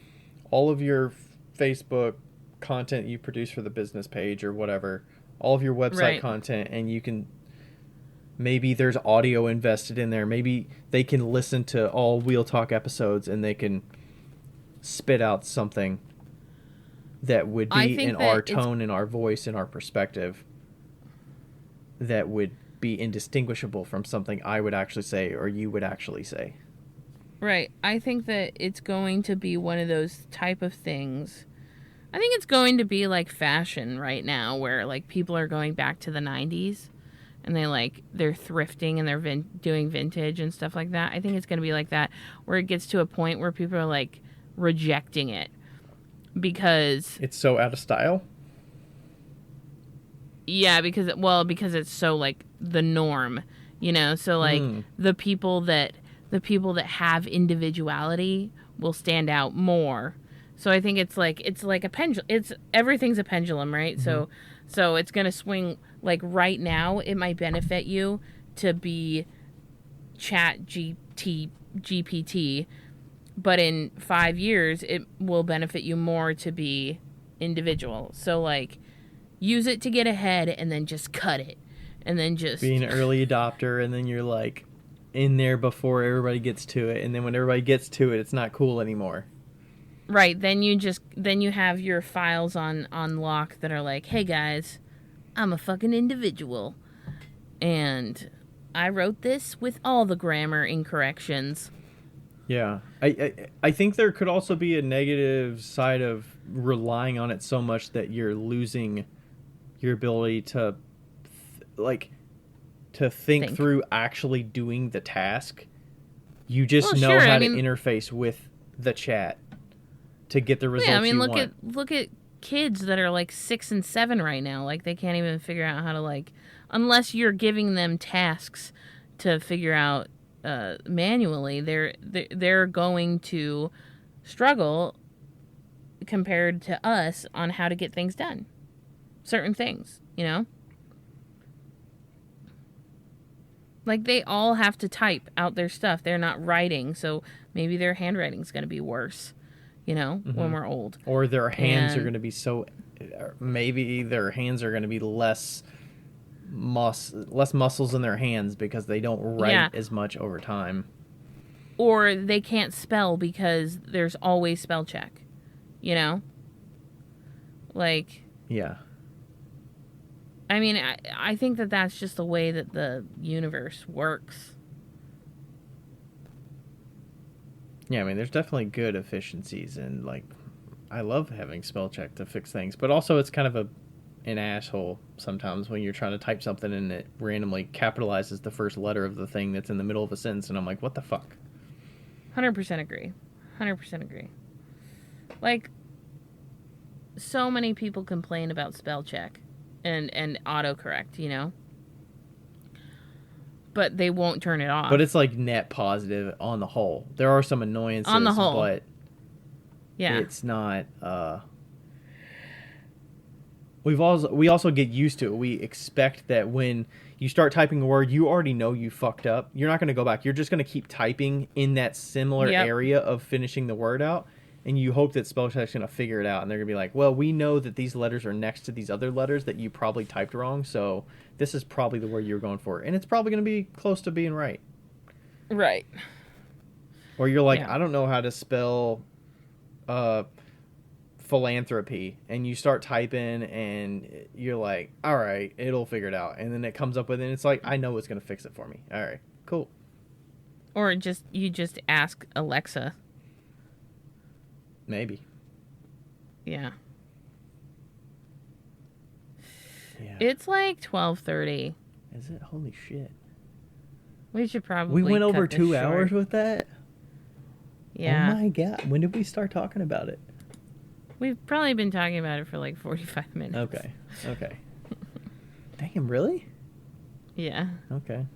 all of your Facebook content you produce for the business page or whatever, all of your website content, and you can, maybe there's audio invested in there. Maybe they can listen to all Wheel Talk episodes and they can spit out something that would be in our tone and our voice and our perspective that would be indistinguishable from something I would actually say or you would actually say. Right. I think that it's going to be one of those type of things. I think it's going to be like fashion right now, where like people are going back to the 90s and they're thrifting and they're doing vintage and stuff like that. I think it's going to be like that, where it gets to a point where people are like rejecting it because it's so out of style. Yeah, because it's so like the norm, so like the people that have individuality will stand out more. So I think it's like a pendulum. Everything's a pendulum, right? Mm-hmm. So it's going to swing. Like right now it might benefit you to be Chat GPT, but in 5 years it will benefit you more to be individual. So like use it to get ahead and then just cut it. and then just being an early adopter, and then you're like in there before everybody gets to it, and then when everybody gets to it, it's not cool anymore. Right, then you have your files on lock that are like, hey guys, I'm a fucking individual, and I wrote this with all the grammar incorrections. Yeah, I think there could also be a negative side of relying on it so much that you're losing your ability to think through actually doing the task. You just know how to interface with the chat to get the results you want. Look at kids that are like 6 and 7 right now. Like, they can't even figure out how to, like, unless you're giving them tasks to figure out manually, they're going to struggle compared to us on how to get things done. Certain things, you know? Like, they all have to type out their stuff. They're not writing, so maybe their handwriting's going to be worse, you know, when we're old. Or their hands are going to be maybe their hands are going to be less muscles in their hands because they don't write as much over time. Or they can't spell because there's always spell check, you know? Like... Yeah. I mean, I think that that's just the way that the universe works. Yeah, I mean, there's definitely good efficiencies, and, like, I love having spell check to fix things, but also it's kind of an asshole sometimes when you're trying to type something and it randomly capitalizes the first letter of the thing that's in the middle of a sentence, and I'm like, what the fuck? 100% agree. 100% agree. Like, so many people complain about spell check and autocorrect, you know? But they won't turn it off. But it's like net positive on the whole. There are some annoyances on the whole, but yeah, it's not we also get used to it. We expect that when you start typing a word, you already know you fucked up. You're not going to go back. You're just going to keep typing in that similar area of finishing the word out. And you hope that spell check's going to figure it out. And they're going to be like, well, we know that these letters are next to these other letters that you probably typed wrong. So this is probably the word you're going for. And it's probably going to be close to being right. Right. Or you're like, I don't know how to spell philanthropy. And you start typing and you're like, all right, it'll figure it out. And then it comes up with it and it's like, I know it's going to fix it for me. All right, cool. Or you just ask Alexa. Maybe. Yeah. It's like 12:30. Is it? Holy shit. We should probably We went over 2 hours with that? Yeah. Oh my god. When did we start talking about it? We've probably been talking about it for like 45 minutes. Okay. Damn, really? Yeah. Okay.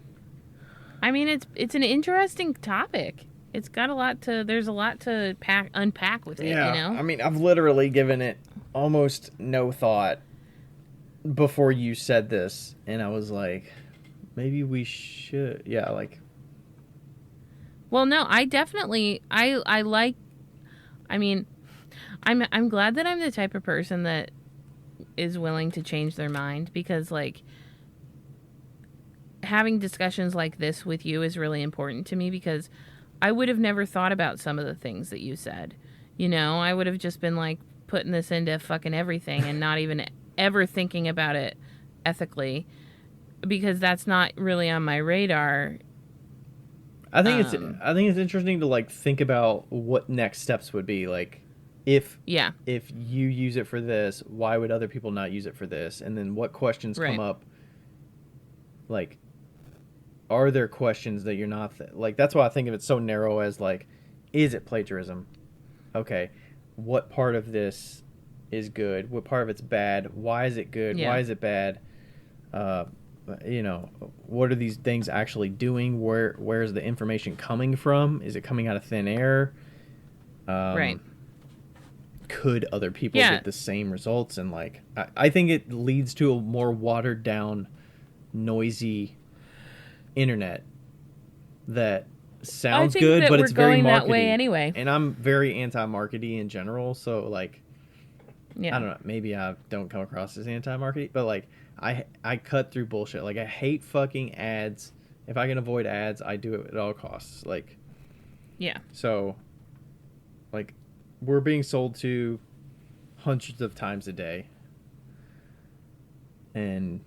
I mean, it's an interesting topic. It's got there's a lot to unpack with it, you know? I mean, I've literally given it almost no thought before you said this, and I was like, maybe we should, Well, no, I definitely, I mean, I'm glad that I'm the type of person that is willing to change their mind, because, like, having discussions like this with you is really important to me, because I would have never thought about some of the things that you said. You know, I would have just been like putting this into fucking everything and not even ever thinking about it ethically, because that's not really on my radar. I think it's interesting to like think about what next steps would be. Like, if you use it for this, why would other people not use it for this? And then what questions come up? Like, are there questions that you're not like? That's why I think of it so narrow as like, is it plagiarism? Okay, what part of this is good? What part of it's bad? Why is it good? Why is it bad? You know, what are these things actually doing? Where is the information coming from? Is it coming out of thin air? Right. Could other people get the same results? And like, I think it leads to a more watered down, noisy internet that sounds good, but it's very markety. That way anyway. And I'm very anti-markety in general, so like, Yeah. I don't know, maybe I don't come across as anti-marketing, but like I cut through bullshit. Like I hate fucking ads. If I can avoid ads, I do it at all costs. Like, Yeah. so like we're being sold to hundreds of times a day. And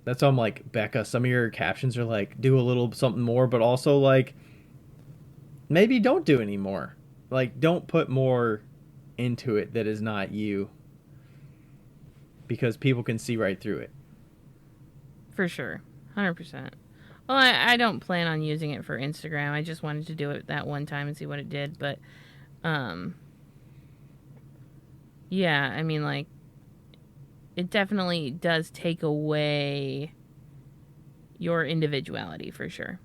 that's why I'm like, Becca, some of your captions are like, do a little something more, but also like, maybe don't do any more. Like, don't put more into it that is not you, because people can see right through it. For sure. 100%. Well, I don't plan on using it for Instagram. I just wanted to do it that one time and see what it did. But, yeah, I mean, like, it definitely does take away your individuality for sure.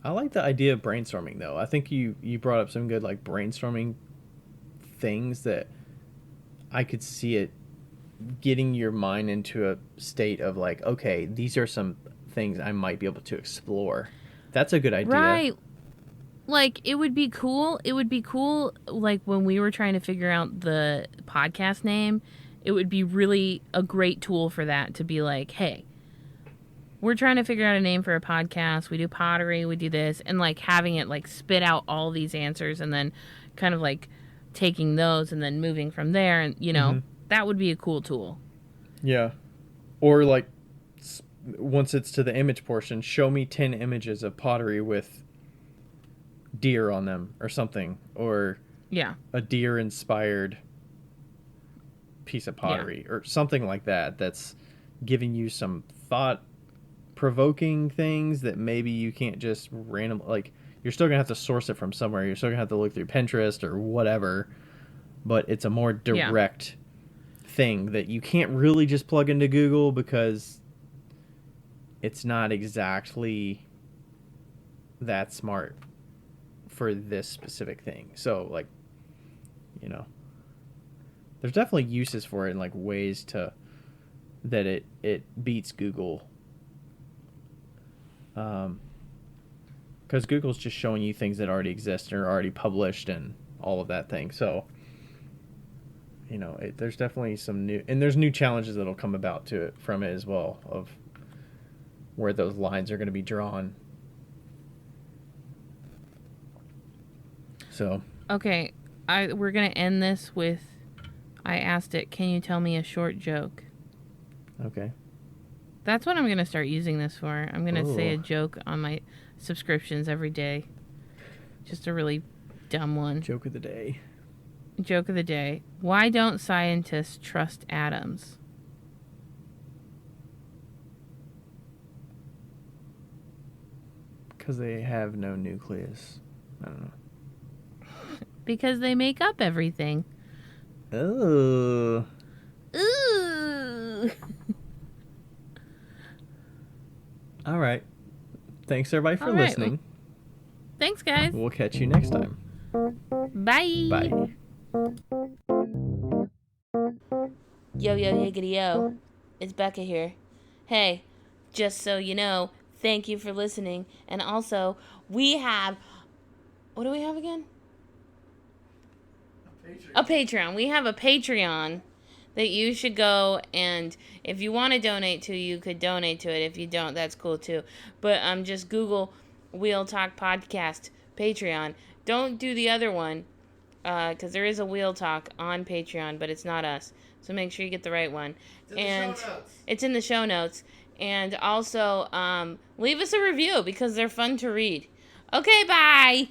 I like the idea of brainstorming, though. I think you brought up some good, like, brainstorming things that I could see it getting your mind into a state of, like, okay, these are some things I might be able to explore. That's a good idea. Right. Like, it would be cool. It would be cool, like, when we were trying to figure out the podcast name, it would be really a great tool for that to be like, hey, we're trying to figure out a name for a podcast. We do pottery, we do this, and like having it like spit out all these answers and then kind of like taking those and then moving from there. And, you know, that would be a cool tool. Yeah. Or like, once it's to the image portion, show me 10 images of pottery with deer on them or something. Or Yeah. a deer inspired piece of pottery or something like that, that's giving you some thought provoking things that maybe you can't just randomly, like, you're still gonna have to source it from somewhere, you're still gonna have to look through Pinterest or whatever, but it's a more direct thing that you can't really just plug into Google because it's not exactly that smart for this specific thing. So like, you know, there's definitely uses for it and like ways to that it beats Google, because Google's just showing you things that already exist and are already published and all of that thing. So, you know, there's definitely some there's new challenges that'll come about to it from it as well, of where those lines are going to be drawn. So Okay, we're gonna end this with, I asked it, can you tell me a short joke? okay. That's what I'm gonna start using this for. I'm gonna say a joke on my subscriptions every day. Just a really dumb one. Joke of the day. Joke of the day. Why don't scientists trust atoms? Because they have no nucleus. I don't know. Because they make up everything. Oh. Ooh. All right. Thanks, everybody, for All right. listening. Thanks, guys. We'll catch you next time. Bye. Bye. Yo, yiggity yo. It's Becca here. Hey, just so you know, thank you for listening. And also, we have... What do we have again? A Patreon. We have a Patreon that you should go, and if you want to donate to, you could donate to it. If you don't, that's cool too. But just Google Wheel Talk Podcast Patreon. Don't do the other one, because there is a Wheel Talk on Patreon, but it's not us. So make sure you get the right one. It's in the show notes. And also, leave us a review because they're fun to read. Okay, bye!